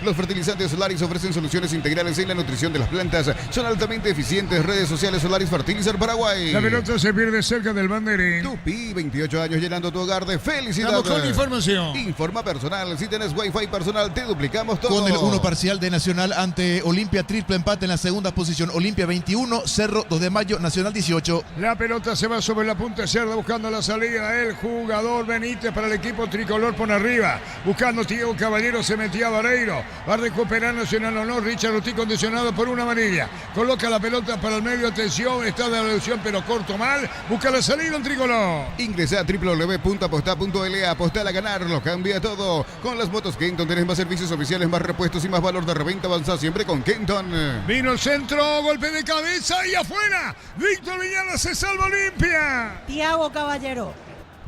Los fertilizantes Solaris ofrecen soluciones integrales en la nutrición de las plantas. Son altamente eficientes. Redes sociales Solaris Fertilizer Paraguay. La pelota se pierde cerca del banderín. Tupi, 28 años llenando tu hogar de felicidad. Vamos con información. Informa personal. Si tenés Wi-Fi personal, te duplicamos todo. Con el 1 parcial de Nacional ante Olimpia, triple empate en la segunda posición. Olimpia 21, Cerro 2 de mayo, Nacional 18. La pelota se va sobre la punta izquierda buscando la salida. El jugador Benítez para el equipo tricolor por arriba. Buscando Diego Caballero, se metía a Vareiro. Va a recuperar Nacional o no. Richard Ortiz condicionado por una amarilla. Coloca la pelota para el medio. Atención, está de reducción pero corto mal. Busca la salida en tricolor. Ingresa a www.aposta.la. Apostar a ganar, lo cambia todo. Con las motos Kenton tenés más servicios oficiales, más repuestos y más valor de reventa. Avanza siempre con Kenton. Vino el centro, golpe de cabeza y afuera. Víctor Viñala se salva Olimpia. Thiago Caballero.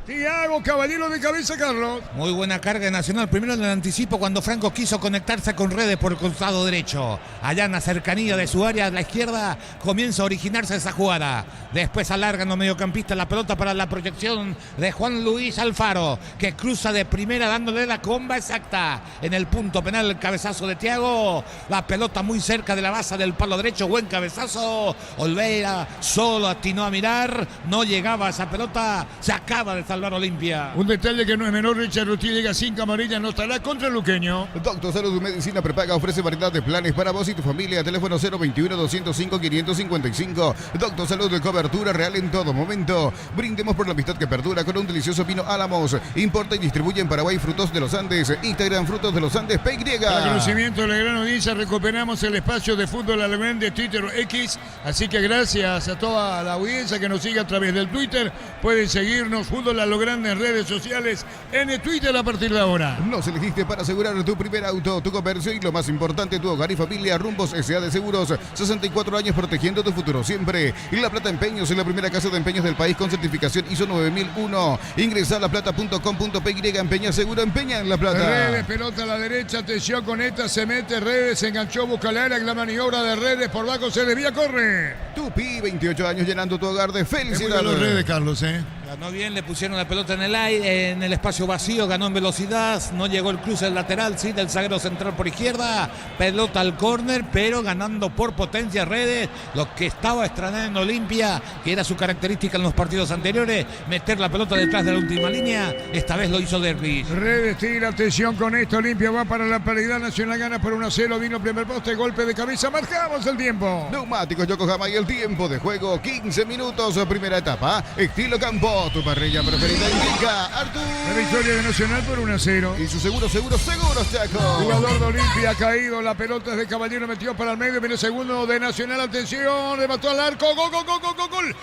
Thiago Caballero de cabeza, Carlos. Muy buena carga de Nacional. Primero en el anticipo cuando Franco quiso conectarse con Redes por el costado derecho. Allá en la cercanía de su área a la izquierda comienza a originarse esa jugada. Después alargan los mediocampistas la pelota para la proyección de Juan Luis Alfaro, que cruza de primera dándole la comba exacta en el punto penal. El cabezazo de Thiago. La pelota muy cerca de la base del palo derecho. Buen cabezazo. Olveira solo atinó a mirar. No llegaba a esa pelota. Se acaba de salvar Olimpia. Un detalle que no es menor, Richard Ortiz llega sin camarilla, no estará contra el luqueño. Doctor Salud Medicina Prepaga ofrece variedad de planes para vos y tu familia. Teléfono 021-205-555. Doctor Salud de cobertura real en todo momento. Brindemos por la amistad que perdura con un delicioso vino Álamos. Importa y distribuye en Paraguay Frutos de los Andes. Instagram Frutos de los Andes PY. Para conocimiento de la gran audiencia, recuperamos el espacio de fútbol alemán de Twitter X. Así que gracias a toda la audiencia que nos sigue a través del Twitter. Pueden seguirnos Fútbol a lo grande en redes sociales, en el Twitter a partir de ahora. Nos elegiste para asegurar tu primer auto, tu comercio y lo más importante, tu hogar y familia. Rumbos S.A. de Seguros, 64 años protegiendo tu futuro siempre. Y La Plata Empeños es la primera casa de empeños del país con certificación ISO 9001. Ingresa a laplata.com.py, empeña seguro, empeña en La Plata. Redes, pelota a la derecha, atención con esta, se mete Redes, se enganchó, busca la área, la maniobra de Redes, por bajo se desvía, corre. Tupi, 28 años llenando tu hogar de felicidad. Los Redes, Carlos, Ganó bien, le pusieron la pelota en el aire, en el espacio vacío, ganó en velocidad, no llegó el cruce del lateral, sí, del zaguero central por izquierda, pelota al córner, pero ganando por potencia Redes, lo que estaba extrañando en Olimpia, que era su característica en los partidos anteriores, meter la pelota detrás de la última línea, esta vez lo hizo Dervis. Redes tira, atención con esto, Olimpia va para la paridad, Nacional gana por 1-0, vino primer poste, golpe de cabeza, marcamos el tiempo. Neumáticos Yokohama y el tiempo de juego, 15 minutos, primera etapa, estilo campo. Tu parrilla preferida indica Artur. La victoria de Nacional por 1-0. Y su seguro, Chaco. Jugador de Olimpia ha caído, la pelota es de Caballero, metió para el medio, viene segundo de Nacional, atención, le mató al arco, gol.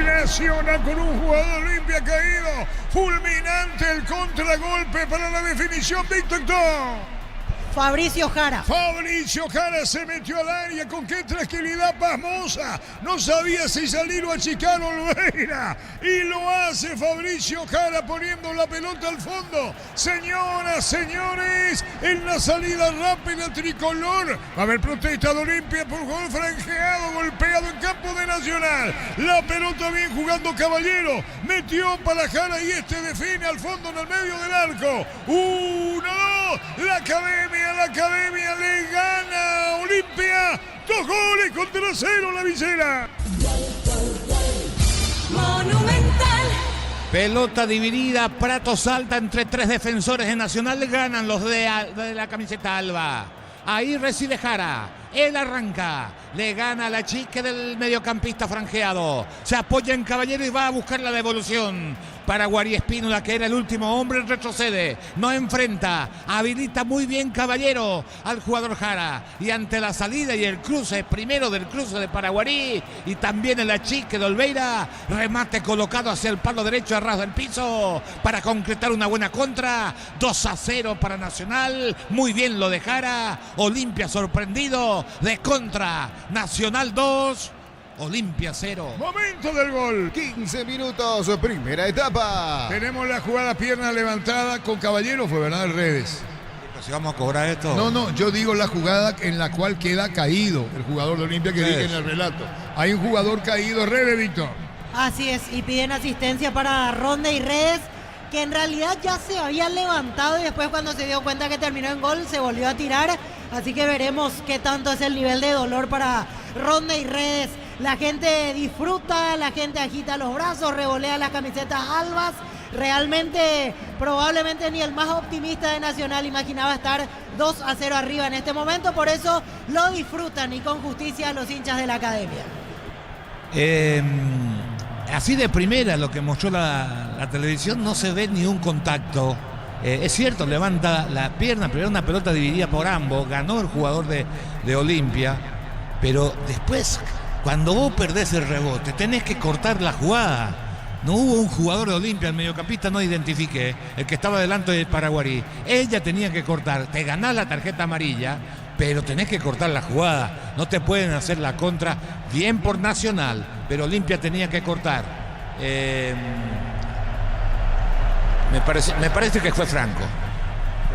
Nacional con un jugador de Olimpia caído, fulminante el contragolpe para la definición, Víctor. Fabricio Jara Se metió al área con qué tranquilidad pasmosa. No sabía si salir o achicar Olveira. Y lo hace Fabricio Jara poniendo la pelota al fondo. Señoras, señores, en la salida rápida tricolor. Va a haber protesta de Olimpia por gol franjeado, golpeado en campo de Nacional. La pelota bien jugando Caballero. Metió para Jara y este define al fondo en el medio del arco. 1-2. La academia le gana a Olimpia. 2 goles contra 0 la visera. Monumental. Pelota dividida, Prato salta entre 3 defensores de Nacional, ganan los de la camiseta alba. Ahí recibe Jara, él arranca, le gana a la chica del mediocampista franjeado, se apoya en Caballero y va a buscar la devolución. Para Guariespínola, que era el último hombre, retrocede, no enfrenta, habilita muy bien Caballero al jugador Jara, y ante la salida y el cruce, primero del cruce de Paraguarí y también el achique de Olveira, remate colocado hacia el palo derecho a ras del piso para concretar una buena contra. 2-0 para Nacional, muy bien lo de Jara. Olimpia sorprendido, de contra, Nacional 2, Olimpia 0. Momento del gol. 15 minutos, primera etapa. Tenemos la jugada pierna levantada con Caballero, fue verdad, Redes. Si vamos a cobrar esto. No, yo digo la jugada en la cual queda caído el jugador de Olimpia que dije en el relato. Hay un jugador caído, Redes, Víctor. Así es, y piden asistencia para Ronda y Redes, que en realidad ya se había levantado y después cuando se dio cuenta que terminó en gol se volvió a tirar. Así que veremos qué tanto es el nivel de dolor para Ronda y Redes. La gente disfruta, la gente agita los brazos, revolea las camisetas albas. Realmente, probablemente ni el más optimista de Nacional imaginaba estar 2-0 arriba en este momento. Por eso lo disfrutan y con justicia los hinchas de la academia. Así de primera, lo que mostró la televisión, no se ve ni un contacto. Es cierto, levanta la pierna, pero era una pelota dividida por ambos. Ganó el jugador de Olimpia, pero después, cuando vos perdés el rebote, tenés que cortar la jugada. No hubo un jugador de Olimpia, el mediocampista no identifiqué, el que estaba delante de Paraguarí. Ella tenía que cortar, te ganás la tarjeta amarilla, pero tenés que cortar la jugada. No te pueden hacer la contra, bien por Nacional, pero Olimpia tenía que cortar. Me parece que fue Franco.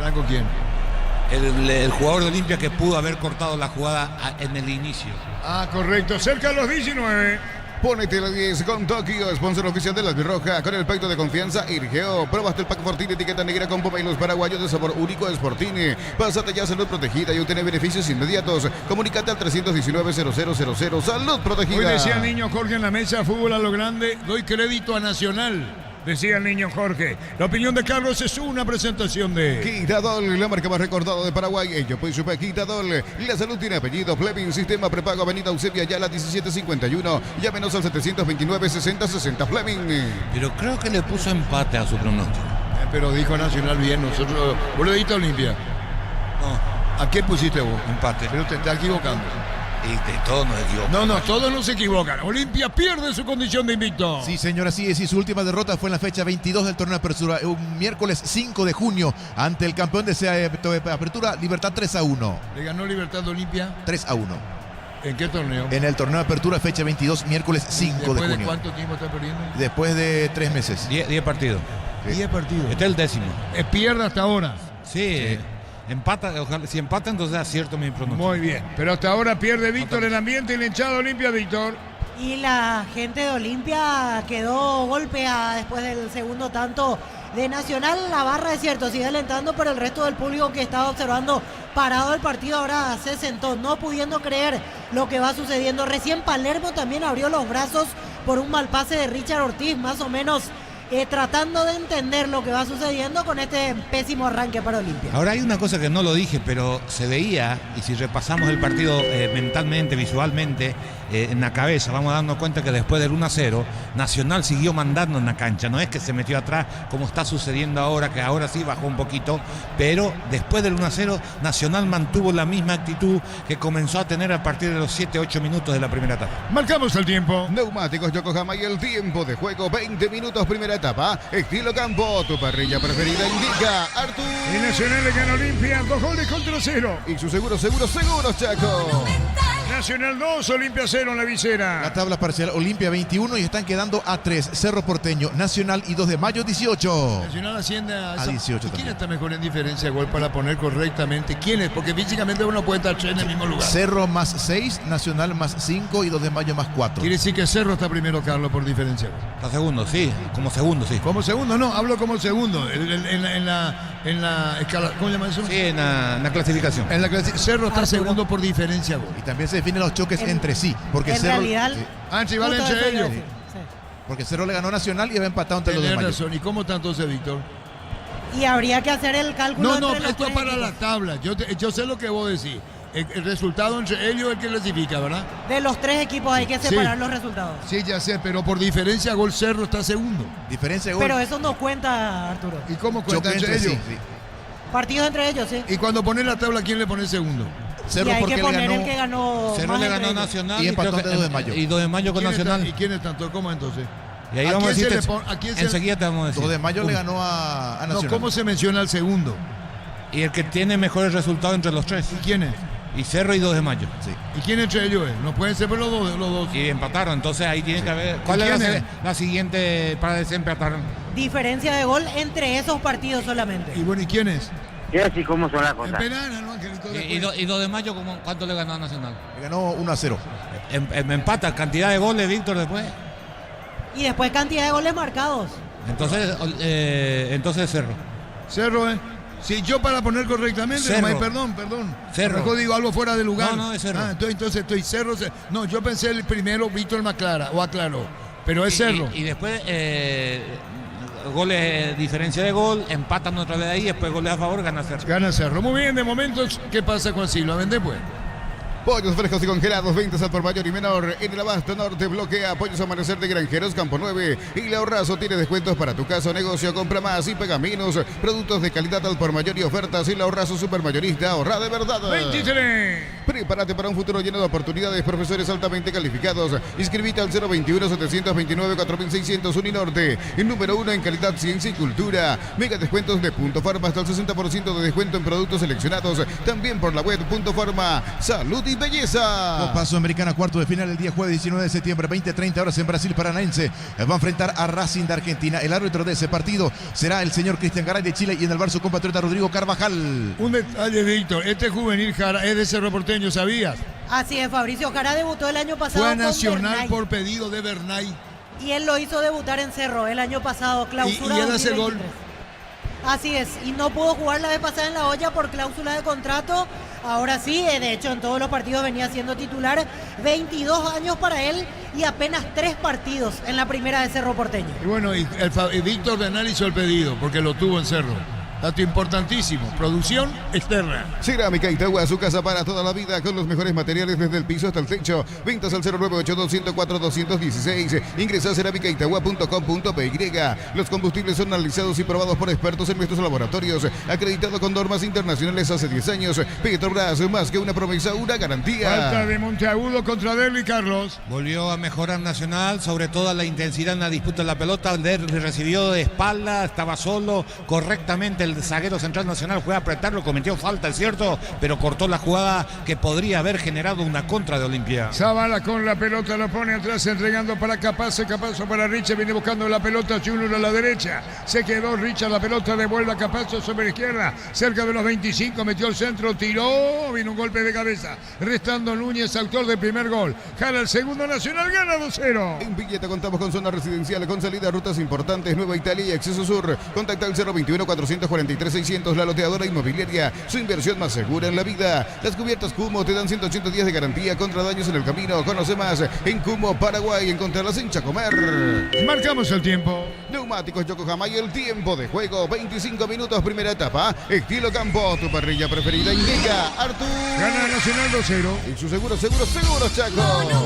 ¿Franco quién? El jugador de Olimpia que pudo haber cortado la jugada en el inicio. Ah, correcto, cerca de los 19. Pónete la 10 con Tokio, sponsor oficial de la Albirroja, con el pacto de confianza Irgeo. Probaste el pack Fortini, etiqueta negra con pomelos paraguayos de sabor único de Sportini. Pásate ya a Salud Protegida y obtener beneficios inmediatos. Comunícate al 319-0000. Salud Protegida. Hoy decía el niño Jorge en la mesa, fútbol a lo grande, doy crédito a Nacional. Decía el niño Jorge. La opinión de Carlos es una presentación de Quitadol, la marca más recordada de Paraguay. Ello pues supe Quitadol. La salud tiene apellido. Fleming, sistema prepago, avenida Eusebia Ayala 1751. Llámenos al 729-6060 Fleming. Pero creo que le puso empate a su pronóstico. Pero dijo Nacional bien, nosotros... ¿Vos lo diste a Olimpia? No. ¿A qué pusiste vos? Empate. Pero te está equivocando. Y de todos nos equivocamos. No, todos no se equivocan. Olimpia pierde su condición de invicto. Sí, señor, así es. Y su última derrota fue en la fecha 22 del torneo de apertura, un miércoles 5 de junio, ante el campeón de esa apertura, Libertad 3-1. ¿Le ganó Libertad de Olimpia? 3-1. ¿En qué torneo? En el torneo de apertura, fecha 22, miércoles 5 de junio. ¿Después de cuánto tiempo está perdiendo? Después de 3 meses. 10 partidos. 10 partidos. Este es el 10º. Pierde hasta ahora. Sí. Empata, ojalá, si empata entonces acierto mi pronóstico. Muy bien, pero hasta ahora pierde Víctor el ambiente y la hinchada de Olimpia, Víctor. Y la gente de Olimpia quedó golpeada después del segundo tanto de Nacional. La barra, es cierto, sigue alentando, pero el resto del público que estaba observando parado el partido ahora se sentó, no pudiendo creer lo que va sucediendo. Recién Palermo también abrió los brazos por un mal pase de Richard Ortiz, más o menos tratando de entender lo que va sucediendo con este pésimo arranque para Olimpia. Ahora hay una cosa que no lo dije, pero se veía, y si repasamos el partido mentalmente, visualmente, en la cabeza, vamos dando cuenta que después del 1-0, Nacional siguió mandando en la cancha. No es que se metió atrás como está sucediendo ahora, que ahora sí bajó un poquito, pero después del 1-0, Nacional mantuvo la misma actitud que comenzó a tener a partir de los 7-8 minutos de la primera etapa. Marcamos el tiempo. Neumáticos Yokohama y el tiempo de juego, 20 minutos primera etapa. Estilo campo, tu parrilla preferida indica Artur. Y Nacional le gana Olimpia 2 goles contra 0. Y su seguro, Chaco. Nacional 2, Olimpia 0 en la visera. La tabla parcial, Olimpia 21 y están quedando a 3. Cerro Porteño, Nacional y 2 de mayo 18. Nacional asciende a 18 ¿Y quién también. está mejor en diferencia de gol para poner correctamente? ¿Quién es? Porque físicamente uno puede estar en el mismo lugar. Cerro más 6, Nacional más 5 y 2 de mayo más 4. Quiere decir que Cerro está primero, Carlos, por diferencia. Está segundo, sí, como segundo, sí. Como segundo, no, hablo como segundo. En la escala, ¿cómo se llama eso? Sí, en la clasificación. En la Cerro está segundo por diferencia gol. Y también se definen los choques entre sí. Porque En Cerro, realidad, sí, Anchi, vale justo eso entre iba a ellos. decir, sí. porque Cerro le ganó a Nacional y había empatado entre los de Tienes mayo. razón. ¿Y cómo está entonces, Víctor? Y habría que hacer el cálculo No, entre los esto es tres para la equipos. tabla. Yo sé lo que vos decís. El resultado entre ellos es el que clasifica, ¿verdad? De los tres equipos hay que separar los resultados. Sí, ya sé, pero por diferencia gol Cerro está segundo. Diferencia de gol. Pero eso no cuenta, Arturo. ¿Y cómo cuenta Choque entre entre ellos? sí, sí. Partidos entre ellos, sí. Y cuando pones la tabla, ¿quién le pone segundo? Cerro y hay porque que le poner ganó. el que ganó Cerro más le entre ganó ellos. Nacional Y empató creo que- ante 2 de mayo. Y 2 de mayo con ¿Quién Nacional. está- ¿Y quién es tanto? ¿Cómo entonces? Y ahí ¿A vamos a quién se decirte, le pon- a quién se- enseguida te vamos a decir. 2 de mayo le ganó a No, Nacional. ¿cómo se menciona al segundo? Y el que tiene mejores resultados entre los tres. ¿Y quién es? Y Cerro y 2 de mayo. Sí. ¿Y quién entre ellos es? No pueden ser por los dos. Y empataron, entonces ahí tiene que haber. ¿Cuál ¿Y es quién es? la siguiente para desempatar? Diferencia de gol entre esos partidos solamente. Y bueno, ¿y quién es? Y así como son las cosas. Esperana, ¿no, Angelito? Y 2 de mayo, ¿cuánto le ganó a Nacional? Le ganó 1-0. Empata, cantidad de goles, Víctor, después. Y después cantidad de goles marcados. Entonces Cerro. Cerro, ¿eh? Sí, yo para poner correctamente, Cerro. perdón. Cerro. Mejor digo algo fuera de lugar. No, es Cerro. Entonces estoy Cerro. No, yo pensé el primero, Víctor Maclara, o aclaró. Pero es Cerro. Y después goles, diferencia de gol, empatan otra vez ahí, después goles a favor, gana Cerro. Gana Cerro. Muy bien, de momento, ¿qué pasa con Silva? Vende pues. Pollos frescos y congelados, ventas al por mayor y menor. En el Abasto Norte bloquea Pollos Amanecer de Granjeros, Campo 9. Y La Ahorrazo tiene descuentos para tu casa o negocio. Compra más y pega menos. Productos de calidad al por mayor y ofertas. Y La Ahorrazo Supermayorista, ahorra de verdad. 23. Prepárate para un futuro lleno de oportunidades. Profesores altamente calificados. Inscribite al 021-729-4600 Uninorte. El número 1 en calidad, ciencia y cultura. Mega descuentos de Punto Farma hasta el 60% de descuento en productos seleccionados. También por la web Punto Farma. Salud y belleza. Copa Sudamericana, cuarto de final el día jueves 19 de septiembre, 20:30 horas en Brasil. Paranaense va a enfrentar a Racing de Argentina. El árbitro de ese partido será el señor Cristian Garay de Chile y en el bar su compatriota Rodrigo Carvajal. Un detalle, Víctor. Este juvenil Jara es de Cerro Porteño, ¿sabías? Así es, Fabricio Jara debutó el año pasado Fue a con Nacional Bernay. por pedido de Bernay. Y él lo hizo debutar en Cerro el año pasado, clausura Y él hace 2023. gol. Así es, y no pudo jugar la vez pasada en la olla por cláusula de contrato. Ahora sí, de hecho en todos los partidos venía siendo titular. 22 años para él y apenas 3 partidos en la primera de Cerro Porteño. Y bueno, y Víctor Bernal hizo el pedido porque lo tuvo en Cerro. Dato importantísimo, producción externa. Cerámica Itagua, su casa para toda la vida con los mejores materiales desde el piso hasta el techo. Ventas al 098-204-216. Ingresa a cerámicaitagua.com.py. Los combustibles son analizados y probados por expertos en nuestros laboratorios. Acreditado con normas internacionales hace 10 años. Petrobras, más que una promesa, una garantía. Falta de Monteagudo contra Derby, Carlos. Volvió a mejorar Nacional, sobre todo la intensidad en la disputa de la pelota. Derby recibió de espalda, estaba solo, correctamente el zaguero central Nacional fue a apretarlo, cometió falta, es cierto, pero cortó la jugada que podría haber generado una contra de Olimpia. Zavala con la pelota, lo pone atrás, entregando para Capazo para Richard, viene buscando la pelota, Junior a la derecha, se quedó Richard, la pelota devuelve a Capazo sobre la izquierda, cerca de los 25, metió el centro, tiró, vino un golpe de cabeza, restando Núñez, autor del primer gol, jala el segundo, Nacional gana 2-0. En Villeta contamos con zona residencial, con salida a rutas importantes, Nueva Italia y Acceso Sur. Contacta al 021-443-600, la loteadora inmobiliaria, su inversión más segura en la vida. Las cubiertas Cumo te dan 180 días de garantía contra daños en el camino. Conoce más en Cumo, Paraguay, encontrarlas en Chacomer. Marcamos el tiempo. Neumáticos Yokohama y el tiempo de juego, 25 minutos, primera etapa. Estilo Campo, tu parrilla preferida indica Artur. Gana Nacional 2-0. Y su seguro, Chaco.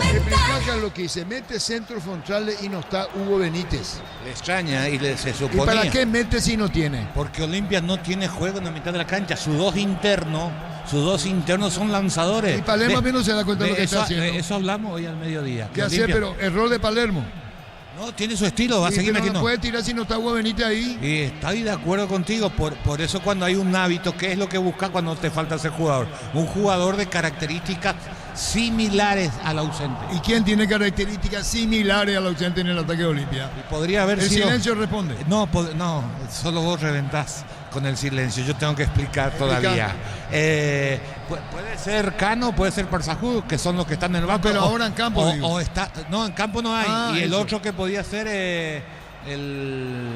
Explica lo que se mete centro frontales y no está Hugo Benítez. Le extraña y se ¿Y suponía. para qué mete si no tiene? Porque Olimpia no tiene juego en la mitad de la cancha. Sus dos internos son lanzadores. Y Palermo también no se da cuenta de lo que eso, está haciendo. Eso hablamos hoy al mediodía. ¿Qué hacer? Olimpia- Pero error de Palermo. No, tiene su estilo, va a Sí, seguir pero metiendo. no puede tirar si no está Hugo Benítez ahí. Y estoy de acuerdo contigo, por eso cuando hay un hábito, ¿qué es lo que busca cuando te falta ese jugador? Un jugador de características similares al ausente. ¿Y quién tiene características similares al ausente en el ataque de Olimpia? Y podría haber El sido... silencio responde. No, solo vos reventás con el silencio, yo tengo que explicar todavía. Puede ser Cano, puede ser Parsahú, que son los que están en el banco. pero ahora en campo, digo. No, en campo no hay. Ah, y el eso. otro que podía ser el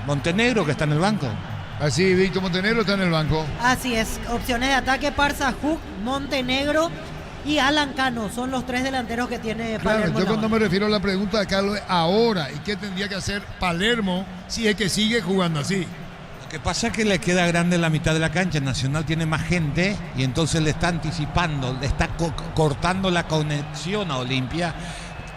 Montenegro, que está en el banco. Así, Víctor Montenegro está en el banco. Así es, opciones de ataque, Parsajuk, Montenegro y Alan Cano. Son los 3 delanteros que tiene Claro, Palermo. yo en la cuando mano. me refiero a la pregunta de Carlos, ahora, ¿y qué tendría que hacer Palermo si es que sigue jugando así? Lo que pasa es que le queda grande la mitad de la cancha. Nacional tiene más gente y entonces le está anticipando, le está cortando la conexión a Olimpia.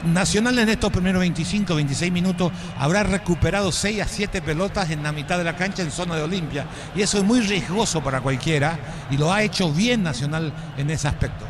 Nacional en estos primeros 25, 26 minutos habrá recuperado 6 a 7 pelotas en la mitad de la cancha en zona de Olimpia. Y eso es muy riesgoso para cualquiera y lo ha hecho bien Nacional en ese aspecto.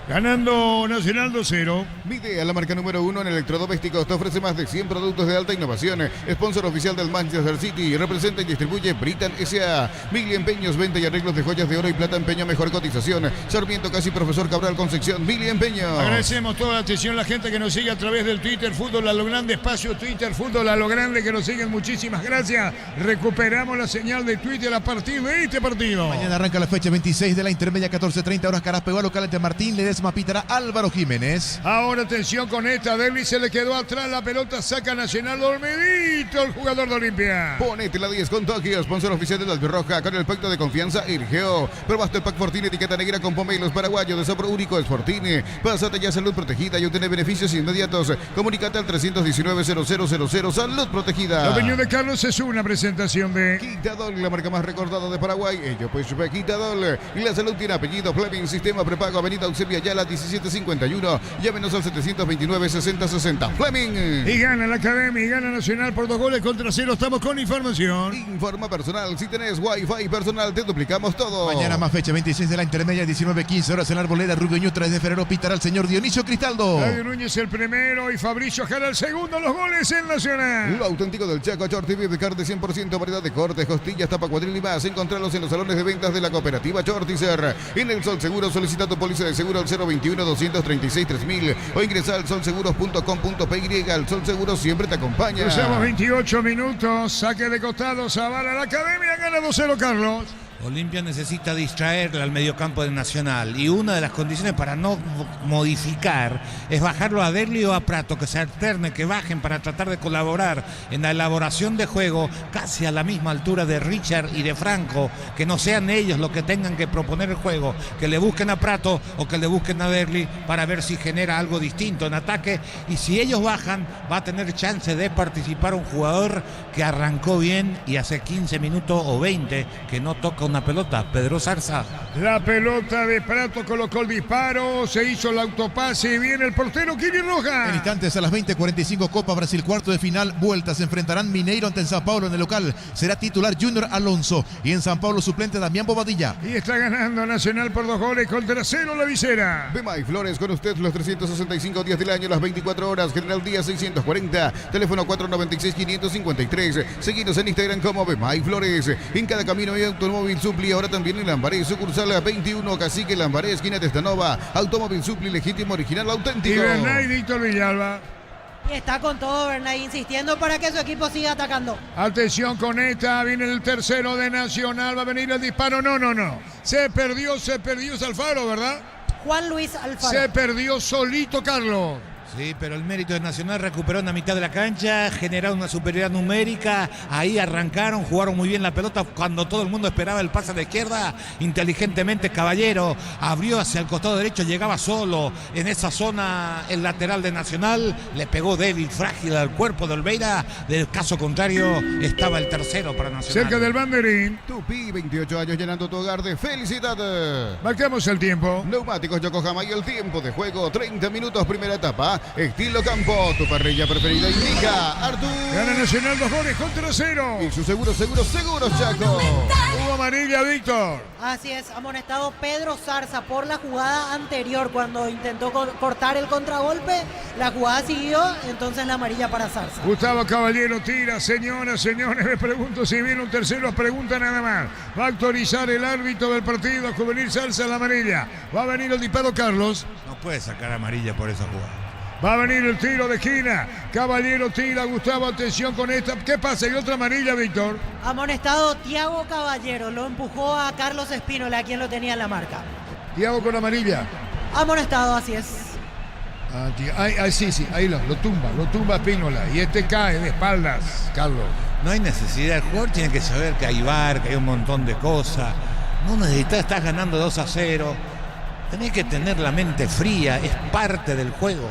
Ganando Nacional 2-0. Midea, la marca número 1 en electrodomésticos, te ofrece más de 100 productos de alta innovación. Sponsor oficial del Manchester City. Representa y distribuye Britan S.A. Mili Empeños, venta y arreglos de joyas de oro y plata, empeño, mejor cotización. Sarmiento Casi, Profesor Cabral Concepción, Mili Empeños. Agradecemos toda la atención, la gente que nos sigue a través del Twitter Fútbol a lo Grande, espacio Twitter Fútbol a lo Grande, que nos siguen. Muchísimas gracias. Recuperamos la señal de Twitter a partir de este partido. Mañana arranca la fecha 26 de la intermedia, 14:30 horas. Caraspeguá, local ante Martín. Le Ledesma, pitará Álvaro Jiménez. Ahora atención con esta, Derby se le quedó atrás, la pelota saca Nacional, dormidito el jugador de Olimpia. Ponete la 10 con Tokio, sponsor oficial de la Albirroja, con el pacto de confianza Irgeo. Probaste el pack Fortini, etiqueta negra con pomelos paraguayos de sabor único es Fortini. Pásate ya salud protegida y obtener beneficios inmediatos. Comunicate al 319-0000, salud protegida. La opinión de Carlos es una presentación de Quitadol, la marca más recordada de Paraguay. Ello pues Quitadol. Y la salud tiene apellido Fleming, sistema prepago, avenida Eusebio Ayala 1751. Llámenos al 729-6060. Fleming. Y gana la Academia y gana Nacional por 2-0. Estamos con información. Informa personal. Si tenés Wi-Fi personal, te duplicamos todo. Mañana más fecha, 26 de la intermedia, 19:15 horas en la Arboleda, Rubio Ñu, 3 de febrero, pitará el señor Dionisio Cristaldo. Radio Núñez el primero y Fabricio Jara el segundo. Los goles en Nacional. Lo auténtico del Chaco, Shorty Beef de carne 100%, variedad de cortes, costillas, tapa cuadril y más. Encontralos en los salones de ventas de la cooperativa Shortizer. En el Sol Seguro, solicita tu póliza de seguro al 021-236-3000 o ingresa al solseguros.com.py. El Sol Seguro siempre te acompaña. Cruzamos 28 minutos. Saque de costado, Zavala la Academia. Gana 2-0, Carlos. Olimpia necesita distraerle al mediocampo del Nacional y una de las condiciones para no modificar es bajarlo a Derli o a Prato, que se alterne, que bajen para tratar de colaborar en la elaboración de juego casi a la misma altura de Richard y de Franco, que no sean ellos los que tengan que proponer el juego, que le busquen a Prato o que le busquen a Derli para ver si genera algo distinto en ataque, y si ellos bajan va a tener chance de participar un jugador que arrancó bien y hace 15 minutos o 20 que no toca una pelota, Pedro Zarza. La pelota de Prato colocó el disparo, se hizo el autopase y viene el portero Kili Roja. En instantes a las 20:45 Copa Brasil, cuarto de final, vuelta, se enfrentarán Mineiro ante Sao Paulo. En el local será titular Junior Alonso y en San Paulo suplente Damián Bobadilla. Y está ganando Nacional por 2-0 la visera. Bema y Flores con usted los 365 días del año, las 24 horas, General Díaz 640, teléfono 496-553. Seguinos en Instagram como Bema y Flores. En cada camino hay automóvil Supli, ahora también en Lambaré, sucursal 21, Cacique Lambaré, esquina de Estanova. Automóvil Supli, legítimo, original, Y auténtico. Bernay Víctor Villalba. Y está con todo Bernay insistiendo para que su equipo siga atacando. Atención con esta, viene el tercero de Nacional, va a venir el disparo, no. Se perdió Alfaro, ¿verdad? Juan Luis Alfaro. Se perdió solito Carlos. Sí, pero el mérito de Nacional recuperó en la mitad de la cancha, generaron una superioridad numérica, ahí arrancaron, jugaron muy bien la pelota cuando todo el mundo esperaba el pase a la izquierda. Inteligentemente Caballero abrió hacia el costado derecho, llegaba solo en esa zona el lateral de Nacional, le pegó débil, frágil al cuerpo de Olveira, del caso contrario estaba el tercero para Nacional. Cerca del banderín. Tupi, 28 años llenando tu hogar de felicidad. Marcamos el tiempo. Neumáticos Yokohama y el tiempo de juego, 30 minutos, primera etapa. Estilo campo, tu parrilla preferida indica Artur. Gana Nacional 2-0. Y su seguros, Chaco. Hubo amarilla, Víctor. Así es, amonestado Pedro Zarza por la jugada anterior cuando intentó cortar el contragolpe. La jugada siguió, entonces la amarilla para Zarza. Gustavo Caballero tira, señoras, me pregunto si viene un tercero, pregunta nada más. Va a autorizar el árbitro del partido, Juvenil Zarza la amarilla. Va a venir el disparo Carlos. No puede sacar amarilla por esa jugada. Va a venir el tiro de esquina. Caballero tira, Gustavo, atención con esta. ¿Qué pasa? ¿Y otra amarilla, Víctor? Amonestado Tiago Caballero, lo empujó a Carlos Espínola, quien lo tenía en la marca. Tiago con amarilla. Amonestado, así es. Sí, ahí lo tumba Espínola. Y este cae de espaldas, Carlos. No hay necesidad, el jugador tiene que saber que hay VAR, que hay un montón de cosas. No necesitas, estás ganando 2-0. Tenés que tener la mente fría, es parte del juego.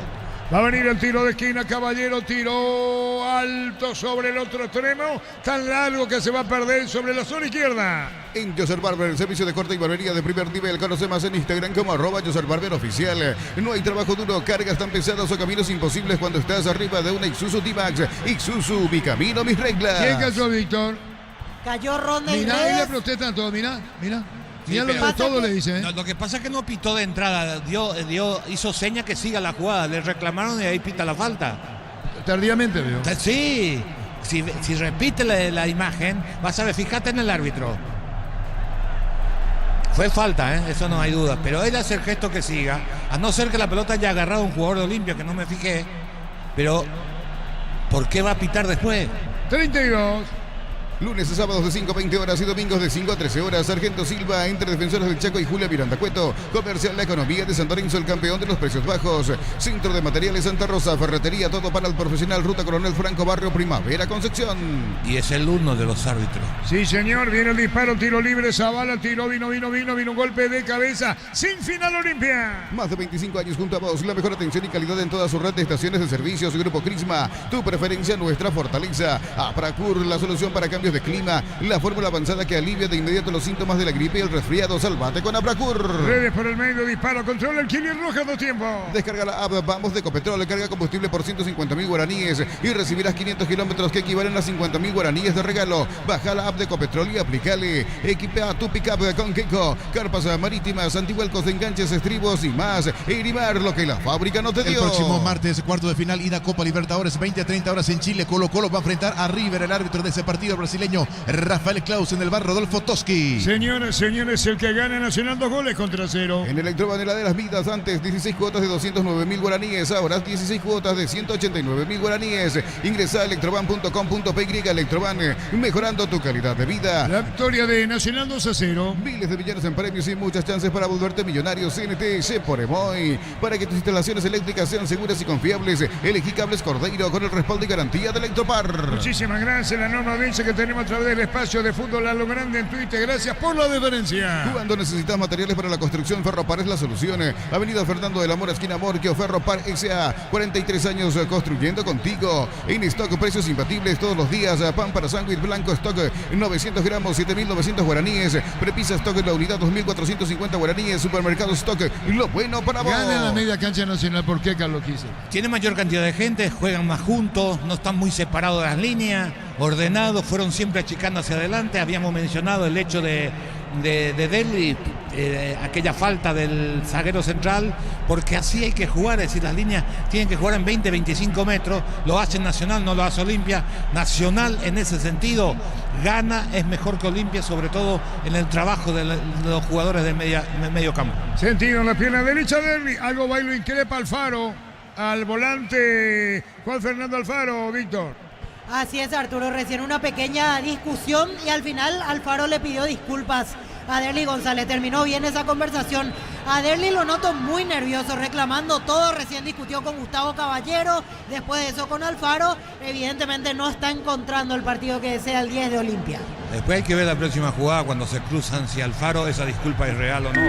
Va a venir el tiro de esquina, Caballero tiró alto sobre el otro extremo, tan largo que se va a perder sobre la zona izquierda. En Joser Barber, el servicio de corte y barbería de primer nivel. Conoce más en Instagram como @Joser Barber oficial. No hay trabajo duro, cargas tan pesadas o caminos imposibles cuando estás arriba de una Isuzu D-Max. Isuzu, mi camino, mis reglas. ¿Quién cayó, Víctor? Cayó Ronda y Mirá, ahí le Redes. protestan todo, mirá. Sí, Mirá lo pero- que todo le dice. No, lo que pasa es que no pitó de entrada, hizo seña que siga la jugada, le reclamaron y ahí pita la falta. Tardíamente, veo. Sí, si repite la imagen, vas a ver, fíjate en el árbitro. Fue falta, eso no hay duda, pero él hace el gesto que siga, a no ser que la pelota haya agarrado a un jugador de Olimpia, que no me fijé, pero ¿por qué va a pitar después? 32. Lunes y sábados de 5 a 20 horas y domingos de 5 a 13 horas. Sargento Silva entre Defensores del Chaco y Julia Miranda Cueto. Comercial La Economía de San Lorenzo, el campeón de los precios bajos. Centro de Materiales Santa Rosa, ferretería, todo para el profesional. Ruta Coronel Franco, Barrio Primavera, Concepción. Y es el uno de los árbitros. Sí, señor, viene el disparo, tiro libre, Zavala, tiro, vino un golpe de cabeza, sin final Olimpia. Más de 25 años junto a vos, la mejor atención y calidad en toda su red de estaciones de servicios. Grupo Crisma, tu preferencia, nuestra fortaleza. Apracur, la solución para cambios de clima, la fórmula avanzada que alivia de inmediato los síntomas de la gripe y el resfriado. Salvate con Apracur. Redes por el medio, disparo, controla el Kili Roja, 2 tiempos. Descarga la app Vamos de Ecopetrol, carga combustible por 150.000 guaraníes y recibirás 500 kilómetros que equivalen a 50.000 guaraníes de regalo. Baja la app de Ecopetrol y aplicale. Equipea tu pickup con Keiko. Carpas marítimas, antihuelcos de enganches, estribos y más. Irimar, lo que la fábrica no te dio. El próximo martes, cuarto de final, ida Copa Libertadores, 20 a 30 horas en Chile. Colo-Colo va a enfrentar a River, el árbitro de ese partido brasileño, Rafael Klaus, en el bar Rodolfo Toski. Señores, el que gana Nacional 2 goles contra 0. En Electroban de las Vidas, antes 16 cuotas de 209.000 guaraníes, ahora 16 cuotas de 189.000 guaraníes. Ingresa a electroban.com.py. Electroban, mejorando tu calidad de vida. La victoria de Nacional 2-0. Miles de millones en premios y muchas chances para volverte millonario. CNT por Emoy. Para que tus instalaciones eléctricas sean seguras y confiables, elegí cables Cordeiro con el respaldo y garantía de Electropar. Muchísimas gracias. La norma audiencia que tenemos a través del espacio de fútbol a lo grande en Twitter. Gracias por la deferencia. Cuando necesitas materiales para la construcción, Ferropar es la solución. Avenida Fernando del Amor, esquina Morquio, Ferropar S.A. 43 años construyendo contigo. En stock, precios imbatibles todos los días. Pan para sándwich blanco, stock 900 gramos, 7.900 guaraníes. Prepisa stock en la unidad, 2.450 guaraníes. Supermercado stock, lo bueno para vos. Gana la media cancha Nacional. ¿Por qué, Carlos Quise? Tiene mayor cantidad de gente, juegan más juntos, no están muy separados de las líneas, ordenados, fueron siempre achicando hacia adelante. Habíamos mencionado el hecho de Delhi, aquella falta del zaguero central, porque así hay que jugar, es decir, las líneas tienen que jugar en 20-25 metros, lo hace Nacional, no lo hace Olimpia. Nacional en ese sentido gana, es mejor que Olimpia, sobre todo en el trabajo de los jugadores de medio campo. Sentido en la pierna derecha Delhi, algo bailo increpa Alfaro, al volante Juan Fernando Alfaro, Víctor. Así es, Arturo, recién una pequeña discusión y al final Alfaro le pidió disculpas a Derly González. Terminó bien esa conversación. A Derly lo noto muy nervioso, reclamando todo. Recién discutió con Gustavo Caballero, después de eso con Alfaro. Evidentemente no está encontrando el partido que desea el 10 de Olimpia. Después hay que ver la próxima jugada cuando se cruzan, si Alfaro esa disculpa es real o no.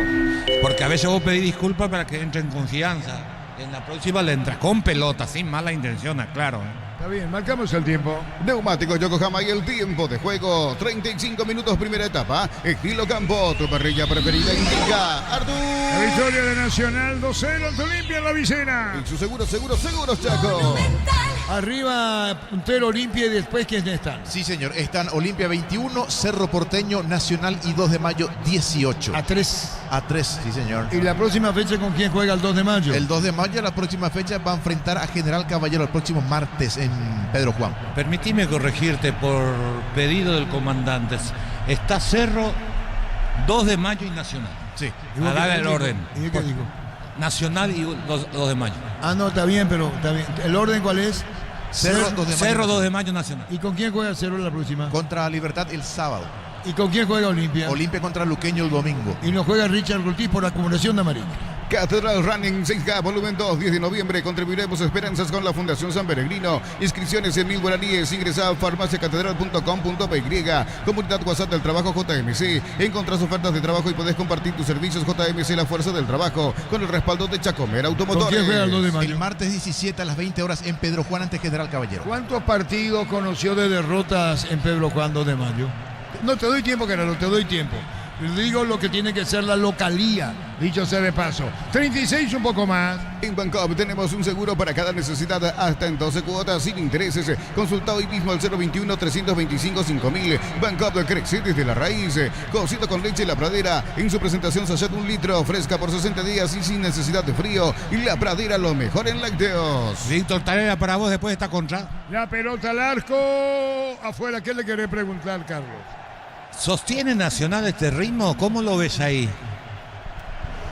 Porque a veces vos pedís disculpas para que entre en confianza. En la próxima le entras con pelota, sin mala intención, aclaro. Está bien, marcamos el tiempo. Neumáticos Yokohama y el tiempo de juego. 35 minutos, primera etapa. Estilo campo, tu parrilla preferida indica Artur. La victoria de Nacional 2-0 ante Olimpia en la Vicena. Y su seguros, Chaco. Arriba puntero Olimpia y después ¿quiénes están? Sí, señor. Están Olimpia 21, Cerro Porteño, Nacional y 2 de mayo 18. A 3. A 3, sí, señor. ¿Y la próxima fecha con quién juega el 2 de mayo? El 2 de mayo, la próxima fecha, va a enfrentar a General Caballero el próximo martes en Pedro Juan. Permitime corregirte por pedido del comandante. Está Cerro, 2 de mayo y Nacional. Sí. A dar el orden. ¿Y qué digo? Nacional y 2 de mayo. Ah, no, está bien, pero está bien. ¿El orden cuál es? Cerro 2 de mayo. Cerro 2 de mayo, Nacional. ¿Y con quién juega Cerro la próxima? Contra Libertad el sábado. ¿Y con quién juega Olimpia? Olimpia contra Luqueño el domingo. Y nos juega Richard Ortiz por la acumulación de amarillo. Catedral Running 6K, volumen 2, 10 de noviembre. Contribuiremos esperanzas con la Fundación San Peregrino. Inscripciones en 1.000 guaraníes. Ingresa a farmaciacatedral.com.py. Comunidad WhatsApp del Trabajo JMC. Encontrás ofertas de trabajo y podés compartir tus servicios. JMC, la fuerza del trabajo. Con el respaldo de Chacomer Automotores. ¿Con quién juega el 2 de mayo? El martes 17 a las 20 horas en Pedro Juan ante General Caballero. ¿Cuántos partidos conoció de derrotas en Pedro Juan 2 de mayo? No te doy tiempo, Carlos, te doy tiempo. Digo lo que tiene que ser la localía, dicho sea de paso. 36, un poco más. En Bancop tenemos un seguro para cada necesidad hasta en 12 cuotas sin intereses. Consulta hoy mismo al 021-325-5000. Bancop crece desde la raíz. Cocido con leche La Pradera. En su presentación sachet 1 litro. Fresca por 60 días y sin necesidad de frío. Y La Pradera, lo mejor en lácteos. Víctor, tarea para vos después de esta contra. La pelota al arco. Afuera, ¿qué le querés preguntar, Carlos? ¿Sostiene Nacional este ritmo? ¿Cómo lo ves ahí?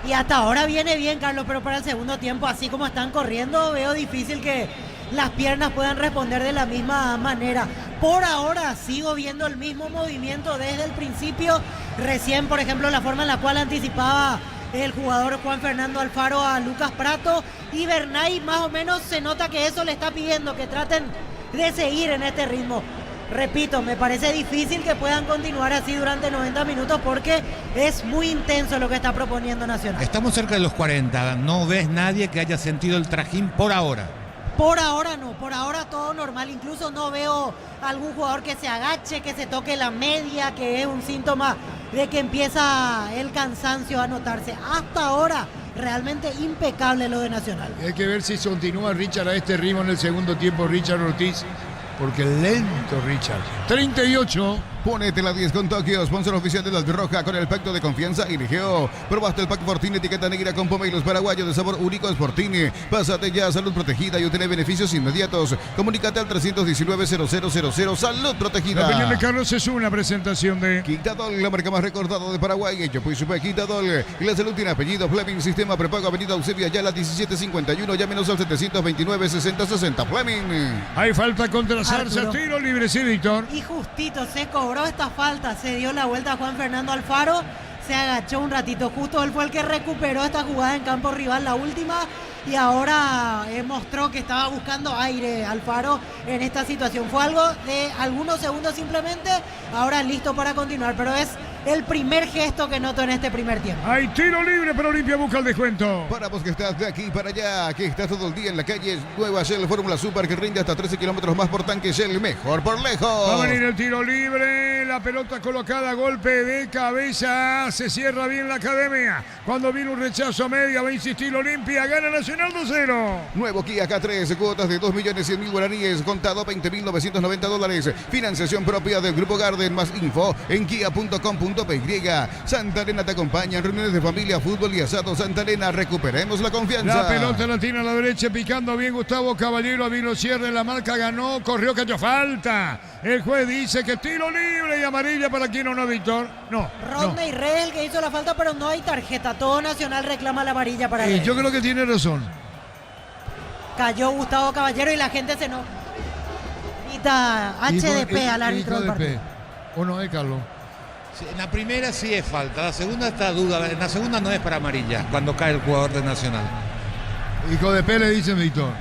Y hasta ahora viene bien, Carlos, pero para el segundo tiempo, así como están corriendo, veo difícil que las piernas puedan responder de la misma manera. Por ahora sigo viendo el mismo movimiento desde el principio. Recién, por ejemplo, la forma en la cual anticipaba el jugador Juan Fernando Alfaro a Lucas Prato y Bernay, más o menos se nota que eso le está pidiendo, que traten de seguir en este ritmo. Repito, me parece difícil que puedan continuar así durante 90 minutos porque es muy intenso lo que está proponiendo Nacional. Estamos cerca de los 40, no ves nadie que haya sentido el trajín por ahora. Por ahora no, por ahora todo normal, incluso no veo algún jugador que se agache, que se toque la media, que es un síntoma de que empieza el cansancio a notarse. Hasta ahora realmente impecable lo de Nacional. Hay que ver si continúa Richard a este ritmo en el segundo tiempo, Richard Ortiz, porque lento Richard. 38. Ponete la 10 con Tokio, sponsor oficial de la Albirroja con el pacto de confianza y Ligeo. Probaste el pack Fortini, etiqueta negra con pomelos paraguayos de sabor único Fortini. Pásate ya a Salud Protegida y obtener beneficios inmediatos. Comunícate al 319-0000 Salud Protegida. La opinión de Carlos es una presentación de Quintadol, la marca más recordada de Paraguay. Yo fui super Quintadol. Y la salud tiene apellido Fleming, sistema prepago Avenida Eusebio Ayala 1751. Llámenos al 729-6060 Fleming. Hay falta contra Zarza, Arturo. tiro libre, sí, Víctor. Y justito se cobró esta falta, se dio la vuelta a Juan Fernando Alfaro, se agachó un ratito, justo él fue el que recuperó esta jugada en campo rival, la última, y ahora mostró que estaba buscando aire Alfaro en esta situación. Fue algo de algunos segundos simplemente, ahora listo para continuar, pero es el primer gesto que noto en este primer tiempo. Hay tiro libre, pero Olimpia busca el descuento. Para vos que estás de aquí para allá, que estás todo el día en la calle, nueva Shell Fórmula Super que rinde hasta 13 kilómetros más por tanque Shell, mejor por lejos. Va a venir el tiro libre, la pelota colocada, golpe de cabeza, se cierra bien la academia. Cuando viene un rechazo a media, va a insistir Olimpia, gana Nacional 2-0. Nuevo Kia K3, cuotas de 2.100.000 guaraníes, contado $20.990. Financiación propia del Grupo Garden, más info en kia.com.py. Santa Elena te acompaña en reuniones de familia, fútbol y asado. Santa Elena, recuperemos la confianza. La pelota la tiene a la derecha, picando bien Gustavo Caballero, vino cierre, la marca ganó, corrió, cayó falta. El juez dice que tiro libre y amarilla para quien o no, Víctor. No. Ronda y Red el que hizo la falta, pero no hay tarjeta. Todo Nacional reclama la amarilla para él. Yo creo que tiene razón. Cayó Gustavo Caballero y la gente se no. Quita HDP al árbitro del partido. ¿O no es, Carlos? Sí, en la primera sí es falta, la segunda está duda, en la segunda no es para amarilla, cuando cae el jugador de Nacional. Hijo de P le dicen, Víctor.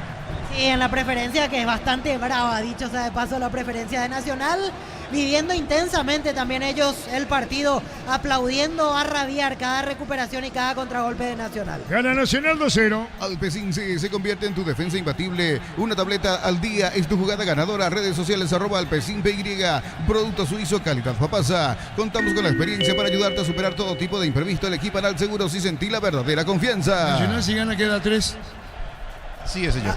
Sí, en la preferencia, que es bastante brava, dicho sea de paso, la preferencia de Nacional, viviendo intensamente también ellos el partido, aplaudiendo a rabiar cada recuperación y cada contragolpe de Nacional. Gana Nacional 2-0. Alpecin se convierte en tu defensa imbatible. Una tableta al día es tu jugada ganadora. Redes sociales @AlpecinPY. Producto suizo, calidad Papasa. Contamos con la experiencia para ayudarte a superar todo tipo de imprevisto. El equipo al seguro si sentí la verdadera confianza. Nacional si gana queda 3. Sí, señor.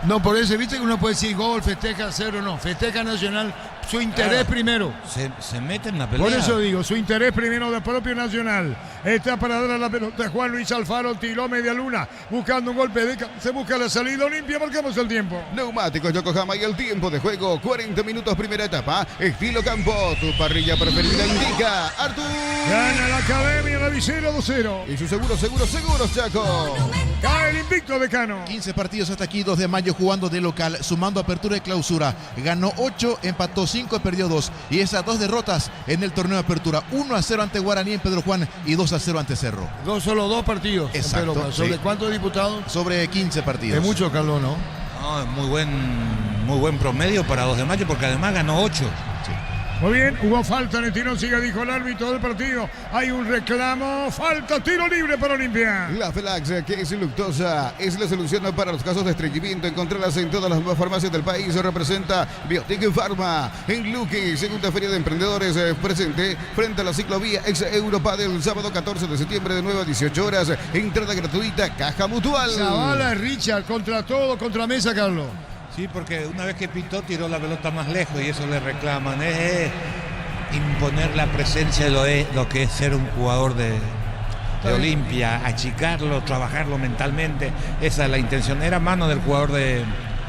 No, por eso, viste que uno puede decir gol, festeja 0, no. Festeja Nacional, su interés primero. Se mete en la pelea. Por eso digo, su interés primero del propio Nacional. Está para dar a la pelota Juan Luis Alfaro, tiró media luna, buscando un golpe de se busca la salida Olimpia, marcamos el tiempo. Neumáticos Yokohama y el tiempo de juego, 40 minutos primera etapa, estilo campo, tu parrilla preferida indica, Artur. Gana la academia, la visera 2-0. Y su seguros, Chaco. Cae el invicto de Cano. 15 partidos hasta aquí, 2 de mayo jugando de local, sumando apertura y clausura. Ganó 8, empató 5, perdió 2. Y esas 2 derrotas en el torneo de apertura. 1-0 ante Guaraní en Pedro Juan y 2-0 ante Cerro. Solo 2 partidos. Exacto, Pero, ¿sobre sí. cuántos diputados? Sobre 15 partidos. Es mucho, Carlos, ¿no? No, es muy buen promedio para 2 de mayo porque además ganó 8. Muy bien, hubo falta en el tirón, sigue, dijo el árbitro del partido. Hay un reclamo, falta, tiro libre para Olimpia. La Felax, que es Luctosa, es la solución para los casos de estreñimiento. Encontrarlas en todas las farmacias del país. Representa Biotic Pharma. En Luque, segunda feria de emprendedores presente frente a la ciclovía ex Europa del sábado 14 de septiembre de 9 a 18 horas. Entrada gratuita, caja mutual. Zavala, Richard, contra todo, contra mesa, Carlos. Sí, porque una vez que pitó tiró la pelota más lejos y eso le reclaman. Es imponer la presencia de lo que es ser un jugador de Olimpia, achicarlo, trabajarlo mentalmente. Esa es la intención. Era mano del jugador de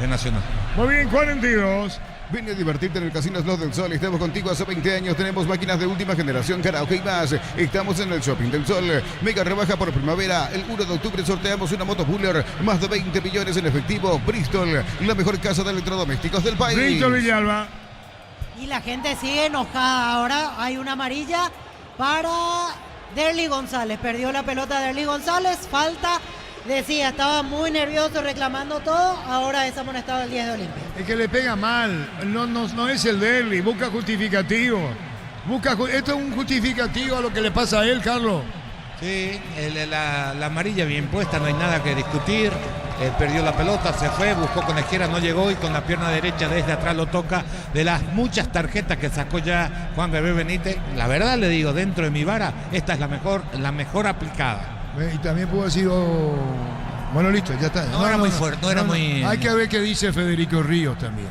Nacional. Muy bien, 42. Ven a divertirte en el Casino Slot del Sol. Estamos contigo hace 20 años. Tenemos máquinas de última generación, karaoke y más. Estamos en el Shopping del Sol. Mega rebaja por primavera. El 1 de octubre sorteamos una moto Buller. Más de 20 millones en efectivo. Bristol, la mejor casa de electrodomésticos del país. Bristol Villalba. Y la gente sigue enojada. Ahora hay una amarilla para Derly González. Perdió la pelota Derly González. Falta. Decía, estaba muy nervioso reclamando todo. Ahora es amonestado el 10 de Olimpia. Es que le pega mal. No es el Derly. Busca justificativo. Esto es un justificativo a lo que le pasa a él, Carlos. Sí, la amarilla bien puesta, no hay nada que discutir. Perdió la pelota, se fue, buscó con la izquierda, no llegó y con la pierna derecha desde atrás lo toca. De las muchas tarjetas que sacó ya Juan Gabriel Benítez, la verdad le digo, dentro de mi vara, esta es la mejor aplicada. Y también pudo haber sido... Bueno, listo, ya está. No era muy fuerte, no era muy... Hay que ver qué dice Federico Ríos también.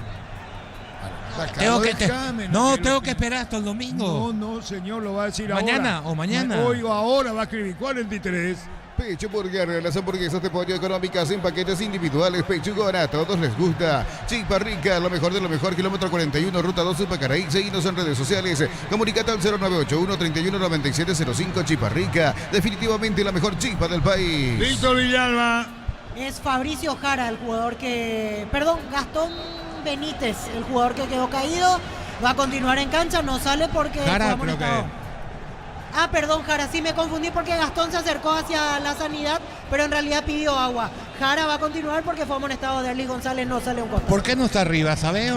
Tengo que esperar hasta el domingo. No, señor, lo va a decir mañana ahora. o mañana. Hoy o ahora va a escribir. ¿Cuál es el interés? Pecho Burger, las hamburguesas de pollo económicas en paquetes individuales, pechugona, a todos les gusta. Chipa Rica, lo mejor de lo mejor, kilómetro 41, ruta 2, Supacaraí. Seguinos en redes sociales. Comunicate al 0981-319705. Chipa Rica, definitivamente la mejor chipa del país. Víctor Villalba. Es Fabricio Jara, el jugador Gastón Benítez, el jugador que quedó caído. Va a continuar en cancha, no sale porque... Jara, creo que... Jara, sí me confundí porque Gastón se acercó hacia la sanidad, pero en realidad pidió agua. Jara va a continuar porque fue amonestado Derly González, no sale un costado. ¿Por qué no está arriba, sabe?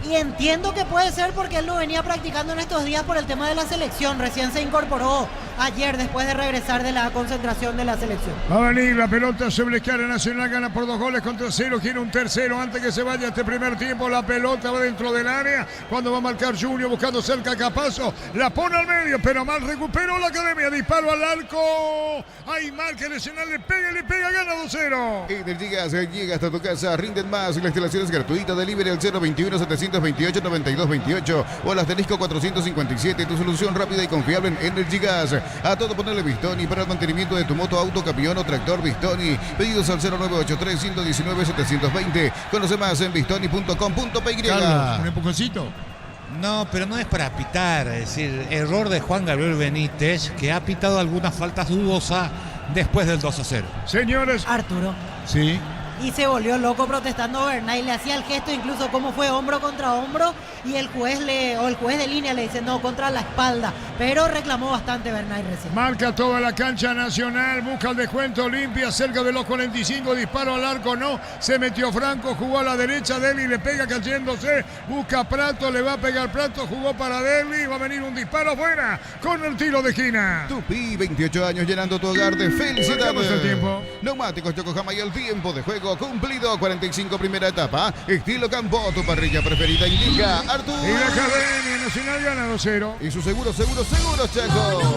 Y entiendo que puede ser porque él lo venía practicando en estos días por el tema de la selección. Recién se incorporó ayer después de regresar de la concentración de la selección. Va a venir la pelota sobre Escala Nacional, gana por 2-0, quiere un tercero antes que se vaya este primer tiempo. La pelota va dentro del área, cuando va a marcar Junior buscando cerca Capazo, la pone al medio, pero mal recuperó la Academia, disparo al arco, hay marca Nacional, le pega, gana 2-0. Energigas llega hasta tu casa, rinden más, la instalación es gratuita, delivery al 021-728-9228 o a las Tenisco 457, tu solución rápida y confiable en Energigas. A todo ponerle Bistoni para el mantenimiento de tu moto, auto, camión o tractor. Bistoni. Pedidos al 0983-119-720. Conoce más en bistoni.com.py. Carlos, un empujoncito. No, pero no es para pitar. Es decir, error de Juan Gabriel Benítez, que ha pitado algunas faltas dudosas después del 2-0. Señores. Arturo. Sí. Y se volvió loco protestando Bernay, le hacía el gesto incluso como fue hombro contra hombro y el juez de línea le dice no, contra la espalda, pero reclamó bastante Bernay recién. Marca toda la cancha Nacional, busca el descuento Olimpia cerca de los 45, disparo al arco, no, se metió Franco, jugó a la derecha, Derly le pega cayéndose, busca Prato, le va a pegar Prato, jugó para Derly, va a venir un disparo afuera con el tiro de esquina. Tupi, 28 años llenando tu hogar de felicidades. El tiempo. Neumáticos Yokohama y el tiempo de juego cumplido, 45 primera etapa, estilo campo, tu parrilla preferida indica Artur. Y la Academia Nacional gana 2-0. Y su seguro, Chaco.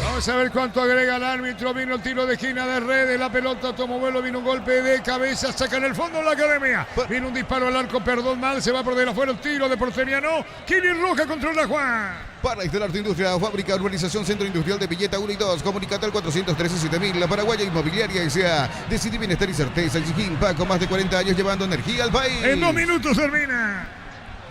Vamos a ver cuánto agrega el árbitro, vino el tiro de esquina de Redes, la pelota tomó vuelo, vino un golpe de cabeza, saca en el fondo la Academia, vino un disparo al arco, perdón mal, se va por de afuera el tiro de Porceliano, Kili Roja controla Juan. Para instalar tu industria, fábrica, urbanización, centro industrial de Villeta 1 y 2, comunicate al 413-7000, la Paraguaya Inmobiliaria S.A. Decide bienestar y certeza, Chiquín Paco, más de 40 años llevando energía al país. En 2 minutos termina.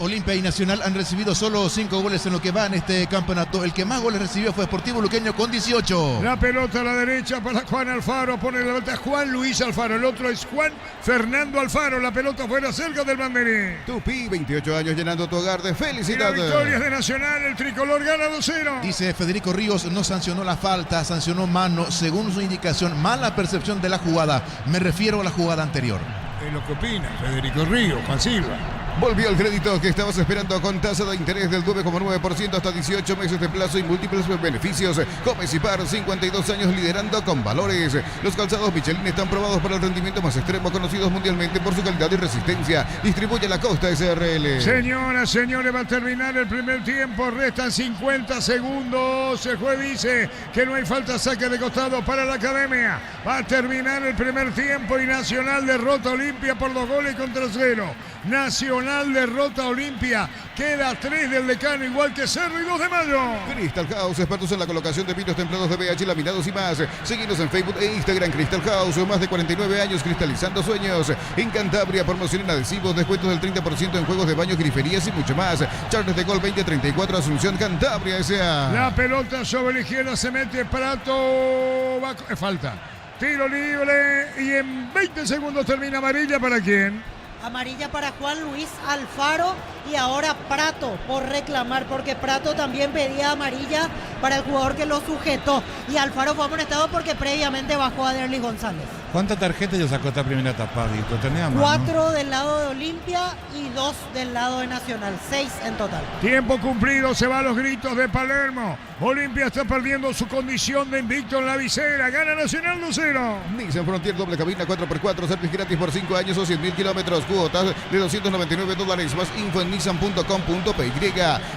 Olimpia y Nacional han recibido solo 5 goles en lo que va en este campeonato. El que más goles recibió fue Sportivo Luqueño con 18. La pelota a la derecha para Juan Alfaro. Pone la vuelta Juan Luis Alfaro. El otro es Juan Fernando Alfaro. La pelota fuera cerca del banderín. Tupi, 28 años llenando tu hogar de felicidad. Y la victoria es de Nacional. El tricolor gana 2-0. Dice Federico Ríos, no sancionó la falta, sancionó mano. Según su indicación, mala percepción de la jugada. Me refiero a la jugada anterior. Es lo que opina Federico Ríos, Juan Silva. Volvió el crédito que estabas esperando con tasa de interés del 9,9% hasta 18 meses de plazo y múltiples beneficios. Gómez y Par, 52 años liderando con valores. Los calzados Michelin están probados para el rendimiento más extremo, conocidos mundialmente por su calidad y resistencia. Distribuye la Costa SRL. Señoras, señores, va a terminar el primer tiempo. Restan 50 segundos. El juez dice que no hay falta, saque de costado para la Academia. Va a terminar el primer tiempo y Nacional derrota a Olimpia por 2-0. Nacional derrota a Olimpia. Queda 3 del Decano, igual que Cerro y 2 de Mayo. Crystal House, expertos en la colocación de pinos templados de BH, laminados y más. Seguinos en Facebook e Instagram. Crystal House, más de 49 años cristalizando sueños. En Cantabria, promoción en adhesivos, descuentos del 30% en juegos de baños, griferías y mucho más. Charles de Gol 2034, Asunción, Cantabria S.A. La pelota sobre la izquierda, se mete Prato. Falta. Tiro libre y en 20 segundos termina amarilla. ¿Para quién? Amarilla para Juan Luis Alfaro y ahora Prato por reclamar, porque Prato también pedía amarilla para el jugador que lo sujetó. Y Alfaro fue amonestado porque previamente bajó a Derlis González. ¿Cuántas tarjetas ya sacó esta primera etapa, Vito? Tenía más, 4 ¿no? del lado de Olimpia y 2 del lado de Nacional. 6 en total. Tiempo cumplido, se van los gritos de Palermo. Olimpia está perdiendo su condición de invicto en la visera. Gana Nacional 2-0. Nissan Frontier doble cabina 4x4, servicio gratis por 5 años o 100.000 kilómetros. Cuotas de $299. Más info en nissan.com.py.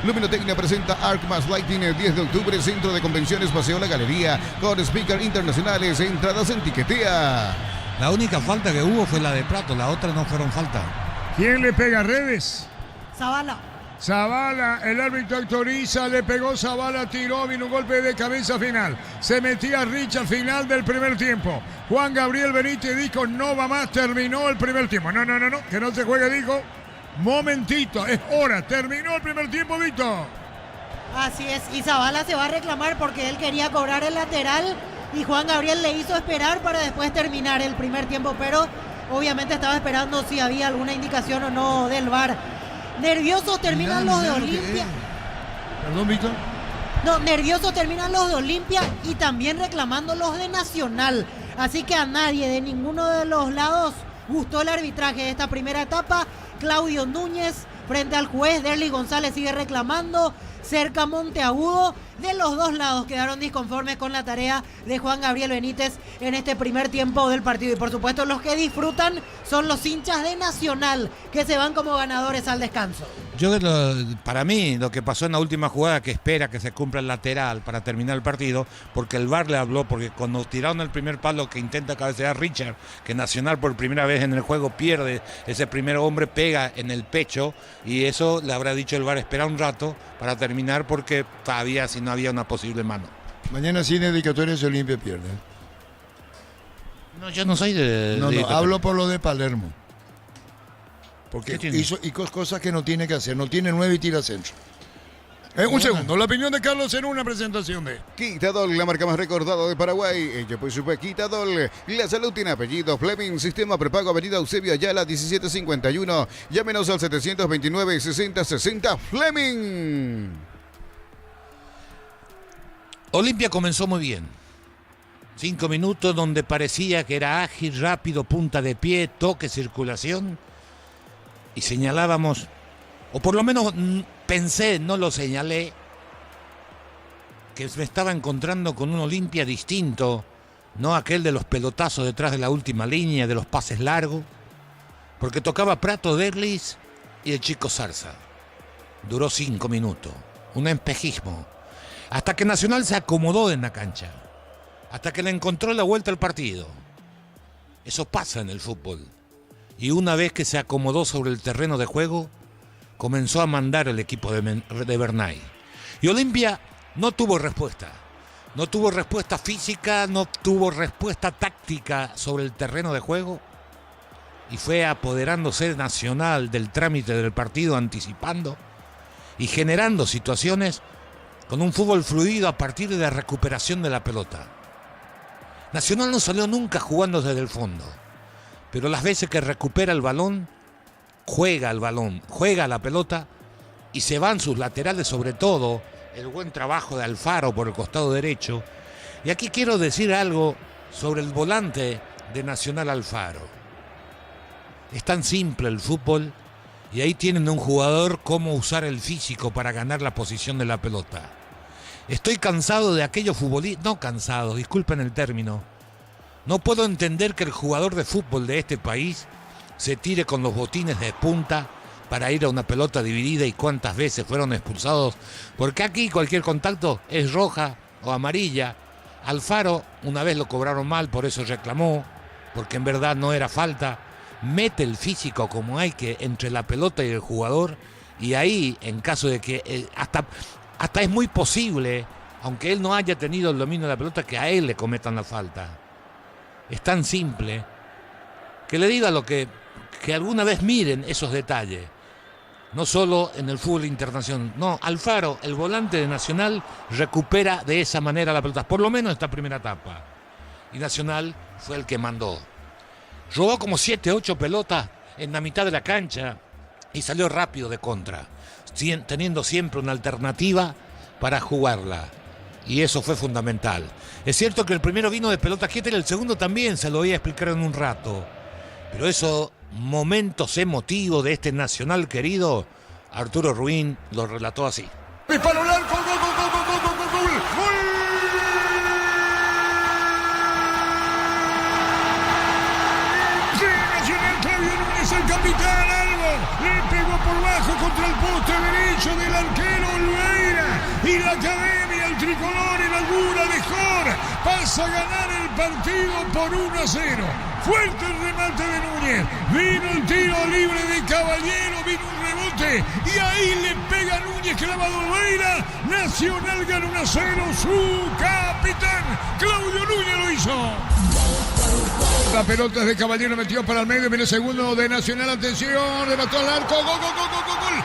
Luminotecnia presenta Arc Mass Lighting el 10 de octubre, Centro de Convenciones Paseo La Galería, con speaker internacionales, entradas en Tiquetea. La única falta que hubo fue la de Prato, las otras no fueron falta. ¿Quién le pega a Redes? Zavala. Zavala, el árbitro autoriza, le pegó Zavala, tiró, vino un golpe de cabeza final. Se metía Rich al final del primer tiempo. Juan Gabriel Benítez dijo, no va más, terminó el primer tiempo. No, que no se juegue, dijo. Momentito, es hora, terminó el primer tiempo, Víctor. Así es, y Zavala se va a reclamar porque él quería cobrar el lateral y Juan Gabriel le hizo esperar para después terminar el primer tiempo, pero obviamente estaba esperando si había alguna indicación o no del VAR. Nerviosos terminan los de Olimpia. Perdón, Víctor. No, nerviosos terminan los de Olimpia y también reclamando los de Nacional. Así que a nadie de ninguno de los lados gustó el arbitraje de esta primera etapa. Claudio Núñez frente al juez, Derlis González sigue reclamando. Cerca Monteagudo, de los dos lados quedaron disconformes con la tarea de Juan Gabriel Benítez en este primer tiempo del partido. Y por supuesto los que disfrutan son los hinchas de Nacional, que se van como ganadores al descanso. Para mí, lo que pasó en la última jugada, que espera que se cumpla el lateral para terminar el partido, porque el VAR le habló, porque cuando tiraron el primer palo que intenta cabecear Richard, que Nacional por primera vez en el juego pierde, ese primer hombre pega en el pecho, y eso le habrá dicho el VAR, espera un rato para terminar, porque todavía si no había una posible mano. Mañana sin dedicatorias Olimpia pierde. No, yo no soy de... No, hablo por lo de Palermo. Porque ¿Qué tiene? hizo cosas que no tiene que hacer. No tiene 9 y tira centro. Un segundo, la opinión de Carlos en una presentación de... Quitadol, la marca más recordada de Paraguay. Ella pues supe Quitadol. La salud tiene apellido. Fleming, sistema prepago, avenida Eusebio Ayala, 1751. Llámenos al 729-6060. Fleming. Olimpia comenzó muy bien. 5 minutos donde parecía que era ágil, rápido, punta de pie, toque, circulación. Y señalábamos, o por lo menos pensé, no lo señalé, que me estaba encontrando con un Olimpia distinto, no aquel de los pelotazos detrás de la última línea, de los pases largos, porque tocaba Prato, Derlis y el chico Zarza. Duró 5 minutos, un espejismo, hasta que Nacional se acomodó en la cancha, hasta que le encontró la vuelta al partido. Eso pasa en el fútbol. Y una vez que se acomodó sobre el terreno de juego, comenzó a mandar el equipo de Bernay. Y Olimpia no tuvo respuesta. No tuvo respuesta física, no tuvo respuesta táctica sobre el terreno de juego. Y fue apoderándose Nacional del trámite del partido, anticipando y generando situaciones con un fútbol fluido a partir de la recuperación de la pelota. Nacional no salió nunca jugando desde el fondo. Pero las veces que recupera el balón, juega la pelota y se van sus laterales, sobre todo el buen trabajo de Alfaro por el costado derecho. Y aquí quiero decir algo sobre el volante de Nacional, Alfaro. Es tan simple el fútbol y ahí tienen un jugador cómo usar el físico para ganar la posición de la pelota. Estoy cansado de aquellos futbolistas, no cansado, disculpen el término. No puedo entender que el jugador de fútbol de este país se tire con los botines de punta para ir a una pelota dividida y cuántas veces fueron expulsados. Porque aquí cualquier contacto es roja o amarilla. Alfaro una vez lo cobraron mal, por eso reclamó, porque en verdad no era falta. Mete el físico como hay que entre la pelota y el jugador, y ahí, en caso de que hasta es muy posible, aunque él no haya tenido el dominio de la pelota, que a él le cometan la falta. Es tan simple que le diga lo que alguna vez miren esos detalles. No solo en el fútbol internacional. No, Alfaro, el volante de Nacional, recupera de esa manera la pelota, por lo menos esta primera etapa. Y Nacional fue el que mandó. Robó como 7, 8 pelotas en la mitad de la cancha y salió rápido de contra, teniendo siempre una alternativa para jugarla. Y eso fue fundamental. Es cierto que el primero vino de pelota quieta y el segundo también, se lo voy a explicar en un rato. Pero esos momentos emotivos de este Nacional querido, Arturo Ruin lo relató así. Disparo al arco, gol, gol, gol, gol, gol, gol, gol, gol, gol. Sí, Nacional, Claudio Núñez, el capitán, algo. Le pegó por bajo contra el poste derecho del arquero Olveira. Y la academia, el tricolor en alguna mejor, pasa a ganar el partido por 1-0. Fuerte el remate de Núñez. Vino el tiro libre de Caballero, vino un rebote y ahí le pega Núñez, clavado Olveira. Nacional gana 1-0. Su capitán, Claudio Núñez, lo hizo. La pelota es de Caballero, metió para el medio, viene el segundo de Nacional, atención, remató al arco, gol, gol, gol, gol, gol, gol, gol.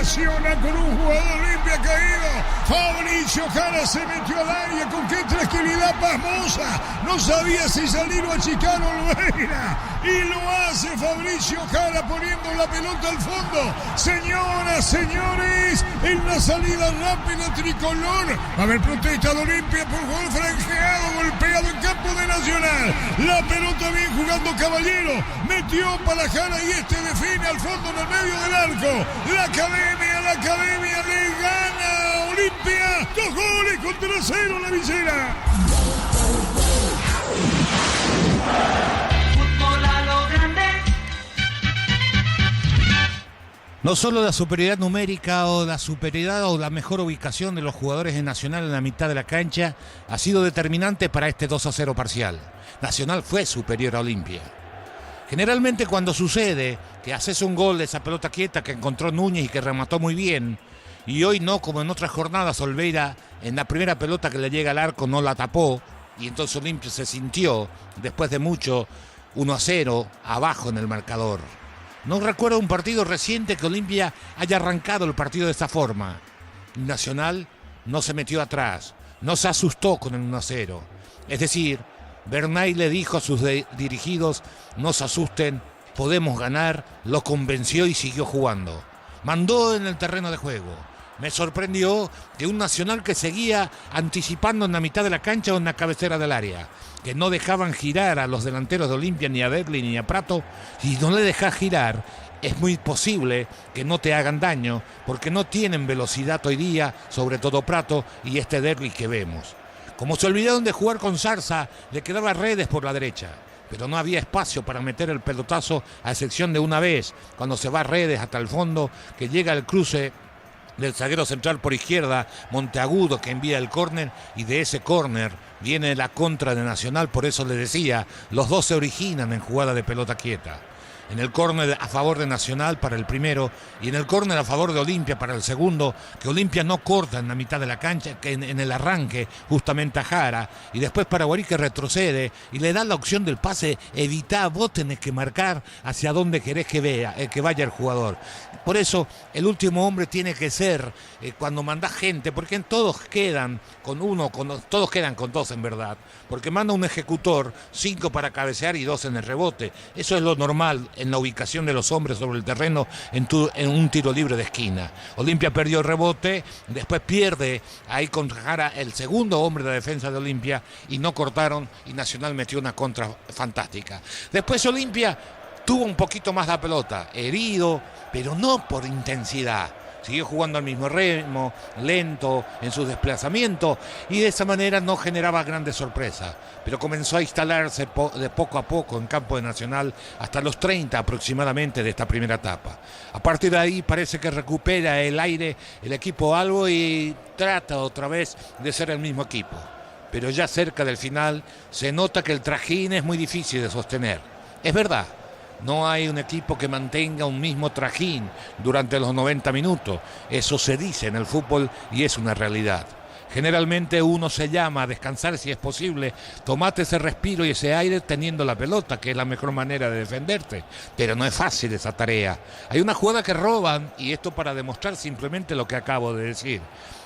Nacional con un jugador Olimpia caído. Fabricio Jara se metió al área con qué tranquilidad pasmosa. No sabía si salir o achicar Olveira. Y lo hace Fabricio Jara poniendo la pelota al fondo. Señoras, señores, en la salida rápida tricolor. A ver, protesta de Olimpia por gol franjeado, golpeado en campo de Nacional. La pelota bien jugando Caballero. Metió para Jara y este define al fondo en el medio del arco. La academia le gana a Olimpia. 2 goles contra 0 la visera. No solo la superioridad numérica o la superioridad o la mejor ubicación de los jugadores de Nacional en la mitad de la cancha ha sido determinante para este 2-0 parcial. Nacional fue superior a Olimpia. Generalmente cuando sucede que haces un gol de esa pelota quieta que encontró Núñez y que remató muy bien, y hoy no, como en otras jornadas, Olveira en la primera pelota que le llega al arco no la tapó, y entonces Olimpia se sintió, después de mucho, 1-0 abajo en el marcador. No recuerdo un partido reciente que Olimpia haya arrancado el partido de esa forma. Nacional no se metió atrás, no se asustó con el 1-0. Es decir, Bernay le dijo a sus dirigidos, no se asusten, podemos ganar, lo convenció y siguió jugando. Mandó en el terreno de juego. Me sorprendió que un Nacional que seguía anticipando en la mitad de la cancha o en la cabecera del área, que no dejaban girar a los delanteros de Olimpia, ni a Derli ni a Prato. Si no le dejas girar, es muy posible que no te hagan daño, porque no tienen velocidad hoy día, sobre todo Prato y este Derli que vemos. Como se olvidaron de jugar con Zarza, le quedaba Redes por la derecha, pero no había espacio para meter el pelotazo, a excepción de una vez, cuando se va Redes hasta el fondo, que llega el cruce del zaguero central por izquierda, Monteagudo, que envía el córner, y de ese córner viene la contra de Nacional. Por eso le decía, los dos se originan en jugada de pelota quieta. En el córner a favor de Nacional para el primero y en el córner a favor de Olimpia para el segundo, que Olimpia no corta en la mitad de la cancha, que en el arranque justamente a Jara, y después Paraguarí que retrocede y le da la opción del pase, evitá, vos tenés que marcar hacia dónde querés que vaya el jugador. Por eso el último hombre tiene que ser cuando mandás gente, porque todos quedan con uno, todos quedan con dos en verdad, porque manda un ejecutor, 5 para cabecear y 2 en el rebote. Eso es lo normal en la ubicación de los hombres sobre el terreno en un tiro libre de esquina. Olimpia perdió el rebote, después pierde ahí con Jara el segundo hombre de defensa de Olimpia y no cortaron y Nacional metió una contra fantástica. Después Olimpia tuvo un poquito más la pelota, herido, pero no por intensidad. Siguió jugando al mismo ritmo, lento en su desplazamiento y de esa manera no generaba grandes sorpresas. Pero comenzó a instalarse de poco a poco en campo de Nacional hasta los 30 aproximadamente de esta primera etapa. A partir de ahí parece que recupera el aire el equipo algo y trata otra vez de ser el mismo equipo. Pero ya cerca del final se nota que el trajín es muy difícil de sostener. Es verdad. No hay un equipo que mantenga un mismo trajín durante los 90 minutos. Eso se dice en el fútbol y es una realidad. Generalmente uno se llama a descansar si es posible. Tomate ese respiro y ese aire teniendo la pelota, que es la mejor manera de defenderte. Pero no es fácil esa tarea. Hay una jugada que roban, y esto para demostrar simplemente lo que acabo de decir.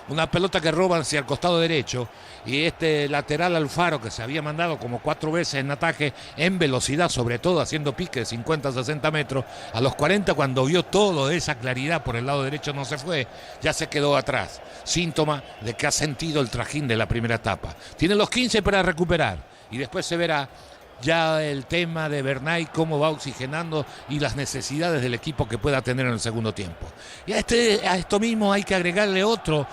Una pelota que roban hacia el costado derecho y este lateral Alfaro que se había mandado como 4 veces en ataque en velocidad, sobre todo haciendo pique de 50-60 metros, a los 40 cuando vio todo de esa claridad por el lado derecho no se fue, ya se quedó atrás, síntoma de que ha sentido el trajín de la primera etapa. Tiene los 15 para recuperar y después se verá ya el tema de Bernay, cómo va oxigenando y las necesidades del equipo que pueda tener en el segundo tiempo. Y a esto mismo hay que agregarle otro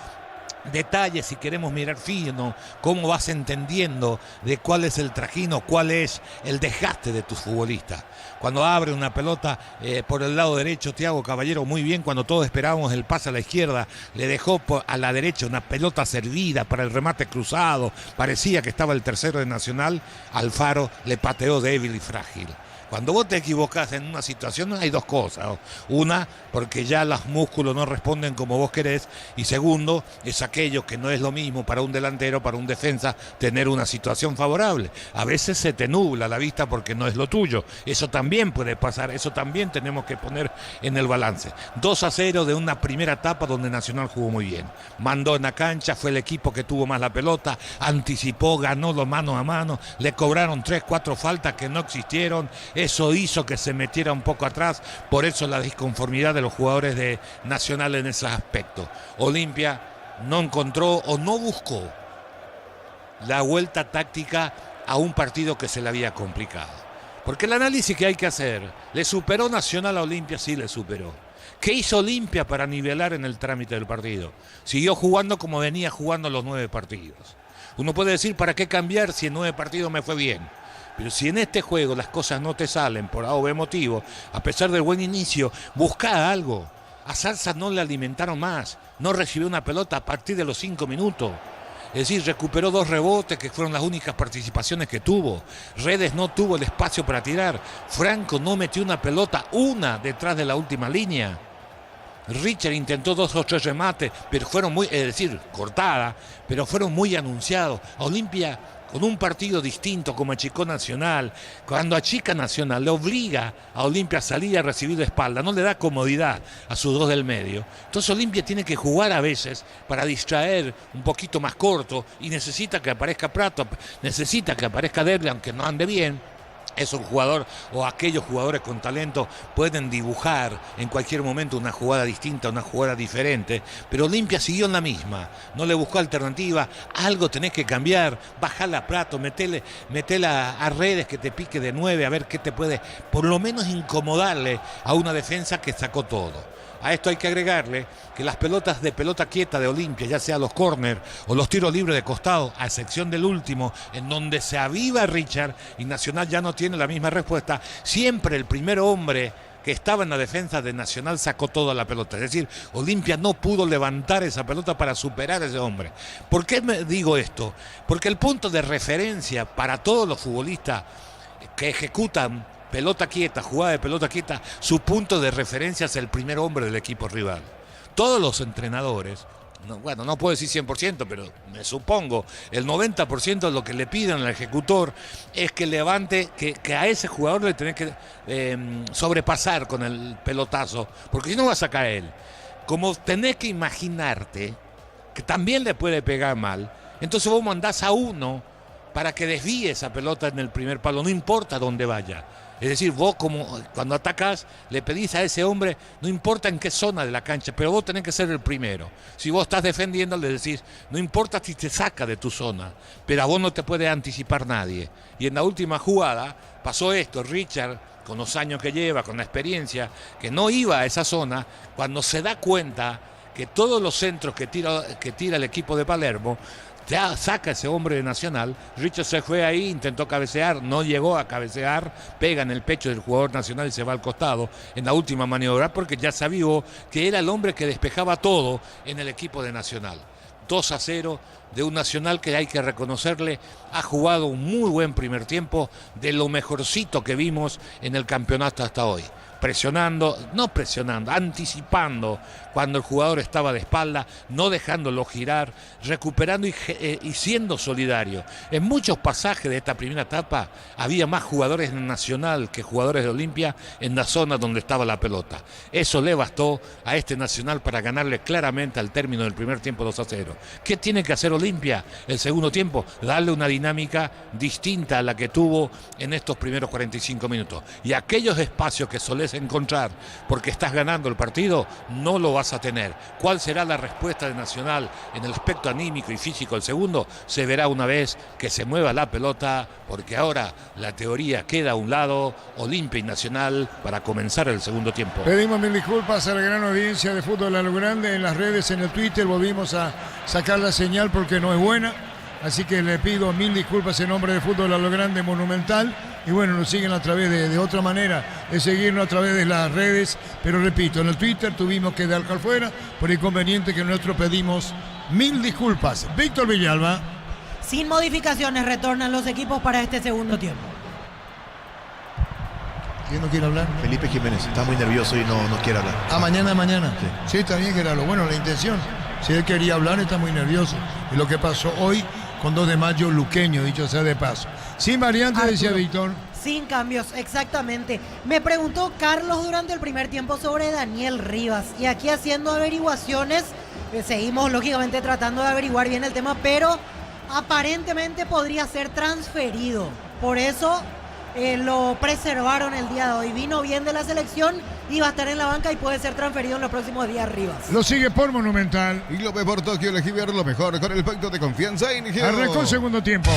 detalle, si queremos mirar fino, cómo vas entendiendo de cuál es el trajino, cuál es el desgaste de tus futbolistas. Cuando abre una pelota por el lado derecho, Thiago Caballero muy bien, cuando todos esperábamos el pase a la izquierda, le dejó a la derecha una pelota servida para el remate cruzado, parecía que estaba el tercero de Nacional, Alfaro le pateó débil y frágil. Cuando vos te equivocás en una situación hay dos cosas. Una, porque ya los músculos no responden como vos querés. Y segundo, es aquello que no es lo mismo para un delantero, para un defensa, tener una situación favorable. A veces se te nubla la vista porque no es lo tuyo. Eso también puede pasar, eso también tenemos que poner en el balance. 2-0 de una primera etapa donde Nacional jugó muy bien. Mandó en la cancha, fue el equipo que tuvo más la pelota, anticipó, ganó los mano a mano, le cobraron 3-4 faltas que no existieron. Eso hizo que se metiera un poco atrás, por eso la disconformidad de los jugadores de Nacional en ese aspecto. Olimpia no encontró o no buscó la vuelta táctica a un partido que se le había complicado. Porque el análisis que hay que hacer, ¿le superó Nacional a Olimpia? Sí, le superó. ¿Qué hizo Olimpia para nivelar en el trámite del partido? Siguió jugando como venía jugando los 9 partidos. Uno puede decir, ¿para qué cambiar si en 9 partidos me fue bien? Pero si en este juego las cosas no te salen por A o B motivo, a pesar del buen inicio, busca algo. A Zarza no le alimentaron más, no recibió una pelota a partir de los 5 minutos. Es decir, recuperó 2 rebotes que fueron las únicas participaciones que tuvo. Redes no tuvo el espacio para tirar. Franco no metió una pelota, una detrás de la última línea. Richard intentó 2 o 3 remates, pero fueron muy, es decir, cortada, pero fueron muy anunciados. A Olimpia, con un partido distinto como achicó Nacional, cuando achica Nacional le obliga a Olimpia a salir a recibir de espalda, no le da comodidad a sus 2 del medio. Entonces Olimpia tiene que jugar a veces para distraer un poquito más corto y necesita que aparezca Prato, necesita que aparezca Derle, aunque no ande bien. Es un jugador, o aquellos jugadores con talento pueden dibujar en cualquier momento una jugada distinta, una jugada diferente, pero Olimpia siguió en la misma, no le buscó alternativa. Algo tenés que cambiar, bajarla a Prato, metela a Redes que te pique de 9, a ver qué te puede por lo menos incomodarle a una defensa que sacó todo. A esto hay que agregarle que las pelotas de pelota quieta de Olimpia, ya sea los córner o los tiros libres de costado, a excepción del último, en donde se aviva Richard y Nacional ya no tiene la misma respuesta, siempre el primer hombre que estaba en la defensa de Nacional sacó toda la pelota. Es decir, Olimpia no pudo levantar esa pelota para superar a ese hombre. ¿Por qué me digo esto? Porque el punto de referencia para todos los futbolistas que ejecutan pelota quieta, jugada de pelota quieta, su punto de referencia es el primer hombre del equipo rival. Todos los entrenadores, no puedo decir 100%, pero me supongo, el 90% de lo que le piden al ejecutor es que levante, que a ese jugador le tenés que sobrepasar con el pelotazo, porque si no vas a caer. Como tenés que imaginarte que también le puede pegar mal, entonces vos mandás a uno para que desvíe esa pelota en el primer palo, no importa dónde vaya. Es decir, vos como cuando atacás le pedís a ese hombre, no importa en qué zona de la cancha, pero vos tenés que ser el primero. Si vos estás defendiendo, le decís, no importa si te saca de tu zona, pero a vos no te puede anticipar nadie. Y en la última jugada pasó esto, Richard, con los años que lleva, con la experiencia, que no iba a esa zona, cuando se da cuenta que todos los centros que tira el equipo de Palermo, ya saca ese hombre de Nacional. Richard se fue ahí, intentó cabecear, no llegó a cabecear, pega en el pecho del jugador Nacional y se va al costado en la última maniobra porque ya sabía que era el hombre que despejaba todo en el equipo de Nacional. 2-0, de un Nacional que hay que reconocerle, ha jugado un muy buen primer tiempo, de lo mejorcito que vimos en el campeonato hasta hoy. Anticipando cuando el jugador estaba de espalda, no dejándolo girar, recuperando y siendo solidario. En muchos pasajes de esta primera etapa había más jugadores en Nacional que jugadores de Olimpia en la zona donde estaba la pelota. Eso le bastó a este Nacional para ganarle claramente al término del primer tiempo 2-0. ¿Qué tiene que hacer Olimpia el segundo tiempo? Darle una dinámica distinta a la que tuvo en estos primeros 45 minutos. Y aquellos espacios que solés encontrar porque estás ganando el partido, no lo vas a tener. ¿Cuál será la respuesta de Nacional en el aspecto anímico y físico? El segundo se verá una vez que se mueva la pelota, porque ahora la teoría queda a un lado, Olimpia y Nacional para comenzar el segundo tiempo. Pedimos mil disculpas a la gran audiencia de Fútbol a lo Grande en las redes, en el Twitter, volvimos a sacar la señal porque no es buena. Así que le pido mil disculpas en nombre de Fútbol a lo Grande Monumental. Y bueno, nos siguen a través de otra manera, de seguirnos a través de las redes. Pero repito, en el Twitter tuvimos que dar afuera por inconveniente que nosotros pedimos mil disculpas. Víctor Villalba. Sin modificaciones retornan los equipos para este segundo tiempo. ¿Quién no quiere hablar? Felipe Jiménez, está muy nervioso y no quiere hablar. Mañana. Sí, está bien, Gerardo. Bueno, la intención. Si él quería hablar, está muy nervioso. Y lo que pasó hoy con 2 de mayo luqueño, dicho sea de paso. Sin variante, Arturo, decía Víctor. Sin cambios, exactamente. Me preguntó Carlos durante el primer tiempo sobre Daniel Rivas. Y aquí haciendo averiguaciones, seguimos lógicamente tratando de averiguar bien el tema, pero aparentemente podría ser transferido. Por eso lo preservaron el día de hoy. Vino bien de la selección y va a estar en la banca y puede ser transferido en los próximos días. Rivas. Lo sigue por Monumental. Y lo ve por Tokio, elegí ver lo mejor con el pacto de confianza inició. Arrancó el segundo tiempo.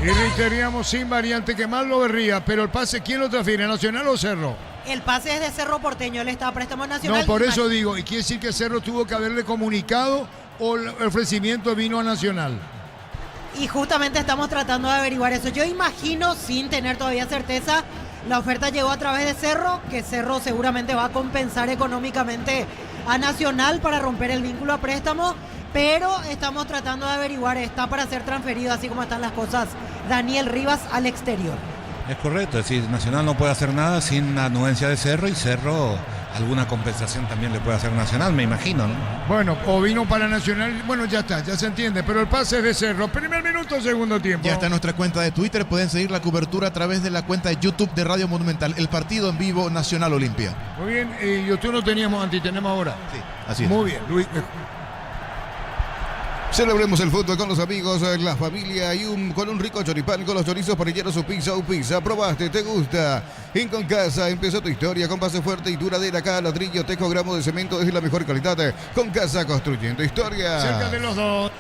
Y reiteríamos sin variante que mal lo berría, pero el pase, ¿quién lo transfiere? ¿Nacional o Cerro? El pase es de Cerro Porteño, él está a préstamo nacional. No, por eso digo, y quiere decir que Cerro tuvo que haberle comunicado o el ofrecimiento vino a Nacional. Y justamente estamos tratando de averiguar eso. Yo imagino, sin tener todavía certeza, la oferta llegó a través de Cerro, que Cerro seguramente va a compensar económicamente a Nacional para romper el vínculo a préstamo, pero estamos tratando de averiguar, está para ser transferido, así como están las cosas, Daniel Rivas al exterior. Es correcto, es decir, Nacional no puede hacer nada sin la anuencia de Cerro, y Cerro alguna compensación también le puede hacer Nacional, me imagino, ¿no? Bueno, o vino para Nacional, bueno, ya está, ya se entiende, pero el pase es de Cerro. Primer minuto, segundo tiempo. Ya está en nuestra cuenta de Twitter, pueden seguir la cobertura a través de la cuenta de YouTube de Radio Monumental, el partido en vivo Nacional Olimpia. Muy bien, y YouTube no teníamos antes, tenemos ahora. Sí, así es. Muy bien, Luis. Celebremos el fútbol con los amigos, la familia y con un rico choripán con los chorizos parrilleros o pizza. Probaste, te gusta. En Concasa empezó tu historia con base fuerte y duradera. Cada ladrillo, tejo, gramo de cemento es de la mejor calidad. Concasa, construyendo historia. Cerca de los dos.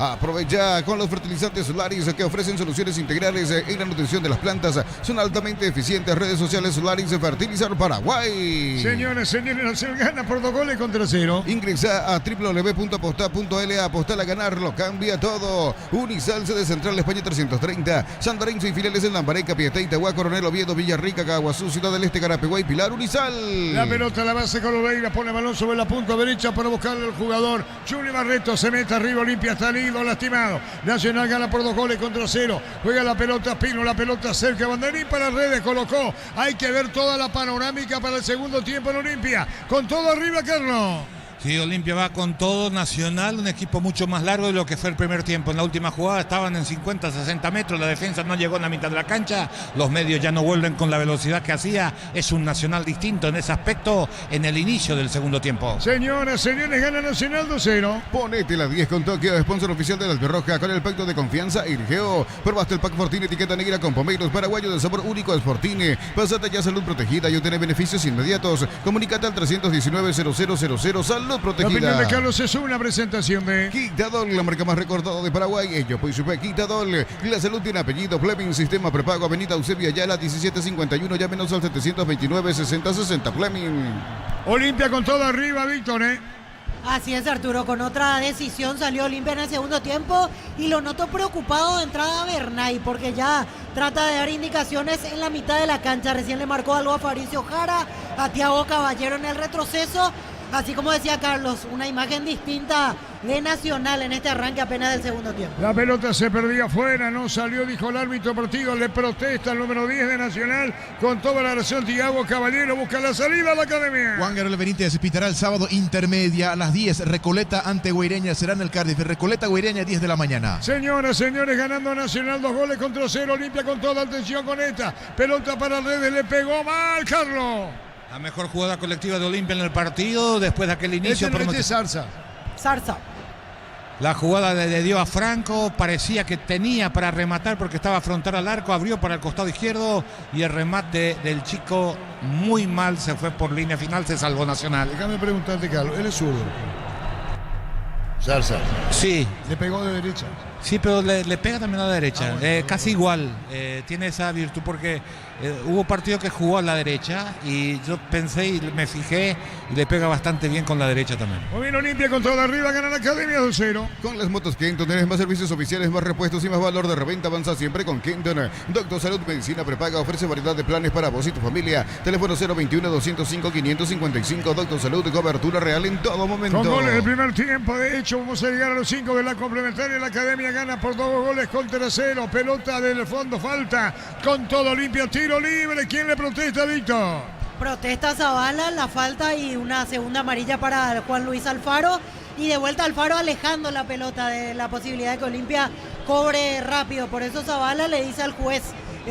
Aprovecha con los fertilizantes Solaris que ofrecen soluciones integrales en la nutrición de las plantas. Son altamente eficientes. Redes sociales Solaris Fertilizar Paraguay. Señores, Nacional gana por 2 goles contra 0. Ingresa a www.aposta.la. Apostar a ganarlo, cambia todo. Unisal, sede Central España 330. San Lorenzo y filiales en Lambaré, Capiatá, Itagua, Coronel Oviedo, Villarrica, Caguazú, Ciudad del Este, Carapeguá y Pilar. Unisal. La pelota a la base con Oliveira, pone balón sobre la punta derecha para buscarle al jugador. Juni Barreto se mete arriba, Olimpia está libre. Lastimado. Nacional gana por 2 goles contra 0. Juega la pelota Pino, la pelota cerca. Banderín para redes, colocó. Hay que ver toda la panorámica para el segundo tiempo en Olimpia. Con todo arriba, Carlos. Sí, Olimpia va con todo. Nacional, un equipo mucho más largo de lo que fue el primer tiempo. En la última jugada estaban en 50, 60 metros. La defensa no llegó a la mitad de la cancha. Los medios ya no vuelven con la velocidad que hacía. Es un Nacional distinto en ese aspecto en el inicio del segundo tiempo. Señoras, señores, gana Nacional 2-0. Ponete la 10 con Tokio, sponsor oficial de la Albirroja con el pacto de confianza Irgeo. Probaste el pack Fortini etiqueta negra con pomeiros paraguayos de sabor único es Fortini. Pásate ya Salud Protegida y obtener beneficios inmediatos. Comunícate al 319-0000 Salud Protegida. La opinión de Carlos es una presentación de Quitadol, la marca más recordada de Paraguay. Ellos pues Quitadol. La salud tiene apellido. Fleming, sistema prepago, Avenida Eusebio Ayala 1751. Llámenos al 729-6060. Fleming. Olimpia con todo arriba, Víctor, Así es, Arturo, con otra decisión salió Olimpia en el segundo tiempo y lo noto preocupado de entrada a Bernay porque ya trata de dar indicaciones en la mitad de la cancha. Recién le marcó algo a Fabricio Jara, a Thiago Caballero en el retroceso Así como decía Carlos, una imagen distinta de Nacional en este arranque apenas del segundo tiempo. La pelota se perdía afuera, no salió, dijo el árbitro partido, le protesta el número 10 de Nacional, con toda la razón Thiago Caballero, busca la salida a la academia. Juan Gabriel Benítez pitará el sábado intermedia a las 10, Recoleta ante Guaireña, será en el Cardiff, Recoleta Guaireña 10 de la mañana. Señoras, señores, ganando Nacional 2-0, Olimpia con toda atención con esta, pelota para Redes, le pegó mal, Carlos. La mejor jugada colectiva de Olimpia en el partido, después de aquel inicio. Zarza. La jugada le dio a Franco, parecía que tenía para rematar porque estaba frontal al arco, abrió para el costado izquierdo y el remate del chico muy mal, se fue por línea final, se salvó Nacional. Déjame preguntarte, Carlos, él es zurdo. Zarza. Sí. Le pegó de derecha. Sí, pero le pega también a la derecha, casi igual, tiene esa virtud porque hubo partidos que jugó a la derecha y yo pensé y me fijé y le pega bastante bien con la derecha también. Muy bien, Olimpia con toda arriba, gana la academia 2-0. Con las motos Kenton tienes más servicios oficiales, más repuestos y más valor de reventa. Avanza siempre con Kenton. Doctor Salud Medicina Prepaga ofrece variedad de planes para vos y tu familia. Teléfono 021-205-555. Doctor Salud, cobertura real en todo momento. Con goles del primer tiempo, de hecho, vamos a llegar a los 5 de la complementaria. La academia gana por 2 goles contra 0. Pelota del fondo, falta con todo Olimpia, tiro libre. ¿Quién le protesta, Víctor? Protesta Zavala, la falta y una segunda amarilla para Juan Luis Alfaro. Y de vuelta Alfaro alejando la pelota de la posibilidad de que Olimpia cobre rápido. Por eso Zavala le dice al juez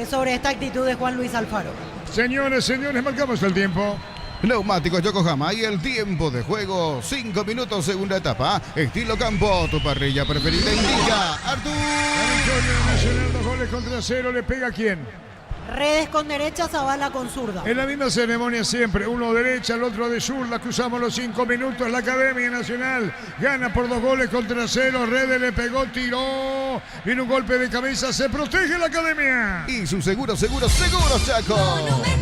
sobre esta actitud de Juan Luis Alfaro. Señores, señores, marcamos el tiempo. Neumáticos Yokohama y el tiempo de juego, 5 minutos, segunda etapa, estilo campo, tu parrilla preferida indica Artur. Nacional 2 goles contra 0, ¿le pega a quién? Redes con derecha, Zavala con zurda. En la misma ceremonia siempre, uno derecha, el otro de sur, la cruzamos los 5 minutos, la Academia Nacional gana por 2 goles contra 0, Redes le pegó, tiró, viene un golpe de cabeza, se protege la Academia. Y su seguro, Chaco.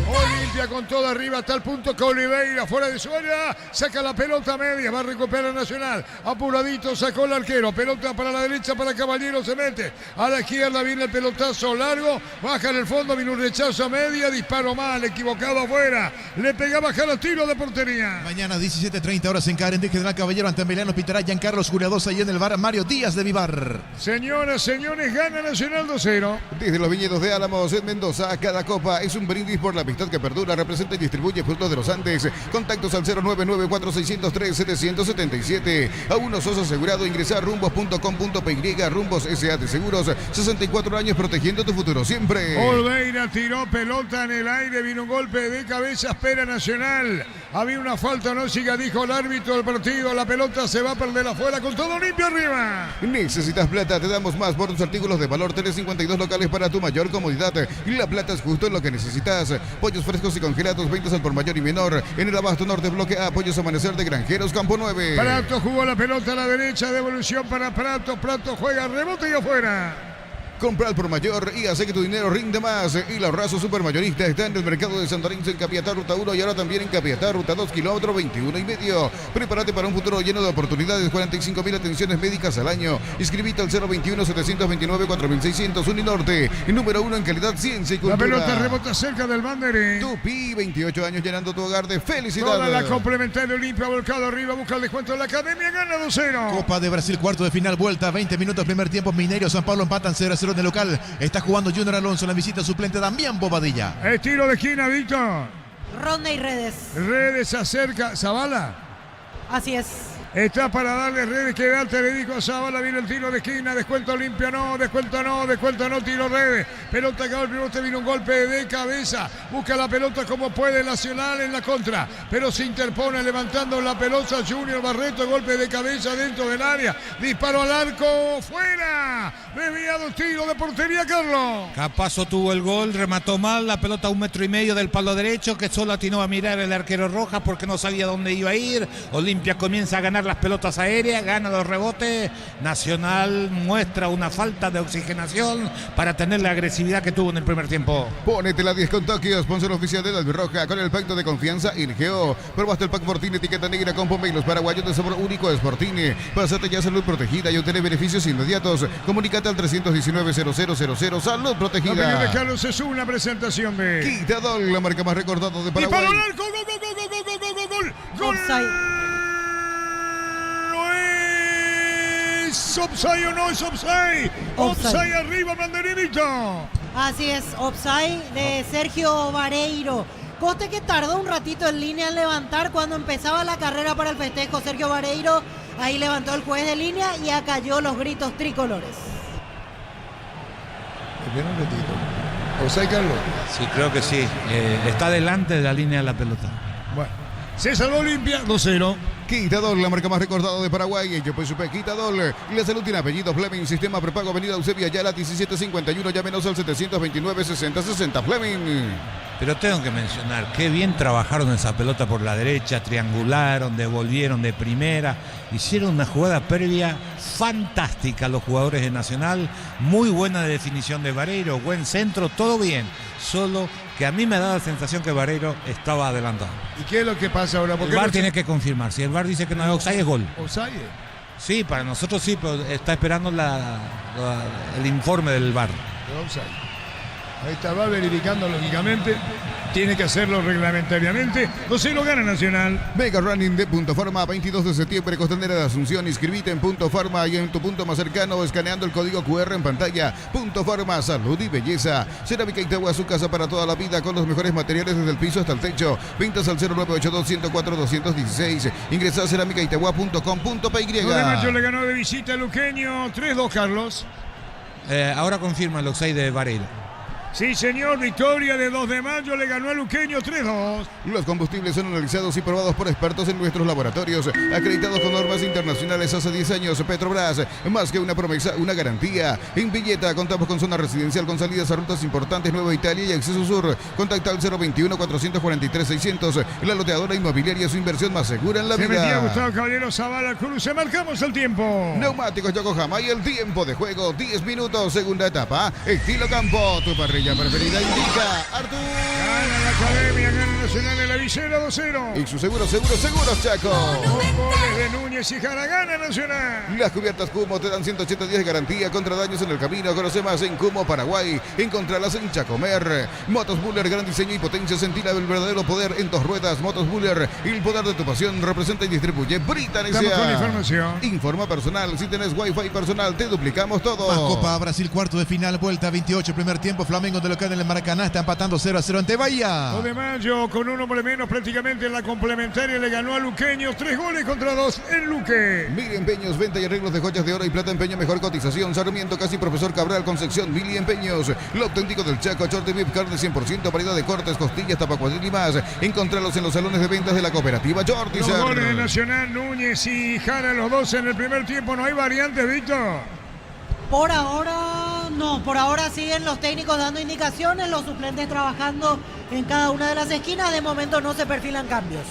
Olimpia con todo arriba, hasta el punto que Oliveira fuera de su área, saca la pelota media, va a recuperar Nacional, apuradito, sacó el arquero, pelota para la derecha para Caballero, se mete, a la izquierda viene el pelotazo largo, baja en el fondo, viene un rechazo a media, disparo mal, equivocado afuera, le pegaba a los tiros de portería. Mañana 17:30 horas en Carendique General Caballero ante Emiliano Pitará, Giancarlo Juliadosa y en el bar Mario Díaz de Vivar. Señoras, señores, gana Nacional 2-0. Desde los viñedos de Álamos en Mendoza, cada copa es un brindis por la amistad que perdura, representa y distribuye Frutos de los Andes. Contactos al 099-4603-777. A uno sos asegurado, ingresa a rumbos.com.py. Rumbos S.A. de Seguros, 64 años protegiendo tu futuro siempre. Oliveira tiró pelota en el aire, vino un golpe de cabeza, espera Nacional. Había una falta, no siga, dijo el árbitro del partido. La pelota se va a perder afuera con todo Olimpia arriba. Necesitas plata, te damos más por tus artículos de valor. Tenés 52 locales para tu mayor comodidad. Y la plata es justo lo que necesitas. Pollos frescos y congelados, ventas al por mayor y menor. En el Abasto Norte, bloque A, Pollos Amanecer de Granjeros, Campo 9. Prato jugó la pelota a la derecha, devolución para Prato. Prato juega, rebote y afuera. Compra al por mayor y hace que tu dinero rinde más. Y la Razo Supermayorista está en el mercado de San Lorenzo en Capiatá, Ruta 1 y ahora también en Capiatá, Ruta 2, kilómetro 21,5. Prepárate para un futuro lleno de oportunidades. 45.000 atenciones médicas al año. Inscribite al 021-729-4600. Uninorte, número 1 en calidad, ciencia y cultura. La pelota rebota cerca del banderín. Tupi, 28 años llenando tu hogar de felicidad. Toda la complementaria Olimpia volcado arriba, busca el descuento de la Academia, gana 2-0. Copa de Brasil, cuarto de final, vuelta, 20 minutos, primer tiempo, Mineiro, San Pablo empatan 0-0 en el local. Está jugando Junior Alonso, la visita suplente Damián Bobadilla. Estilo de esquina, Víctor. Ronda y Redes. Redes acerca, Zavala. Así es. Está para darle Redes, que alta le dijo a Zavala, viene el tiro de esquina, descuento Olimpia, no, descuento no, tiro Redes, pelota acabó el pivote, vino un golpe de cabeza, busca la pelota como puede Nacional en la contra, pero se interpone levantando la pelota Junior Barreto, golpe de cabeza dentro del área, disparo al arco, fuera, desviado, tiro de portería, Carlos. Capazo tuvo el gol, remató mal, la pelota a 1,5 metros del palo derecho, que solo atinó a mirar el arquero Rojas porque no sabía dónde iba a ir. Olimpia comienza a ganar las pelotas aéreas, gana los rebotes. Nacional muestra una falta de oxigenación para tener la agresividad que tuvo en el primer tiempo. Pónete la 10 con Tokio, sponsor oficial de la Albirroja, con el pacto de confianza Ingeo. Probaste el pack Fortini, etiqueta negra con pompe y los paraguayos de sabor único de Sportini. Pásate ya salud protegida y obtener beneficios inmediatos. Comunícate al 319-0000, salud La protegida. opinión de Carlos es una presentación de Quitadol, la marca más recordada de Paraguay. disparo al arco, gol. Offside. ¿Es offside o no es offside? Offside arriba, Banderito. Así es, offside de Sergio Vareiro. Coste que tardó un ratito en línea en levantar cuando empezaba la carrera para el festejo. Sergio Vareiro ahí levantó el juez de línea y acalló los gritos tricolores. Bien un ratito. ¿Offside, Carlos? Sí, creo que sí. Está delante de la línea de la pelota. Bueno, se salvó Olimpia 2-0. Quitadol, la marca más recordada de Paraguay. Yo pues supe Quitadol. La salud tiene apellido Fleming. Sistema prepago Avenida Eusebio Ayala 1751. Llámenos al 729-6060 Fleming. Pero tengo que mencionar, qué bien trabajaron esa pelota por la derecha, triangularon, devolvieron de primera, hicieron una jugada previa fantástica los jugadores de Nacional, muy buena definición de Vareiro, buen centro, todo bien, solo que a mí me da la sensación que Vareiro estaba adelantado. ¿Y qué es lo que pasa ahora? El VAR tiene que confirmar, si el VAR dice que no es offside, es gol. ¿Offside? Sí, para nosotros sí, pero está esperando el informe del VAR. Offside. Ahí está, va verificando lógicamente. Tiene que hacerlo reglamentariamente. 2-0 gana Nacional. Mega Running de Punto Farma, 22 de septiembre, Costanera de Asunción. Inscribite en Punto Farma y en tu punto más cercano escaneando el código QR en pantalla. Punto Farma, salud y belleza. Cerámica Itagua, su casa para toda la vida con los mejores materiales desde el piso hasta el techo. Ventas al 0982-104-216. Ingresa a cerámicaitagua.com.py. 2 de mayo le ganó de visita a Luqueño. 3-2, Carlos. Ahora confirma el offside de Vareiro. Sí, señor, victoria de 2 de mayo, le ganó a Luqueño 3-2. Los combustibles son analizados y probados por expertos en nuestros laboratorios, acreditados con normas internacionales hace 10 años. Petrobras, más que una promesa, una garantía. En Villeta contamos con zona residencial con salidas a rutas importantes, Nueva Italia y Acceso Sur. Contacta al 021-443-600. La loteadora inmobiliaria, su inversión más segura en la vida. Se metía Gustavo Caballero Zavala Cruz. Se marcamos el tiempo. Neumáticos Yokohama y el tiempo de juego, 10 minutos, segunda etapa. Estilo campo, tu parrilla preferida indica Artur. Gana la Academia, gana Nacional en la visera 2-0. Y su seguros Chaco. Goles de Núñez y Jara, gana Nacional. Las cubiertas Cumo te dan 180 días de garantía contra daños en el camino. Conoce más en Cumo, Paraguay. Encontralas en Chacomer. Motos Buller, gran diseño y potencia. Sentir el verdadero poder en 2 ruedas. Motos Buller, el poder de tu pasión. Representa y distribuye Britannia. Estamos con información. Informa personal. Si tenés Wi-Fi personal, te duplicamos todo. Más Copa Brasil, cuarto de final, vuelta 28, primer tiempo. Flamengo de local en el Maracaná está empatando 0-0 ante Bahía. 2 de mayo con un hombre menos prácticamente en la complementaria le ganó a Luqueño 3 goles contra 2 en Luque. Mili Empeños, venta y arreglos de joyas de oro y plata, empeño, mejor cotización. Sarmiento, casi Profesor Cabral, Concepción. Mili Empeños, lo auténtico del Chaco, short de VIP, carne 100%, variedad de cortes, costillas, tapacuadril y más. Encontralos en los salones de ventas de la cooperativa Jortis. Los goles de Nacional, Núñez y Jara, los 2 en el primer tiempo. No hay variantes, Víctor. Por ahora no, por ahora siguen los técnicos dando indicaciones, los suplentes trabajando en cada una de las esquinas. De momento no se perfilan cambios.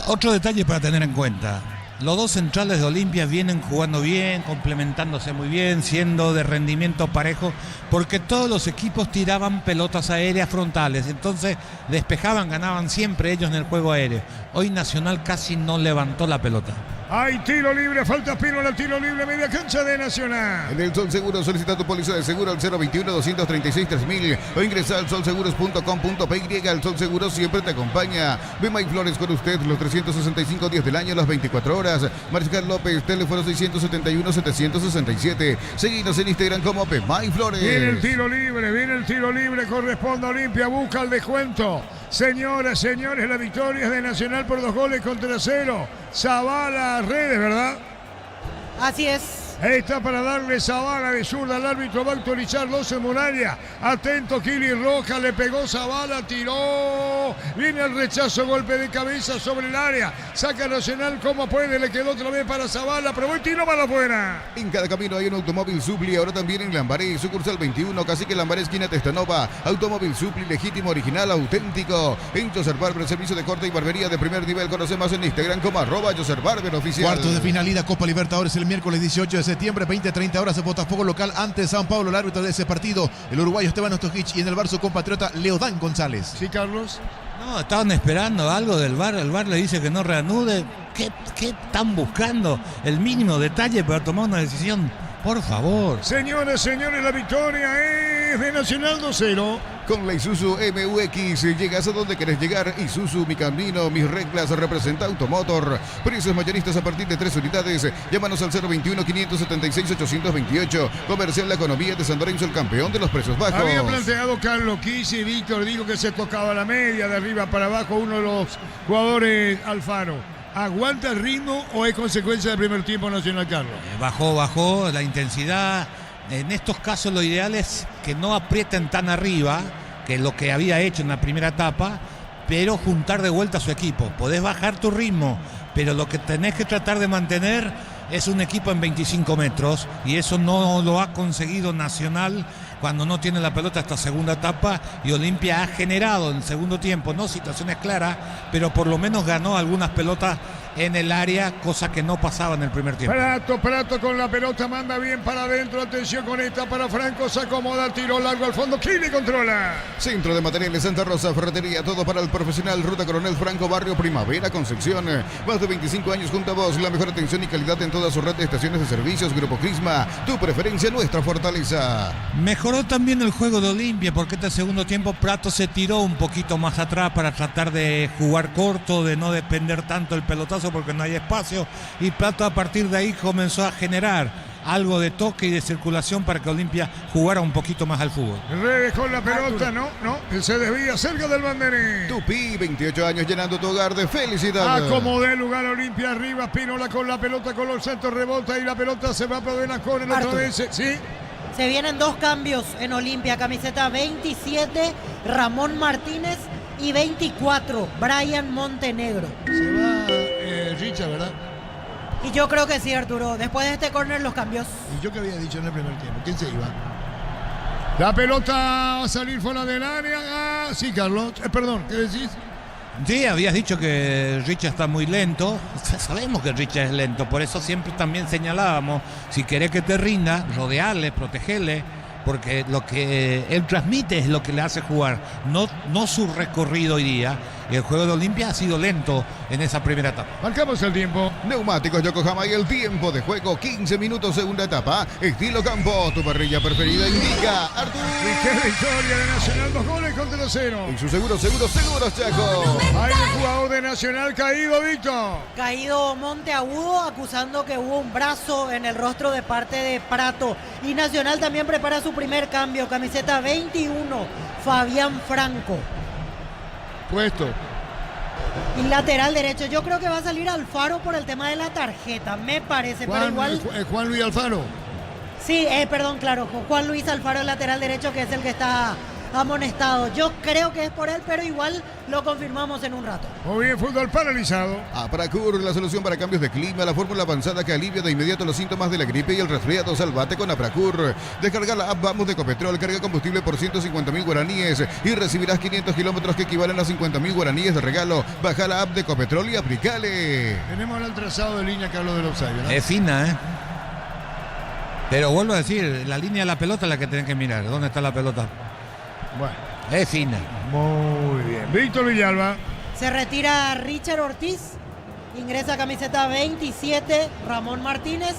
Otro detalle para tener en cuenta. Los dos centrales de Olimpia vienen jugando bien, complementándose muy bien, siendo de rendimiento parejo, porque todos los equipos tiraban pelotas aéreas frontales, entonces despejaban, ganaban siempre ellos en el juego aéreo. Hoy Nacional casi no levantó la pelota. Hay tiro libre, falta Pino, el tiro libre, media cancha de Nacional. En el Sol Seguro solicita tu póliza de seguro al 021-236-3000 o ingresa al solseguros.com.py. El Sol Seguro siempre te acompaña. Ve May Flores con usted los 365 días del año, las 24 horas. Mariscal López, teléfono 671-767. Seguinos en Instagram como May Flores. Viene el tiro libre, corresponde a Olimpia, busca el descuento. Señoras, señores, la victoria es de Nacional por 2 goles contra 0. Zavala Redes, ¿verdad? Así es. Está para darle Zavala de zurda al árbitro, va a autorizar 12 muralla. Atento, Kili Roja, le pegó Zavala, tiró. Viene el rechazo, golpe de cabeza sobre el área. Saca Nacional como puede, le quedó otra vez para Zavala, pero el tiro para afuera. En cada camino hay un automóvil Supli, ahora también en Lambaré, sucursal 21, Cacique Lambaré, esquina Testanova. Automóvil Supli, legítimo, original, auténtico. En Joser Barber, servicio de corte y barbería de primer nivel. Conoce más en Instagram como @Joser Barber oficial. Cuarto de final, ida Copa Libertadores el miércoles 18 de septiembre, 20-30 horas de Botafogo local ante San Pablo. El árbitro de ese partido, el uruguayo Esteban Ostojic, y en el bar su compatriota Leodán González. Sí, Carlos. No, estaban esperando algo del VAR. El VAR le dice que no reanude. ¿Qué están buscando? El mínimo detalle para tomar una decisión Por favor. Señoras, señores, la victoria es de Nacional 2-0. Con la Isuzu MUX llegas a donde querés llegar. Isuzu, mi camino, mis reglas, representa Automotor. Precios mayoristas a partir de 3 unidades. Llámanos al 021-576-828. Comercial La Economía de San Lorenzo, el campeón de los precios bajos. Había planteado Carlos Quise y Víctor dijo que se tocaba la media de arriba para abajo uno de los jugadores Alfaro. ¿Aguanta el ritmo o es consecuencia del primer tiempo Nacional, Carlos? Bajó la intensidad. En estos casos lo ideal es que no aprieten tan arriba, que es lo que había hecho en la primera etapa, pero juntar de vuelta a su equipo. Podés bajar tu ritmo, pero lo que tenés que tratar de mantener es un equipo en 25 metros, y eso no lo ha conseguido Nacional cuando no tiene la pelota esta segunda etapa, y Olimpia ha generado en el segundo tiempo, no situaciones claras, pero por lo menos ganó algunas pelotas en el área, cosa que no pasaba en el primer tiempo. Prato con la pelota, manda bien para adentro, atención con esta para Franco, se acomoda, tiro largo al fondo, Kili controla. Centro de Materiales Santa Rosa, ferretería, todo para el profesional, Ruta Coronel Franco, Barrio Primavera, Concepción. Más de 25 años junto a vos, la mejor atención y calidad en toda su red de estaciones de servicios. Grupo Crisma, tu preferencia, nuestra fortaleza. Mejoró también el juego de Olimpia, porque este segundo tiempo Prato se tiró un poquito más atrás para tratar de jugar corto, de no depender tanto del pelotazo porque no hay espacio, y Prato a partir de ahí comenzó a generar algo de toque y de circulación para que Olimpia jugara un poquito más al fútbol. Redes con la pelota, no, se desvía cerca del banderín. Tupi, 28 años llenando tu hogar de felicidad. Acomodé el lugar Olimpia arriba, Pinola con la pelota, con los centros, rebota y la pelota se va para con el otra vez, ¿sí? Se vienen 2 cambios en Olimpia, camiseta 27, Ramón Martínez, y 24, Brian Montenegro. Se va Richard, ¿verdad? Y yo creo que sí, Arturo. Después de este córner, los cambios. Y yo que había dicho en el primer tiempo, ¿quién se iba? La pelota va a salir fuera del área. Sí, Carlos. Perdón, ¿qué decís? Sí, habías dicho que Richard está muy lento. Sabemos que Richard es lento, por eso siempre también señalábamos, si querés que te rinda, rodearle, protegerle, porque lo que él transmite es lo que le hace jugar, no su recorrido hoy día. Y el juego de Olimpia ha sido lento en esa primera etapa. Marcamos el tiempo. Neumáticos Yokohama y el tiempo de juego, 15 minutos, segunda etapa. Estilo campo, tu parrilla preferida indica Artur. Qué victoria de Nacional, 2 goles contra 0. En su seguros, Chaco. Hay un jugador de Nacional caído, Víctor. Caído Monteagudo, acusando que hubo un brazo en el rostro de parte de Prato. Y Nacional también prepara su primer cambio, camiseta 21, Fabián Franco. Puesto. Y lateral derecho, yo creo que va a salir Alfaro por el tema de la tarjeta, me parece, pero igual... Juan Luis Alfaro. Sí, perdón, claro, Juan Luis Alfaro, el lateral derecho, que es el que está amonestado. Yo creo que es por él, pero igual lo confirmamos en un rato. Muy bien, fútbol paralizado. Apracur, la solución para cambios de clima, la fórmula avanzada que alivia de inmediato los síntomas de la gripe y el resfriado. Salvate con Apracur. Descarga la app Vamos de Ecopetrol, carga combustible por 150.000 guaraníes y recibirás 500 kilómetros que equivalen a 50.000 guaraníes de regalo. Baja la app de Ecopetrol y aplicale. Tenemos el trazado de línea, Carlos de Lopsay, ¿no? Es fina, pero vuelvo a decir, la línea de la pelota es la que tienen que mirar. ¿Dónde está la pelota? Bueno, es fina. muy bien. Víctor Villalba. Se retira Richard Ortiz, ingresa camiseta 27, Ramón Martínez,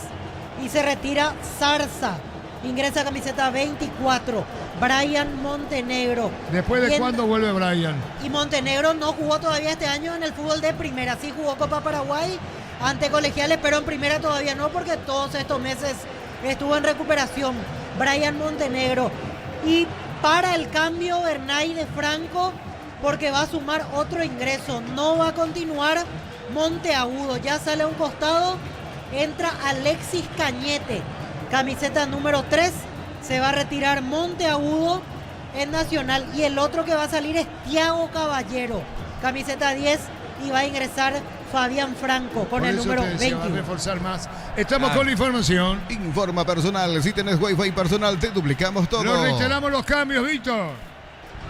y se retira Zarza, ingresa camiseta 24, Brian Montenegro. ¿Después de cuándo vuelve Brian? Y Montenegro no jugó todavía este año en el fútbol de primera, sí jugó Copa Paraguay ante Colegiales, pero en primera todavía no, porque todos estos meses estuvo en recuperación. Brian Montenegro. Y para el cambio, Bernay de Franco, porque va a sumar otro ingreso. No va a continuar Monteagudo. Ya sale a un costado. Entra Alexis Cañete. Camiseta número 3. Se va a retirar Monteagudo en Nacional. Y el otro que va a salir es Thiago Caballero. Camiseta 10. Y va a ingresar Fabián Franco con el número 20. Va a reforzar más. Estamos con la información. Informa personal. Si tenés Wi-Fi personal, te duplicamos todo. Nos reiteramos los cambios, Víctor.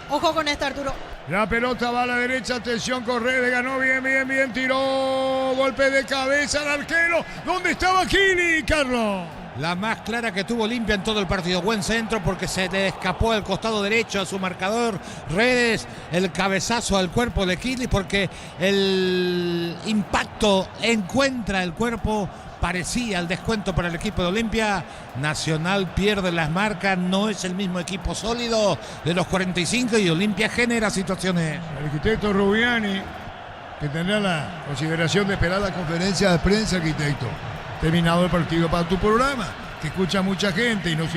Ojo con esta, Arturo. La pelota va a la derecha, atención, Correa, ganó bien, tiró, golpe de cabeza al arquero. ¿Dónde estaba Kili, Carlos? La más clara que tuvo Olimpia en todo el partido. Buen centro porque se le escapó al costado derecho a su marcador Redes. El cabezazo al cuerpo de Kili porque el impacto encuentra el cuerpo parecía el descuento para el equipo de Olimpia. Nacional pierde las marcas, no es el mismo equipo sólido de los 45 y Olimpia genera situaciones. El arquitecto Rubiani, que tendrá la consideración de esperar la conferencia de prensa, arquitecto. Terminado el partido para tu programa, que escucha mucha gente y nos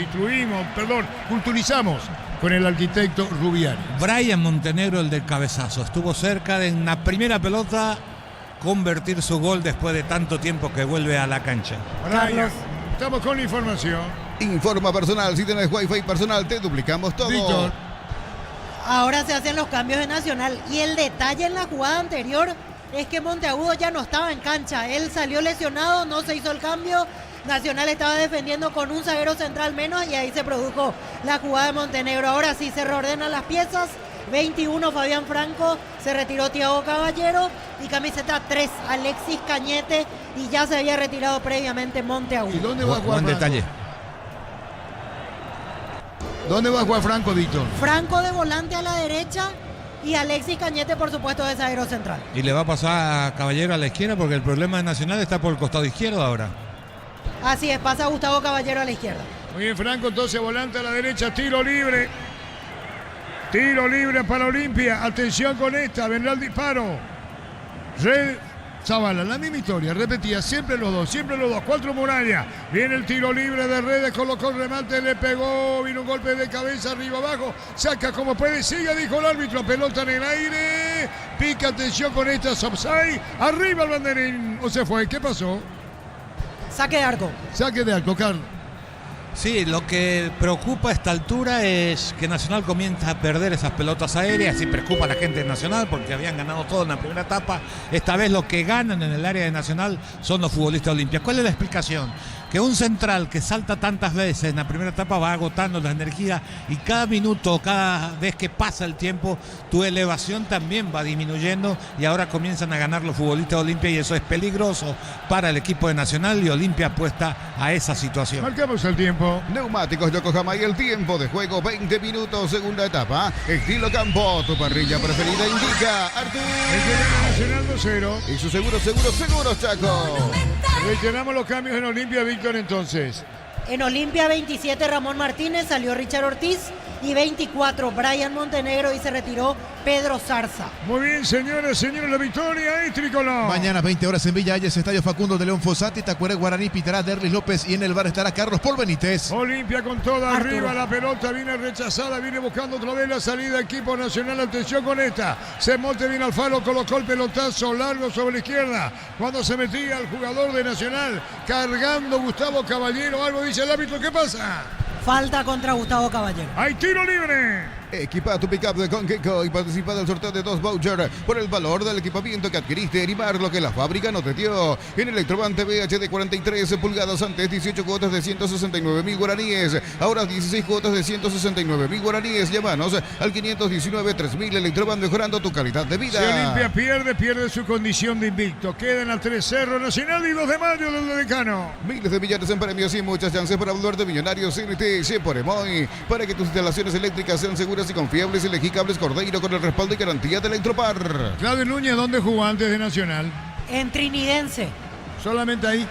culturizamos con el arquitecto Rubiani. Brian Montenegro, el del cabezazo, estuvo cerca de en la primera pelota convertir su gol después de tanto tiempo que vuelve a la cancha. Brian, estamos con la información. Informa personal, si tenés wifi personal te duplicamos todo. Víctor. Ahora se hacen los cambios de Nacional y el detalle en la jugada anterior es que Monteagudo ya no estaba en cancha. Él salió lesionado, no se hizo el cambio. Nacional estaba defendiendo con un zaguero central menos y ahí se produjo la jugada de Montenegro. Ahora sí se reordenan las piezas. 21 Fabián Franco, se retiró Thiago Caballero y camiseta 3 Alexis Cañete y ya se había retirado previamente Monteagudo. ¿Y dónde va a jugar Buen Franco? detalle. ¿Dónde va a jugar Franco, Víctor? Franco de volante a la derecha y Alexis Cañete, por supuesto, de zaguero central. Y le va a pasar a Caballero a la izquierda porque el problema de Nacional está por el costado izquierdo ahora. Así es, pasa Gustavo Caballero a la izquierda. Muy bien, Franco, entonces volante a la derecha, tiro libre. Tiro libre para Olimpia. Atención con esta, vendrá el disparo. Red Zavala, la misma historia, repetía, siempre los dos. 4 murallas. Viene el tiro libre de Redes, colocó el remate, le pegó, vino un golpe de cabeza arriba abajo, saca como puede, sigue, dijo el árbitro, pelota en el aire, pica, atención con esta, offside, arriba el banderín, o se fue, ¿qué pasó? Saque de arco. Saque de arco, Carlos. Sí, lo que preocupa a esta altura es que Nacional comienza a perder esas pelotas aéreas y preocupa a la gente de Nacional porque habían ganado todo en la primera etapa. Esta vez lo que ganan en el área de Nacional son los futbolistas de Olimpia. ¿Cuál es la explicación? Que un central que salta tantas veces en la primera etapa va agotando la energía y cada minuto, cada vez que pasa el tiempo, tu elevación también va disminuyendo y ahora comienzan a ganar los futbolistas de Olimpia y eso es peligroso para el equipo de Nacional y Olimpia apuesta a esa situación. Marcamos el tiempo. Neumáticos Yokohama y el tiempo de juego 20 minutos, segunda etapa. Estilo campo, tu parrilla preferida indica Artur. Nacional 2-0. Y su seguro, Chaco. Reiteramos los cambios en Olimpia, Víctor, entonces. En Olimpia 27 Ramón Martínez, salió Richard Ortiz y 24 Brian Montenegro y se retiró Pedro Zarza. Muy bien, señores, la victoria es tricolor. Mañana 20 horas en Villa Hayes, Estadio Facundo de León Fossati, Tacuaré Guaraní, pitará Derlis López y en el bar estará Carlos Paul Benítez. Olimpia con toda Arturo. arriba, la pelota viene rechazada, viene buscando otra vez la salida, equipo nacional, atención con esta, se monte bien Alfaro, colocó el pelotazo largo sobre la izquierda, cuando se metía el jugador de Nacional, cargando Gustavo Caballero, algo dice el árbitro, ¿qué pasa? Falta contra Gustavo Caballero. ¡Hay tiro libre! Equipa tu pickup de Conqueco y participa del sorteo de 2 vouchers por el valor del equipamiento que adquiriste en Imar, lo que la fábrica no te dio. En Electroban TV HD 43 pulgadas, antes 18 cuotas de 169.000 guaraníes, ahora 16 cuotas de 169.000 guaraníes. Llámanos al 519-3000. Electroban, mejorando tu calidad de vida. Si Olimpia pierde su condición de invicto. Quedan a 3 Cerro Nacional y 2 de mayo del Decano. Miles de millones en premios y muchas chances para volver de millonarios. CNT por Emoy, para que tus instalaciones eléctricas sean seguras y confiables. Elegí Cables Cordeiro con el respaldo y garantía de Electropar. Claudio Núñez, ¿dónde jugó antes de Nacional? En Trinidense. Solamente ahí.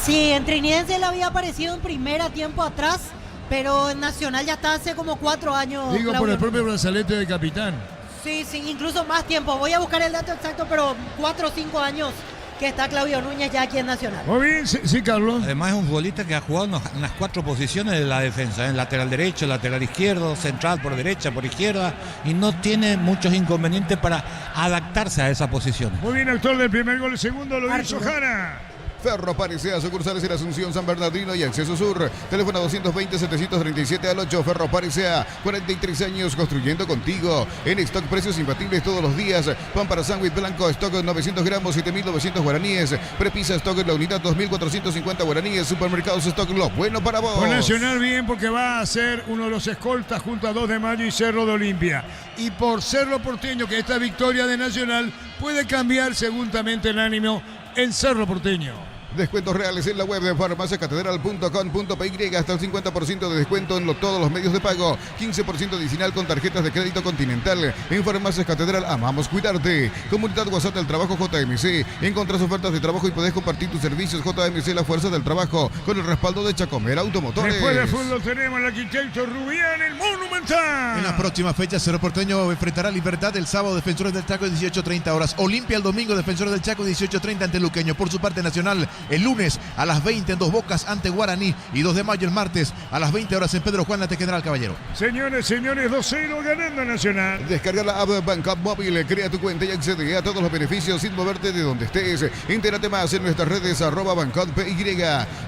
Sí, en Trinidense él había aparecido en primera tiempo atrás, pero en Nacional ya está hace como 4 años. Digo, por Claudio el propio Núñez. brazalete de capitán. Sí, incluso más tiempo. Voy a buscar el dato exacto, pero 4 o 5 años que está Claudio Núñez ya aquí en Nacional. Muy bien, sí, Carlos. Además es un futbolista que ha jugado en las 4 posiciones de la defensa, en lateral derecho, lateral izquierdo, central por derecha, por izquierda, y no tiene muchos inconvenientes para adaptarse a esa posición. Muy bien, autor del primer gol, el segundo lo hizo Arturo. Jara. Ferro Parisea, sucursales en Asunción, San Bernardino y Acceso Sur. Teléfono 220-737 al 8. Ferro Parisea, 43 años construyendo contigo. En stock, precios imbatibles todos los días. Pan para sándwich blanco, stock 900 gramos, 7.900 guaraníes. Prepisa, stock en la unidad, 2.450 guaraníes. Supermercados, stock, lo bueno para vos. Con Nacional bien, porque va a ser uno de los escoltas junto a 2 de mayo y Cerro de Olimpia. Y por Cerro Porteño, que esta victoria de Nacional puede cambiar segundamente el ánimo en Cerro Porteño. Descuentos reales en la web de farmaciacatedral.com.py, hasta el 50% de descuento en todos los medios de pago, 15% adicional con tarjetas de crédito Continental. En Farmacias Catedral amamos cuidarte. Comunidad WhatsApp del Trabajo JMC. Encontrás ofertas de trabajo y podés compartir tus servicios. JMC, la fuerza del trabajo, con el respaldo de Chacomer Automotores. Después de fútbol tenemos al arquitecto Rubián, el Monumental. En las próximas fechas, Cerro Porteño enfrentará a Libertad el sábado, Defensores del Chaco, 18:30 horas. Olimpia el domingo, Defensores del Chaco, 18:30 ante Luqueño. Por su parte, Nacional el lunes a las 20 en Dos Bocas ante Guaraní, y 2 de mayo el martes a las 20 horas en Pedro Juan ante General Caballero. Señores, 2-0 ganando Nacional. Descarga la app Banco Móvil, crea tu cuenta y accede a todos los beneficios sin moverte de donde estés. Entérate más en nuestras redes @BancotPY.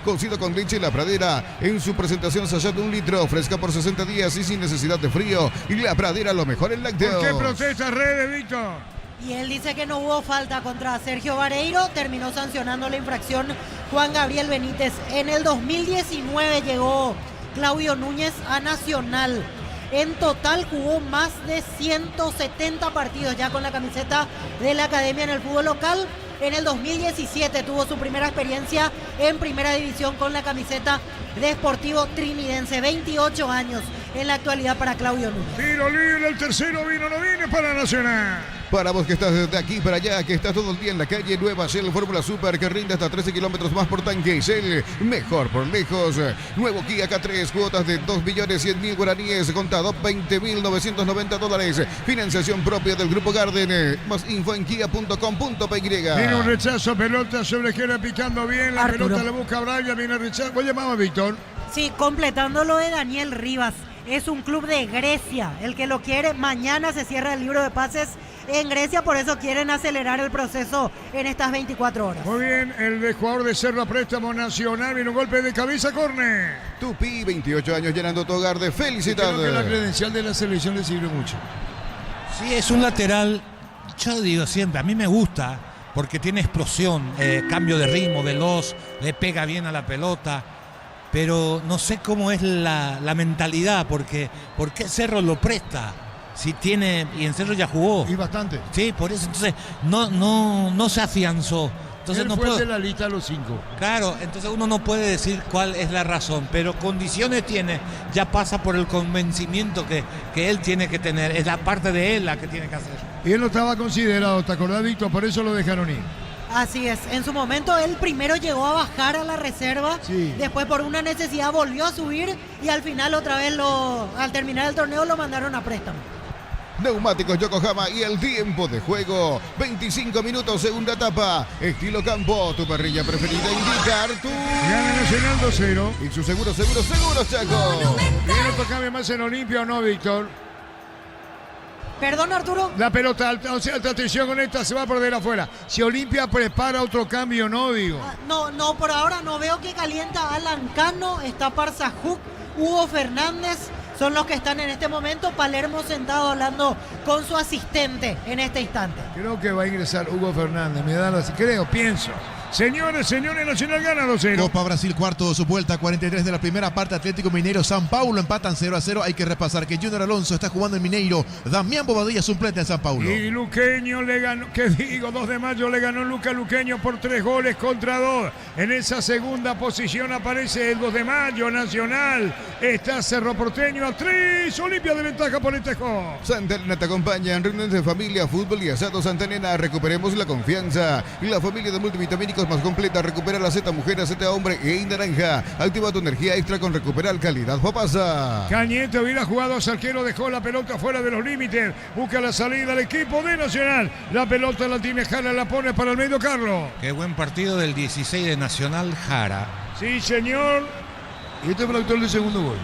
Cocido con leche La Pradera, en su presentación Sayat 1 litro, fresca por 60 días y sin necesidad de frío. Y La Pradera, lo mejor en lácteos. ¿Por qué protestas redes, Víctor? Y él dice que no hubo falta contra Sergio Vareiro, terminó sancionando la infracción Juan Gabriel Benítez. En el 2019 llegó Claudio Núñez a Nacional. En total jugó más de 170 partidos ya con la camiseta de la academia en el fútbol local. En el 2017 tuvo su primera experiencia en primera división con la camiseta de Sportivo Trinidense. 28 años en la actualidad para Claudio Núñez. Tiro libre, el tercero vino, no viene para Nacional. Para vos que estás desde aquí para allá, que estás todo el día en la calle, nueva Shell Fórmula Super que rinde hasta 13 kilómetros más por tanque. Shell, mejor por lejos. Nuevo Kia K3, cuotas de 2.100.000 guaraníes, contado $20.990. Financiación propia del Grupo Garden. Más info en kia.com.py. Viene un rechazo, pelota sobre Jera picando bien, la Arturo. pelota la busca Brian, viene el rechazo. ¿Vos llamabas, Víctor? Sí, completando lo de Daniel Rivas. Es un club de Grecia. El que lo quiere, mañana se cierra el libro de pases en Grecia, por eso quieren acelerar el proceso en estas 24 horas. Muy bien, el de jugador de Cerro a préstamo Nacional, viene un golpe de cabeza, córner. Tupi, 28 años llenando tu hogar de felicidad. Creo que la credencial de la selección le sirve mucho. Sí, es un lateral, yo digo siempre, a mí me gusta porque tiene explosión, cambio de ritmo, veloz, le pega bien a la pelota, pero no sé cómo es la mentalidad, porque ¿por qué Cerro lo presta? Si tiene, y en Cerro ya jugó. Y bastante. Sí, por eso entonces no se afianzó. Entonces Él no fue puedo. de la lista a los 5. Claro, entonces uno no puede decir cuál es la razón, pero condiciones tiene, ya pasa por el convencimiento que él tiene que tener, es la parte de él la que tiene que hacer. Y él no estaba considerado, ¿te acordás, Víctor? Por eso lo dejaron ir. Así es, en su momento él primero llegó a bajar a la reserva, Sí. después por una necesidad volvió a subir y al final otra vez al terminar el torneo lo mandaron a préstamo. Neumáticos Yokohama y el tiempo de juego. 25 minutos, segunda etapa. Estilo campo, tu parrilla preferida. Indicar tu... Gana Nacional 2-0. Y su seguro, Chaco. ¿Viene otro cambio más en Olimpia o no, Víctor? Perdón, Arturo. La pelota alta, o sea, alta atención con esta, se va por de afuera. Si Olimpia prepara otro cambio, no, digo. No, por ahora no veo que calienta Alan Cano, está Parzajuk, Hugo Fernández, son los que están en este momento. Palermo sentado hablando con su asistente en este instante. Creo que va a ingresar Hugo Fernández, me da la... pienso. Señores, Nacional gana 2-0. Copa Brasil, cuarto de su vuelta, 43 de la primera parte. Atlético Mineiro, San Paulo empatan 0-0. Hay que repasar que Junior Alonso está jugando en Mineiro. Damián Bobadilla suplente en San Paulo. Y Luqueño le ganó, 2 de mayo le ganó Luca Luqueño por 3 goles contra 2. En esa segunda posición aparece el 2 de mayo, Nacional. Está Cerro Porteño a 3. Olimpia de ventaja por el Tejo. Santa Elena te acompaña en reuniones de familia, fútbol y asado. Santa Elena, recuperemos la confianza. La familia de multivitamínicos más completa. Recupera la Z mujer, Z hombre e naranja. Activa tu energía extra con Recuperar Calidad Papasa. Cañete hubiera jugado, Salquero dejó la pelota fuera de los límites. Busca la salida al equipo de Nacional. La pelota la tiene Jara, la pone para el medio, Carlos. Qué buen partido del 16 de Nacional Jara. Sí, señor. Y este fue el autor del segundo gol.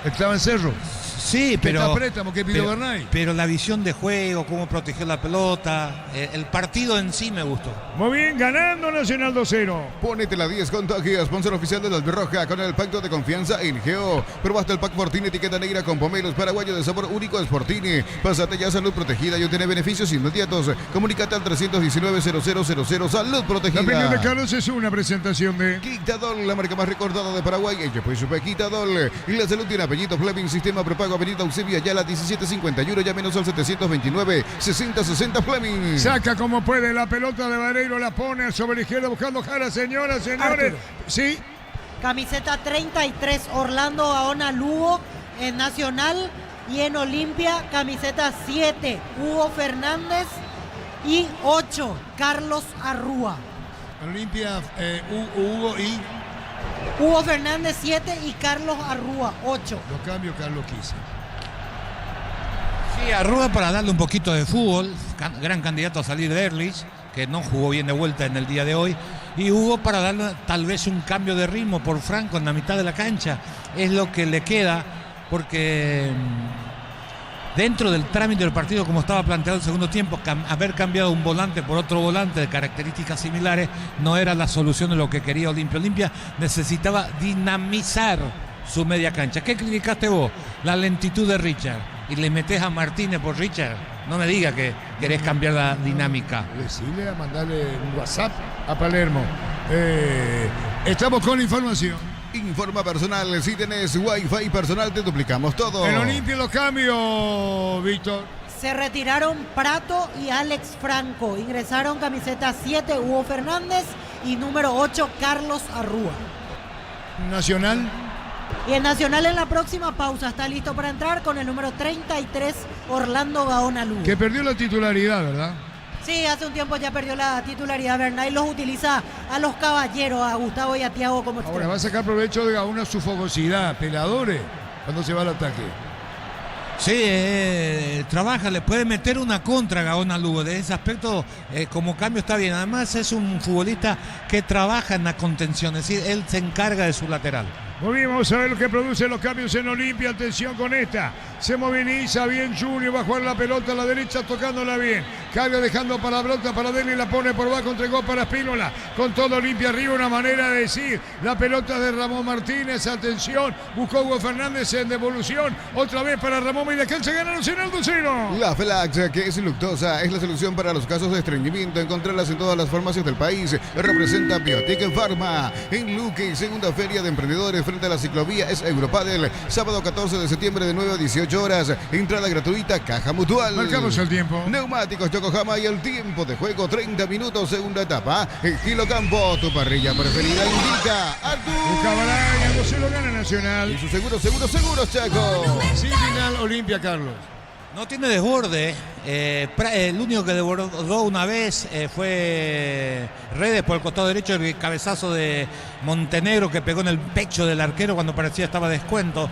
Estaba en Cerro. Sí, Que está pero, préstamo, que pidió Bernay. pero la visión de juego, cómo protegió la pelota, el partido en sí me gustó. Muy bien, ganando Nacional 2-0. Ponete la 10 con Togia, sponsor oficial de la Albirroja, con el pacto de confianza en Geo. Probaste el pack Fortini etiqueta negra con pomelos paraguayo de sabor único de Fortini. Pásate ya a Salud Protegida y obtener beneficios inmediatos. Comunícate al 319-0000. Salud Protegida. La opinión de Carlos es una presentación de... Quitadol, la marca más recordada de Paraguay. Ella fue Super Quitadol. Y la salud tiene apellido Fleming, sistema prepago Santiago, avenida Eusebio Ayala, 1751, llámenos al 729-6060 Fleming. Saca como puede la pelota de Vareiro, la pone sobre la izquierda buscando Jara, señoras, señores. Arturo. Sí, Camiseta 33, Orlando Gaona Lugo en Nacional. Y en Olimpia, camiseta 7, Hugo Fernández. Y 8, Carlos Arrúa. Olimpia, Hugo y Hugo Fernández 7 y Carlos Arrúa 8. los cambios Carlos Quise. Sí, Arrúa para darle un poquito de fútbol, gran candidato a salir de Erlich, que no jugó bien de vuelta en el día de hoy. Y Hugo para darle tal vez un cambio de ritmo por Franco en la mitad de la cancha. Es lo que le queda, porque dentro del trámite del partido, como estaba planteado el segundo tiempo, haber cambiado un volante por otro volante de características similares no era la solución de lo que quería Olimpia. Olimpia necesitaba dinamizar su media cancha. ¿Qué criticaste vos? La lentitud de Richard. Y le metés a Martínez por Richard. No me digas que querés cambiar la dinámica. Decirle a mandarle un WhatsApp a Palermo. Estamos con información. Informa personal, si tenés Wi-Fi personal te duplicamos todo. en Olimpia los cambios, Víctor. Se retiraron Prato y Alex Franco. Ingresaron camiseta 7, Hugo Fernández. Y número 8, Carlos Arrúa. Nacional. Y en Nacional en la próxima pausa está listo para entrar con el número 33, Orlando Gaona Lugo. Que perdió la titularidad, ¿verdad? Sí, hace un tiempo ya perdió la titularidad Bernay. Los utiliza a los caballeros, a Gustavo y a Thiago como Ahora extremo. va a sacar provecho de una su fogosidad, peladores, cuando se va al ataque. Sí, trabaja, le puede meter una contra a Gaona Lugo. De ese aspecto, como cambio está bien. Además es un futbolista que trabaja en la contención, es decir, él se encarga de su lateral. Muy bien, vamos a ver lo que producen los cambios en Olimpia. Atención con esta. Se moviliza bien Junior. Va a jugar la pelota a la derecha tocándola bien. Carga dejando para la pelota para Deli. La pone por abajo. Entregó para Espínola. Con todo Olimpia arriba. Una manera de decir. La pelota de Ramón Martínez. Atención. Buscó Hugo Fernández en devolución. Otra vez para Ramón Milaquel. Se gana Nacional 2-0. La Felax, que es luctosa, es la solución para los casos de estreñimiento. Encontrarlas en todas las farmacias del país. Representa Biotech Pharma. En Luque, segunda feria de emprendedores frente a la ciclovía es Europadel. Sábado 14 de septiembre de 9 a 18 horas. Entrada gratuita, caja mutual. Marcamos el tiempo. Neumáticos Yokohama y el tiempo de juego 30 minutos, segunda etapa. Estilo Campo, tu parrilla preferida indica Artur. Cabaraña, 2-0 gana Nacional. Y su seguro, Chaco. Sin final, Olimpia, Carlos. No tiene desborde. El único que desbordó una vez fue Redes por el costado derecho, el cabezazo de Montenegro que pegó en el pecho del arquero cuando parecía estaba descuento.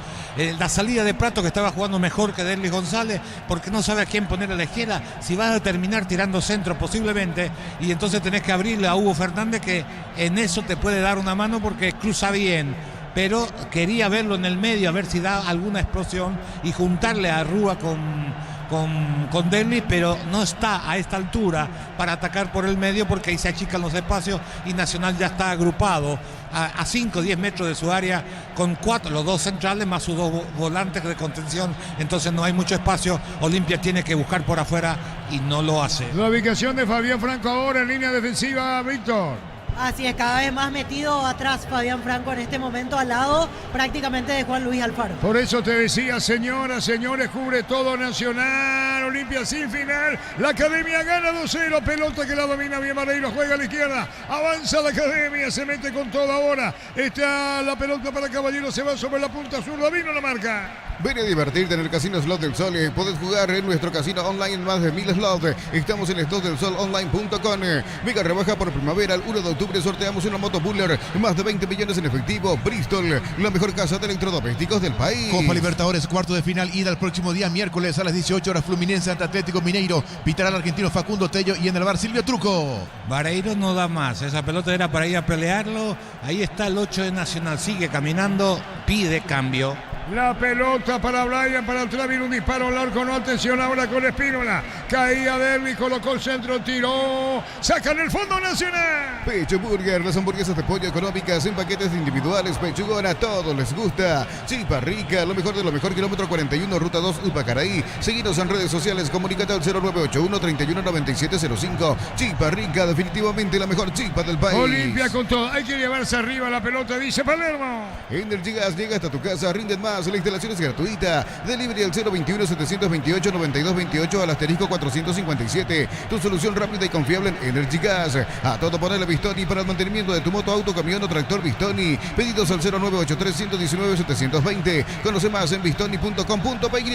La salida de Prato, que estaba jugando mejor que Derlis González, porque no sabe a quién poner a la izquierda. Si vas a terminar tirando centro posiblemente, y entonces tenés que abrirle a Hugo Fernández, que en eso te puede dar una mano porque cruza bien. Pero quería verlo en el medio, a ver si da alguna explosión y juntarle a Rúa con Derlis, pero no está a esta altura para atacar por el medio porque ahí se achican los espacios y Nacional ya está agrupado a 5 o 10 metros de su área con 4, los dos centrales más sus dos volantes de contención, entonces no hay mucho espacio. Olimpia tiene que buscar por afuera y no lo hace. La ubicación de Fabián Franco ahora en línea defensiva, Víctor. Así es, cada vez más metido atrás Fabián Franco en este momento, al lado prácticamente de Juan Luis Alfaro. Por eso te decía, señoras, señores, cubre todo Nacional, Olimpia sin final. La Academia gana 2-0, pelota que la domina bien Vareiro, juega a la izquierda, avanza la Academia, se mete con todo ahora. Está la pelota para Caballero, se va sobre la punta zurda, vino la marca. Ven a divertirte en el Casino Slot del Sol. Podés jugar en nuestro casino online en más de 1000 slots. Estamos en slotdelsolonline.com. Mega rebaja por primavera. El 1 de octubre sorteamos una moto Buller. Más de 20 millones en efectivo. Bristol, la mejor casa de electrodomésticos del país. Copa Libertadores, cuarto de final, ida el próximo día, miércoles a las 18 horas, Fluminense ante Atlético Mineiro. Pitará al argentino Facundo Tello y en el bar Silvio Truco. Vareiro no da más, esa pelota era para ir a pelearlo. Ahí está el 8 de Nacional, sigue caminando, pide cambio. La pelota para Brian, para atrás viene un disparo al arco, no, atención ahora con Espínola. Caía Derby, colocó el centro, tiró, sacan el fondo Nacional. Pecho Burger, las hamburguesas de pollo económicas en paquetes individuales, pechugona, a todos les gusta. Chipa Rica, lo mejor de lo mejor, kilómetro 41, ruta 2, Upacaraí. Seguinos en redes sociales, comunícate al 0981-319705. Chipa Rica, definitivamente la mejor chipa del país. Olimpia con todo, hay que llevarse arriba la pelota, dice Palermo. Energy Gas llega hasta tu casa, rinden más. más, la instalación es gratuita. Delivery al 021-728-9228 al asterisco 457. Tu solución rápida y confiable en Energy Gas. A todo ponerle Bistoni para el mantenimiento de tu moto, auto, camión o tractor Bistoni. Pedidos al 0983-119-720. Conoce más en bistoni.com.py.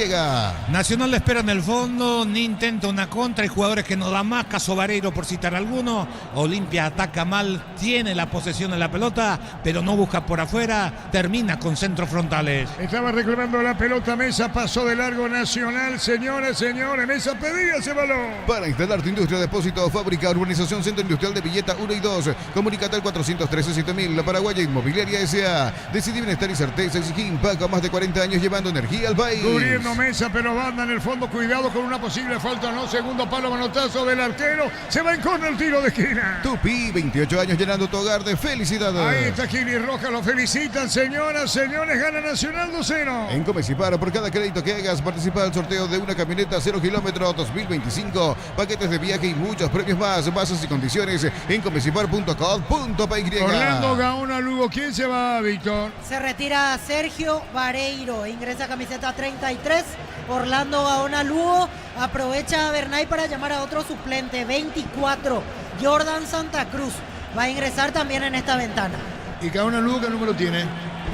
Nacional le espera en el fondo, ni intenta una contra, hay jugadores que no dan más, caso Vareiro por citar alguno. Olimpia ataca mal, tiene la posesión de la pelota, pero no busca por afuera, termina con centros frontales. Estaba reclamando la pelota Mesa, pasó de largo Nacional. Señores, Mesa pedía ese balón. Para instalar tu industria, depósito, fábrica, urbanización, centro industrial de Villeta 1 y 2. Comunicate al 413-7000. La Paraguaya Inmobiliaria S.A. Decidí bienestar y certeza. Exigí Paco, más de 40 años llevando energía al país. Cubriendo Mesa, pero banda en el fondo. Cuidado con una posible falta, no. Segundo palo, manotazo del arquero. Se va en corner el tiro de esquina. Tupi, 28 años llenando tu hogar de felicidad. Ahí está Gili Roja, lo felicitan, señoras, señores. Gana Nacional 2-0. En Comecipar, por cada crédito que hagas, participa al sorteo de una camioneta 0 kilómetros 2025. Paquetes de viaje y muchos premios más. Bases y condiciones en comecipar.com.py. Orlando Gaona Lugo. ¿Quién se va, Víctor? Se retira Sergio Vareiro, ingresa camiseta 33. Orlando Gaona Lugo. Aprovecha a Bernay para llamar a otro suplente, 24. Jordan Santa Cruz va a ingresar también en esta ventana. ¿Y Gaona Lugo qué número tiene?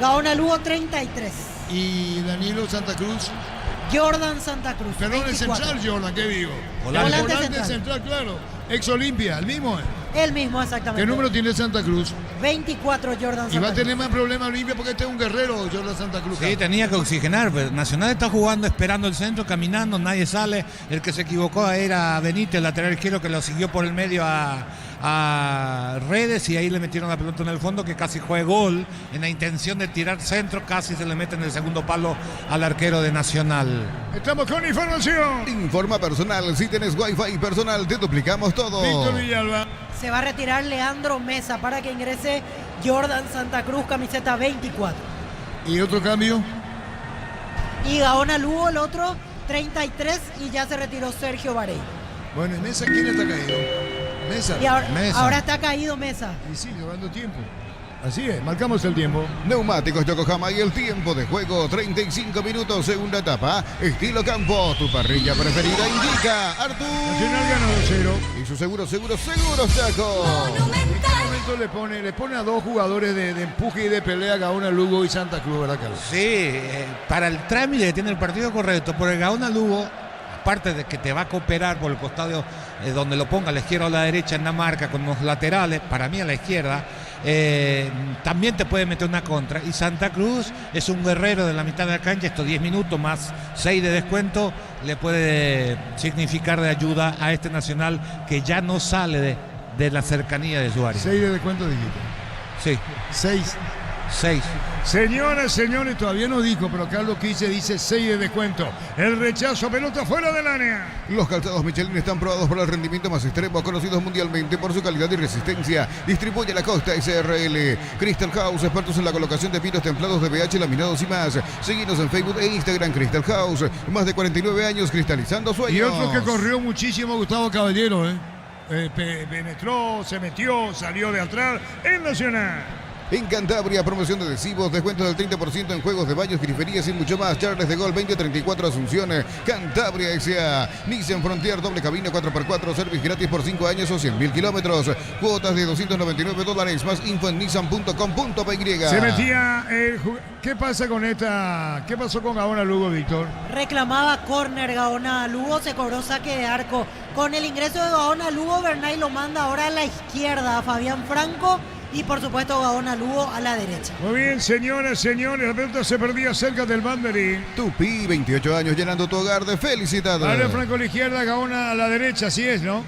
Gaona Lugo 33. ¿Y Danilo Santa Cruz? Jordan Santa Cruz. Perdón, el 24. central Jordan, ¿qué digo? Volante Central, claro. Ex Olimpia, el mismo. El mismo, exactamente. ¿Qué número tiene Santa Cruz? 24 Jordan Santa Y va a Cruz. tener más problemas Olimpia porque este es un guerrero, Jordan Santa Cruz. Sí, tenía que oxigenar, pero Nacional está jugando, esperando el centro, caminando, nadie sale. El que se equivocó era Benítez, el lateral izquierdo, que lo siguió por el medio a Redes, y ahí le metieron la pelota en el fondo, que casi fue gol. En la intención de tirar centro, casi se le mete en el segundo palo al arquero de Nacional. Estamos con información. Informa personal, si tenés wifi personal, te duplicamos todo. Víctor Villalba. Se va a retirar Leandro Mesa para que ingrese Jordan Santa Cruz, camiseta 24. ¿Y otro cambio? Y Gaona Lugo, el otro, 33, y ya se retiró Sergio Vareiro. Bueno, ¿y Mesa quién está caído? Mesa. Y ahora, Mesa. ahora está caído Mesa. Y sí, llevando tiempo. Así es, marcamos el tiempo. Neumáticos Yokohama y el tiempo de juego, 35 minutos, segunda etapa. Estilo campo, tu parrilla preferida indica Artur. Nacional ganó 2-0. Y su seguro, Chaco. En este momento le pone a dos jugadores de empuje y de pelea, Gaona Lugo y Santa Cruz, ¿verdad, Carlos? Sí, para el trámite que tiene el partido correcto, por el Gaona Lugo, aparte de que te va a cooperar por el costado donde lo ponga, a la izquierda o a la derecha en la marca, con los laterales, para mí a la izquierda, también te puede meter una contra. Y Santa Cruz es un guerrero de la mitad de la cancha, estos 10 minutos más 6 de descuento le puede significar de ayuda a este Nacional que ya no sale de la cercanía de su área. 6 de descuento dijiste. Sí, 6. 6. Señoras, señores, todavía no dijo, pero Carlos Quise dice 6 de descuento. El rechazo, pelota fuera del área. Los calzados Michelin están probados por el rendimiento más extremo, conocidos mundialmente por su calidad y resistencia. Distribuye la Costa SRL. Crystal House, expertos en la colocación de pinos templados de BH, laminados y más. Seguinos en Facebook e Instagram, Crystal House. Más de 49 años cristalizando sueños. Y otro que corrió muchísimo, Gustavo Caballero, penetró, se metió, salió de atrás, en Nacional. En Cantabria, promoción de adhesivos, descuentos del 30% en juegos de baños, griferías y mucho más. Charles de Gol 2034 Asunción, Cantabria S.A. Nissan Frontier, doble cabina 4x4, service gratis por 5 años o 100.000 kilómetros. Cuotas de $299, más info en nissan.com.py. Se metía ¿qué pasa con esta? ¿Qué pasó con Gaona Lugo, Víctor? Reclamaba córner Gaona Lugo, se cobró saque de arco. Con el ingreso de Gaona Lugo, Bernay lo manda ahora a la izquierda a Fabián Franco. Y por supuesto Gaona Lugo a la derecha. Muy bien, señoras, señores, la pelota se perdía cerca del banderín. Tupi, 28 años llenando tu hogar de felicidad. Ahora Franco a la izquierda, Gaona a la derecha, así es, ¿no?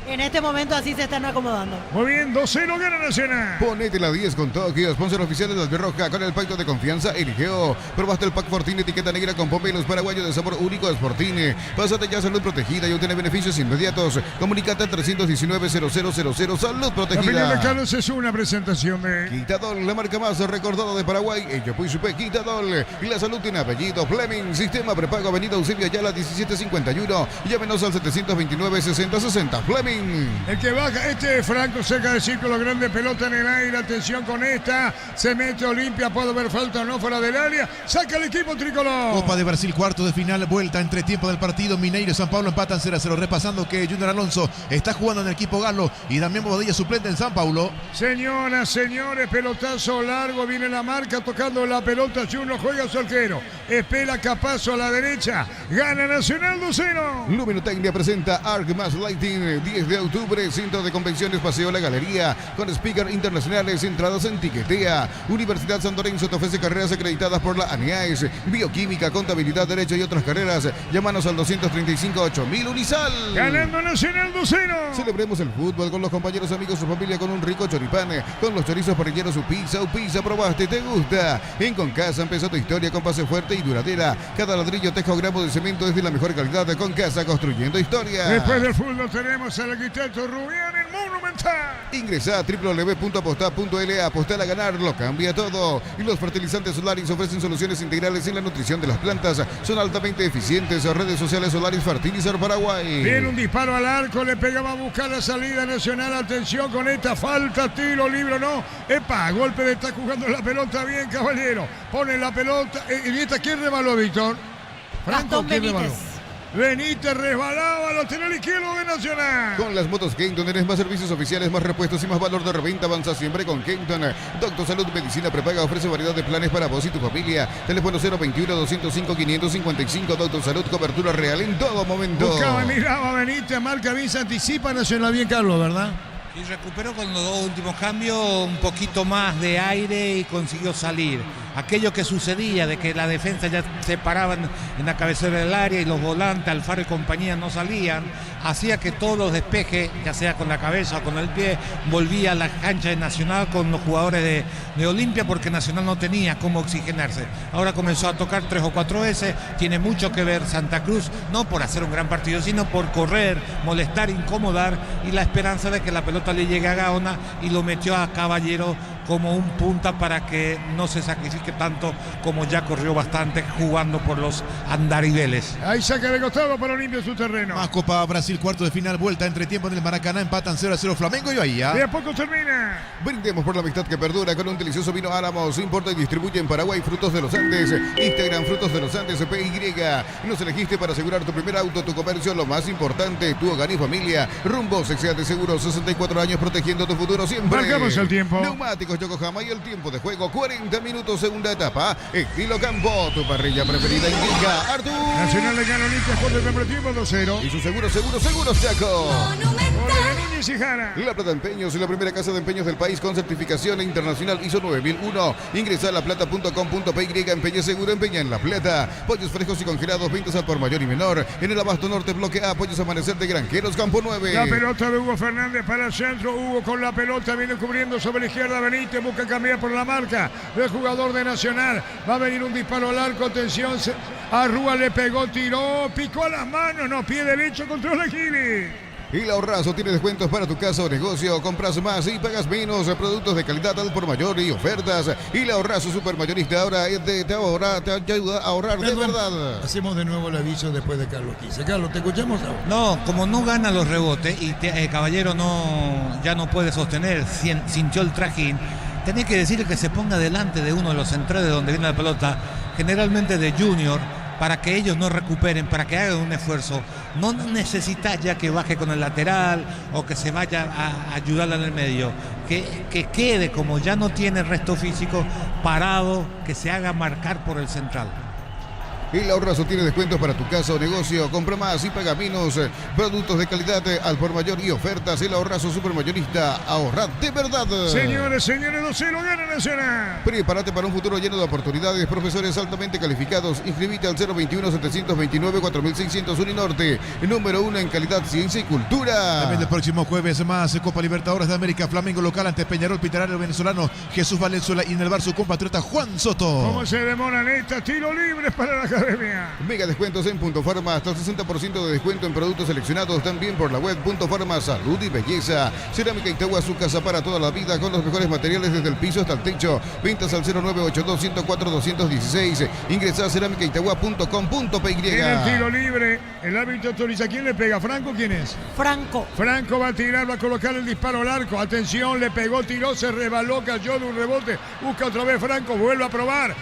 En este momento así se están acomodando. Muy bien, 2-0 gana Nacional. Ponete la 10 con Tokio, sponsor oficial de la Albirroja, con el pacto de confianza Eligeo. Probaste el pack Fortini, etiqueta negra con pomelos paraguayos de sabor único de Fortini. Pásate ya a Salud Protegida y obtiene beneficios inmediatos. Comunicate al 319-0000 Salud La opinión de Protegida. Carlos es una presentación de... Quitadol, la marca más recordada de Paraguay. En Yopuy Supé, Quitadol. Y la salud tiene apellido. Fleming, sistema prepago, avenida Eusebio Ayala 1751. Llámenos al 729-6060. Fleming. Martín. El que baja, Franco cerca del círculo, grande pelota en el aire, atención con esta, se mete Olimpia, puede haber falta o no fuera del área, saca el equipo tricolor. Copa de Brasil, cuarto de final, vuelta entre tiempo del partido, Mineiro y San Pablo empatan 0-0, repasando que Junior Alonso está jugando en el equipo galo y Damián Bobadilla suplente en San Paulo. Señoras, señores, pelotazo largo, viene la marca tocando la pelota, Juno juega su arquero, espera Capazo a la derecha, gana Nacional 2-0. Luminotecnia presenta Arc Mass Lighting, 10 de octubre, Centro de Convenciones Paseo La Galería, con speakers internacionales, entradas en Tiquetea. Universidad San Lorenzo te ofrece carreras acreditadas por la ANIAES, bioquímica, contabilidad, derecho y otras carreras. Llámanos al 235-8000 Unisal. Ganando Nacional 2-0. Celebremos el fútbol con los compañeros, amigos, su familia, con un rico choripán, con los chorizos parrilleros, su pizza, probaste, te gusta. En Concasa empezó tu historia con pase fuerte y duradera. Cada ladrillo, teja o gramo de cemento es de la mejor calidad. Con Casa, construyendo historia. Después del fútbol tenemos al arquitecto Rubián en Monumental. Ingresa a www.apostar.la. Apostar a ganar lo cambia todo. Y los fertilizantes Solaris ofrecen soluciones integrales en la nutrición de las plantas. Son altamente eficientes. Redes sociales Solaris Fertilizar Paraguay. Viene un disparo al arco, le pegaba a buscar la salida Nacional. Atención con esta falta, tiro libre, no. Epa, golpe de está jugando la pelota bien, caballero. Pone la pelota. ¿Y esta quién rebaló, Víctor? Gastón ¿quién Benítez. rebaló? Benítez resbalaba, lateral izquierdo de Nacional. Con las motos Kenton tenés más servicios oficiales, más repuestos y más valor de reventa. Avanza siempre con Kenton. Doctor Salud Medicina Prepaga ofrece variedad de planes para vos y tu familia. Teléfono 021-205-555. Doctor Salud, cobertura real en todo momento. Buscaba, miraba Benítez, marca bien, se anticipa Nacional bien, Carlos, ¿verdad? Y recuperó con los dos últimos cambios un poquito más de aire y consiguió salir. Aquello que sucedía de que la defensa ya se paraban en la cabecera del área y los volantes, Alfaro y compañía no salían, hacía que todos los despejes, ya sea con la cabeza o con el pie, volvía a la cancha de Nacional con los jugadores de Olimpia, porque Nacional no tenía cómo oxigenarse. Ahora comenzó a tocar 3 o 4 veces, tiene mucho que ver Santa Cruz, no por hacer un gran partido, sino por correr, molestar, incomodar, y la esperanza de que la pelota le llegue a Gaona, y lo metió a Caballero como un punta para que no se sacrifique tanto, como ya corrió bastante jugando por los andariveles. Ahí saca de costado para Olimpia su terreno. Más Copa Brasil, cuarto de final, vuelta entre tiempo en el Maracaná, empatan 0-0 Flamengo y Bahía. Y a poco termina. Brindemos por la amistad que perdura con un delicioso vino Álamos. Importa y distribuye en Paraguay Frutos de los Andes. Instagram Frutos de los Andes PY. Nos elegiste para asegurar tu primer auto, tu comercio, lo más importante, tu hogar y familia. Rumbos Sea de Seguros, 64 años protegiendo tu futuro siempre. Marcamos el tiempo. Neumáticos Yokohama y el tiempo de juego 40 minutos, segunda etapa. Estilo Campo, tu parrilla preferida indica Artur. Nacional le gana Olimpia por el primer tiempo 2-0. Y su seguro Chaco. Jorge Núñez y Jara. La Plata Empeños es la primera casa de empeños del país con certificación internacional ISO 9001. Ingresa a laplata.com.py, empeña seguro, empeña en La Plata. Pollos frescos y congelados, ventas al por mayor y menor. En el Abasto Norte, bloque A, Pollos Amanecer de Granjeros, Campo 9. La pelota de Hugo Fernández para el centro. Hugo con la pelota, viene cubriendo sobre la izquierda. Benítez busca cambiar por la marca del jugador de Nacional. Va a venir un disparo al arco, atención. Arrúa le pegó, tiró, picó a las manos. No, pie derecho, controla Gili. Y la Ahorrazo tiene descuentos para tu casa o negocio. Compras más y pagas menos. Productos de calidad al por mayor y ofertas. Y la Ahorrazo Supermayorista ahora te ayuda a ahorrar de verdad. Hacemos de nuevo el aviso después de Carlos Quise. Carlos, ¿te escuchamos ahora? No, como no gana los rebotes y Caballero ya no puede sostener, sintió el trajín, tenés que decirle que se ponga delante de uno de los centrales donde viene la pelota, generalmente de Junior, para que ellos no recuperen, para que hagan un esfuerzo. No necesitas ya que baje con el lateral o que se vaya a ayudarle en el medio. Que quede, como ya no tiene resto físico, parado, que se haga marcar por el central. Y la Ahorrazo tiene descuentos para tu casa o negocio. Compra más y paga menos. Productos de calidad al por mayor y ofertas. El Ahorrazo Supermayorista. Ahorrad de verdad. Señores, 2-0 gana Nacional. Prepárate para un futuro lleno de oportunidades. Profesores altamente calificados. Inscribite al 021-729-4600 Uninorte. Número 1 en calidad, ciencia y cultura. También el próximo jueves más Copa Libertadores de América. Flamengo local ante Peñarol, Pitarario venezolano Jesús Valenzuela y en el bar su compatriota Juan Soto. ¿Cómo se demoran estas tiros libres para la Academia. Mega descuentos en Punto Farma, hasta el 60% de descuento en productos seleccionados, también por la web. Punto Farma, salud y belleza. Cerámica Itagua, su casa para toda la vida, con los mejores materiales desde el piso hasta el techo. Ventas al 0982-104-216. Ingresa a cerámicaitagua.com.py. En el tiro libre, el árbitro autoriza. ¿Quién le pega? ¿Franco? ¿Quién es? Franco. Franco va a tirar, va a colocar el disparo al arco. Atención, le pegó, tiró, se rebaló, cayó de un rebote. Busca otra vez Franco, vuelve a probar.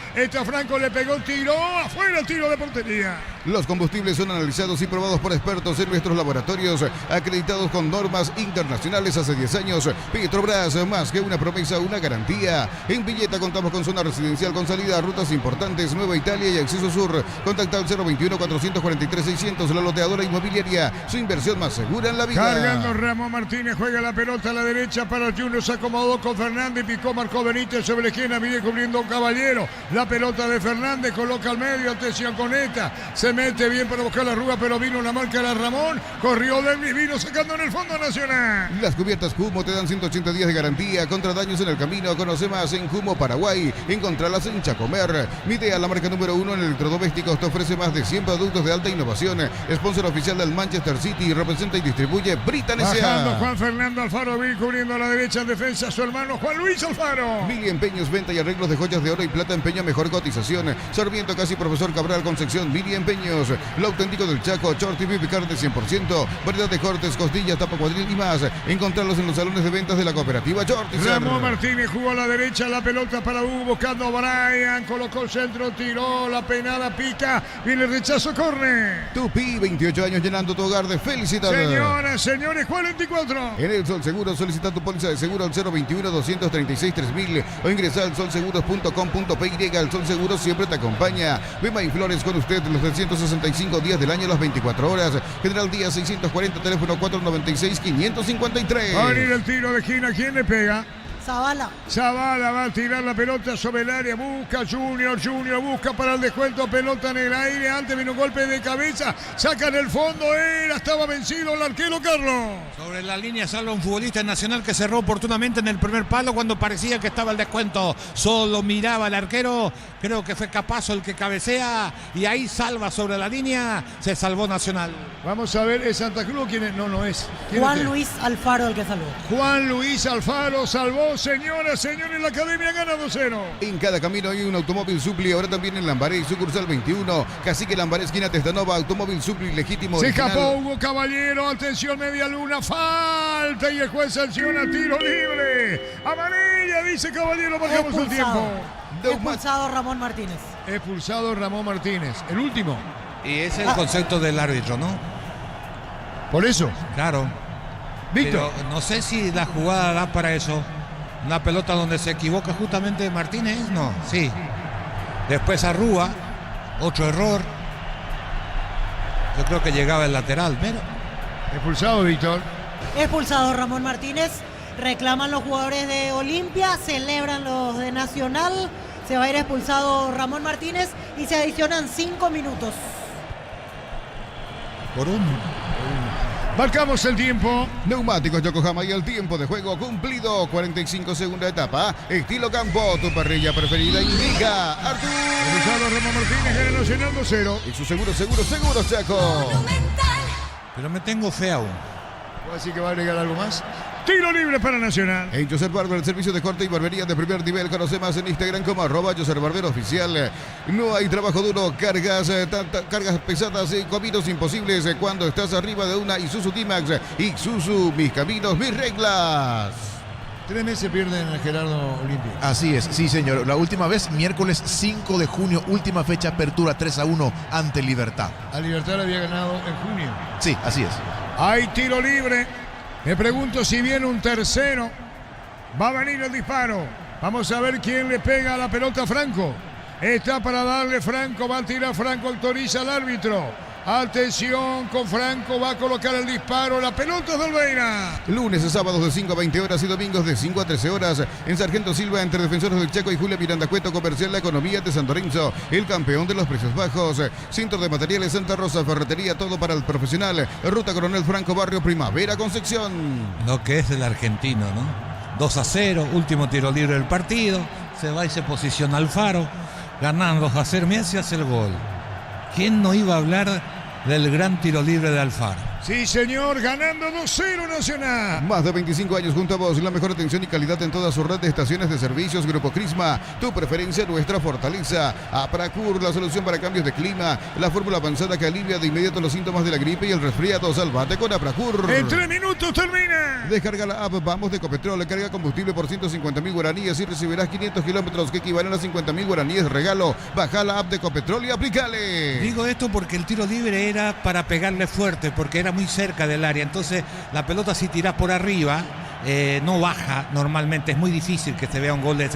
Franco le pegó, tiró, afuera el tiro de portería. Los combustibles son analizados y probados por expertos en nuestros laboratorios, acreditados con normas internacionales hace 10 años. Petrobras, más que una promesa, una garantía. En Villeta contamos con zona residencial con salida a rutas importantes, Nueva Italia y Acceso Sur. Contacta al 021-443-600, la loteadora inmobiliaria, su inversión más segura en la vida. Cargando Ramón Martínez, juega la pelota a la derecha para Junior, se acomodó con Fernández, picó, marcó Benítez sobre la esquina, viene cubriendo un Caballero. La pelota de Fernández, coloca al medio, atención con esta. Se mete bien para buscar la arruga, pero vino una marca de Ramón, corrió Denis, vino sacando en el fondo Nacional. Las cubiertas Jumo te dan 180 días de garantía contra daños en el camino. Conoce más en Jumo Paraguay. Encontralas en Chacomer. Midea, la marca número 1 en electrodomésticos, te ofrece más de 100 productos de alta innovación. Sponsor oficial del Manchester City, representa y distribuye Britan Bajando S.A. Juan Fernando Alfaro, viene cubriendo a la derecha en defensa su hermano Juan Luis Alfaro. Mili Empeños, venta y arreglos de joyas de oro y plata, empeño mejor cotización. Sarmiento Casi Profesor Cabral Concepción, Mili Empeños. Lo auténtico del Chaco, short y picar de 100%. Variedad de cortes, costillas, tapa cuadril y más. Encontrarlos en los salones de ventas de la cooperativa Short. Ramón Martínez jugó a la derecha, la pelota para Hugo, buscando a Brian, colocó el centro, tiró, la peinada, pica, viene el rechazo, corre. Tupi, 28 años llenando tu hogar de felicidad. Señoras, señores, 44. En el Sol Seguro solicita tu póliza de seguro al 021-236-3000 o ingresa al solseguros.com.py. El Sol Seguro siempre te acompaña. Bema y Flores con usted los 365 días del año, las 24 horas. General Díaz 640, teléfono 496-553. Va a venir el tiro de esquina, ¿quién le pega? Zavala. Zavala va a tirar la pelota sobre el área, busca Junior busca para el descuento, pelota en el aire, antes vino un golpe de cabeza, saca en el fondo, estaba vencido el arquero Carlos. Sobre la línea salva un futbolista Nacional que cerró oportunamente en el primer palo cuando parecía que estaba el descuento, solo miraba al arquero, creo que fue Capazo el que cabecea y ahí salva sobre la línea, se salvó Nacional. Vamos a ver, ¿es Santa Cruz? ¿Quién es? No es. Juan Luis Alfaro el que salvó. Juan Luis Alfaro salvó, señoras, señores, la Academia gana 2-0. En cada camino hay un automóvil Supli, ahora también en Lambaré, sucursal 21. Cacique Lambaré, esquina Testanova, automóvil Supli legítimo. Se original. escapó Hugo Caballero, atención, media luna, falta y el juez sanciona tiro libre. Amarilla, dice Caballero, marcamos el tiempo. Expulsado Ramón Martínez. Expulsado Ramón Martínez, el último. Y ese es el concepto del árbitro, ¿no? Por eso. Claro. Víctor. Pero no sé si la jugada da para eso. Una pelota donde se equivoca justamente Martínez, no, sí. Después Arrúa, otro error. Yo creo que llegaba el lateral, pero... Expulsado, Víctor. Expulsado Ramón Martínez. Reclaman los jugadores de Olimpia, celebran los de Nacional. Se va a ir expulsado Ramón Martínez y se adicionan 5 minutos. Por uno. Marcamos el tiempo. Neumáticos Yokohama y el tiempo de juego cumplido. 45 segunda etapa. Estilo campo, tu parrilla preferida indica Artur. Expulsado Ramón Martínez, gana Nacional 2-0. Y su seguro, Chaco. Pero me tengo fe aún. ¿Puedo decir que va a agregar algo más? Tiro libre para Nacional. En Joseph Barber, el servicio de corte y barbería de primer nivel. Conoce más en Instagram como @JosepBarberOficial. No hay trabajo duro, cargas pesadas, caminos imposibles cuando estás arriba de una Isuzu D-Max. Isuzu, mis caminos, mis reglas. 3 meses pierden el Gerardo Olimpia. Así es, sí señor. La última vez, miércoles 5 de junio, última fecha, apertura 3-1 ante Libertad. A Libertad le había ganado en junio. Sí, así es. Hay tiro libre. Me pregunto si viene un tercero. Va a venir el disparo. Vamos a ver quién le pega a la pelota a Franco. Está para darle Franco. Va a tirar Franco. Autoriza al árbitro. Atención con Franco. Va a colocar el disparo. La pelota es de Olveira. Lunes y sábados de 5 a 20 horas y domingos de 5 a 13 horas. En Sargento Silva, entre Defensores del Chaco y Julia Miranda Cueto, Comercial La Economía de San Lorenzo. El campeón de los precios bajos. Centro de Materiales Santa Rosa, ferretería, todo para el profesional. Ruta Coronel Franco, Barrio Primavera, Concepción. Lo que es el argentino, ¿no? 2-0, último tiro libre del partido. Se va y se posiciona Alfaro. Ganando 2-0, Messi hace el gol. ¿Quién no iba a hablar del gran tiro libre de Alfaro? Sí, señor, ganando 2-0 Nacional. Más de 25 años junto a vos, la mejor atención y calidad en toda su red de estaciones de servicios. Grupo Crisma, tu preferencia, nuestra fortaleza. Apracur, la solución para cambios de clima. La fórmula avanzada que alivia de inmediato los síntomas de la gripe y el resfriado. Salvate con Apracur. En 3 minutos termina. Descarga la app Vamos de Ecopetrol, carga combustible por 150.000 guaraníes y recibirás 500 kilómetros que equivalen a 50.000 guaraníes regalo. Baja la app de Ecopetrol y aplícale. Digo esto porque el tiro libre era para pegarle fuerte, porque era muy cerca del área. Entonces la pelota, si tirás por arriba, no baja normalmente. Es muy difícil que se vea un gol de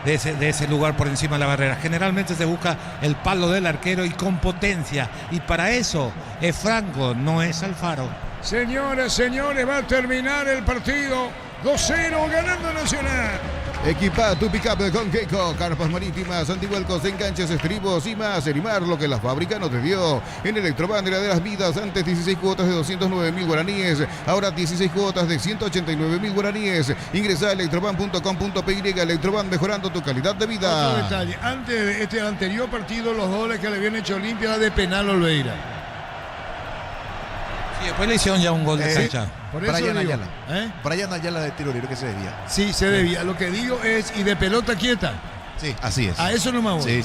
ese lugar por encima de la barrera. Generalmente se busca el palo del arquero y con potencia. Y para eso es Franco, no es Alfaro. Señoras, señores, va a terminar el partido. 2-0 ganando Nacional. Equipa tu pick-up con Keiko, carpas marítimas, antivuelcos, enganches, estribos y más. Erimar, lo que la fábrica no te dio. En Electroban de las vidas, antes 16 cuotas de 209.000 guaraníes, ahora 16 cuotas de 189.000 guaraníes. Ingresa a electroban.com.py. Electroban, mejorando tu calidad de vida. Otro detalle, antes de este anterior partido, los goles que le habían hecho Olimpia era de penal Olveira. Y después le hicieron ya un gol de cancha. Por eso Brian digo, Ayala. Brian Ayala de tiro libre que se debía. Sí, se debía. Lo que digo es, y de pelota quieta. Sí, así es. A eso no me voy. Sí.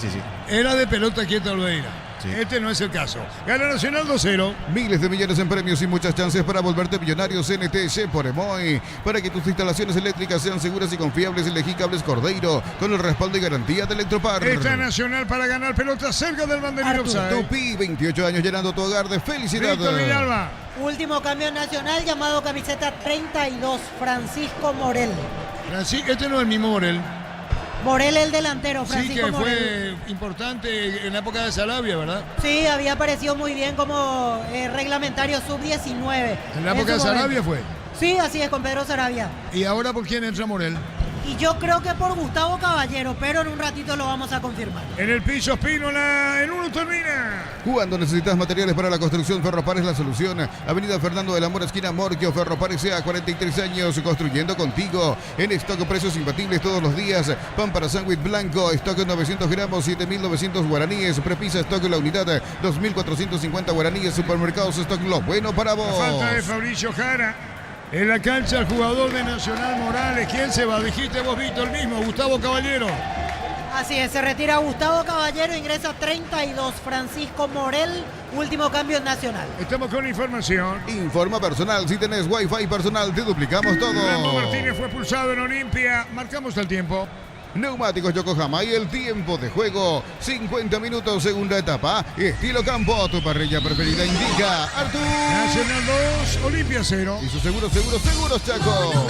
Era de pelota quieta Olveira. Sí. Este no es el caso. Gana Nacional 2-0. Miles de millones en premios y muchas chances para volverte millonario. CNT por Emoy. Para que tus instalaciones eléctricas sean seguras y confiables, elegí Cables Cordeiro con el respaldo y garantía de Electropar. Está Nacional para ganar pelota cerca del banderín offside. Tupi, 28 años llenando tu hogar de felicidad. Víctor Villalba. Último cambio nacional, llamado camiseta 32, Francisco Morel. Sí, este no es el mismo Morel. Morel, el delantero, Sí, Francisco que Morel. fue importante en la época de Sarabia, ¿verdad? Sí, había aparecido muy bien como reglamentario sub-19. En la época de Sarabia fue. Sí, así es, con Pedro Sarabia. ¿Y ahora por quién entra Morel? Y yo creo que por Gustavo Caballero, pero en un ratito lo vamos a confirmar. En el piso Espínola, en uno termina. Cuando necesitas materiales para la construcción, Ferropar es la solución. Avenida Fernando de la Mora, esquina Morquio. Ferropar sea 43 años construyendo contigo. En stock, precios imbatibles todos los días. Pan para sándwich blanco, stock 900 gramos, 7.900 guaraníes. Prepisa stock la unidad, 2.450 guaraníes. Supermercados stock, lo bueno para vos. La falta de Fabricio Jara. En la cancha el jugador de Nacional Morales. ¿Quién se va? Dijiste vos, Víctor, el mismo, Gustavo Caballero. Así es, se retira Gustavo Caballero, ingresa 32, Francisco Morel, último cambio en Nacional. Estamos con información. Informa personal, si tenés Wi-Fi personal, te duplicamos todo. Ramón Martínez fue expulsado en Olimpia. Marcamos el tiempo. Neumáticos Yokohama y el tiempo de juego, 50 minutos, segunda etapa, estilo campo, tu parrilla preferida indica Artur. Nacional 2, Olimpia 0. Y sus seguros, Chaco.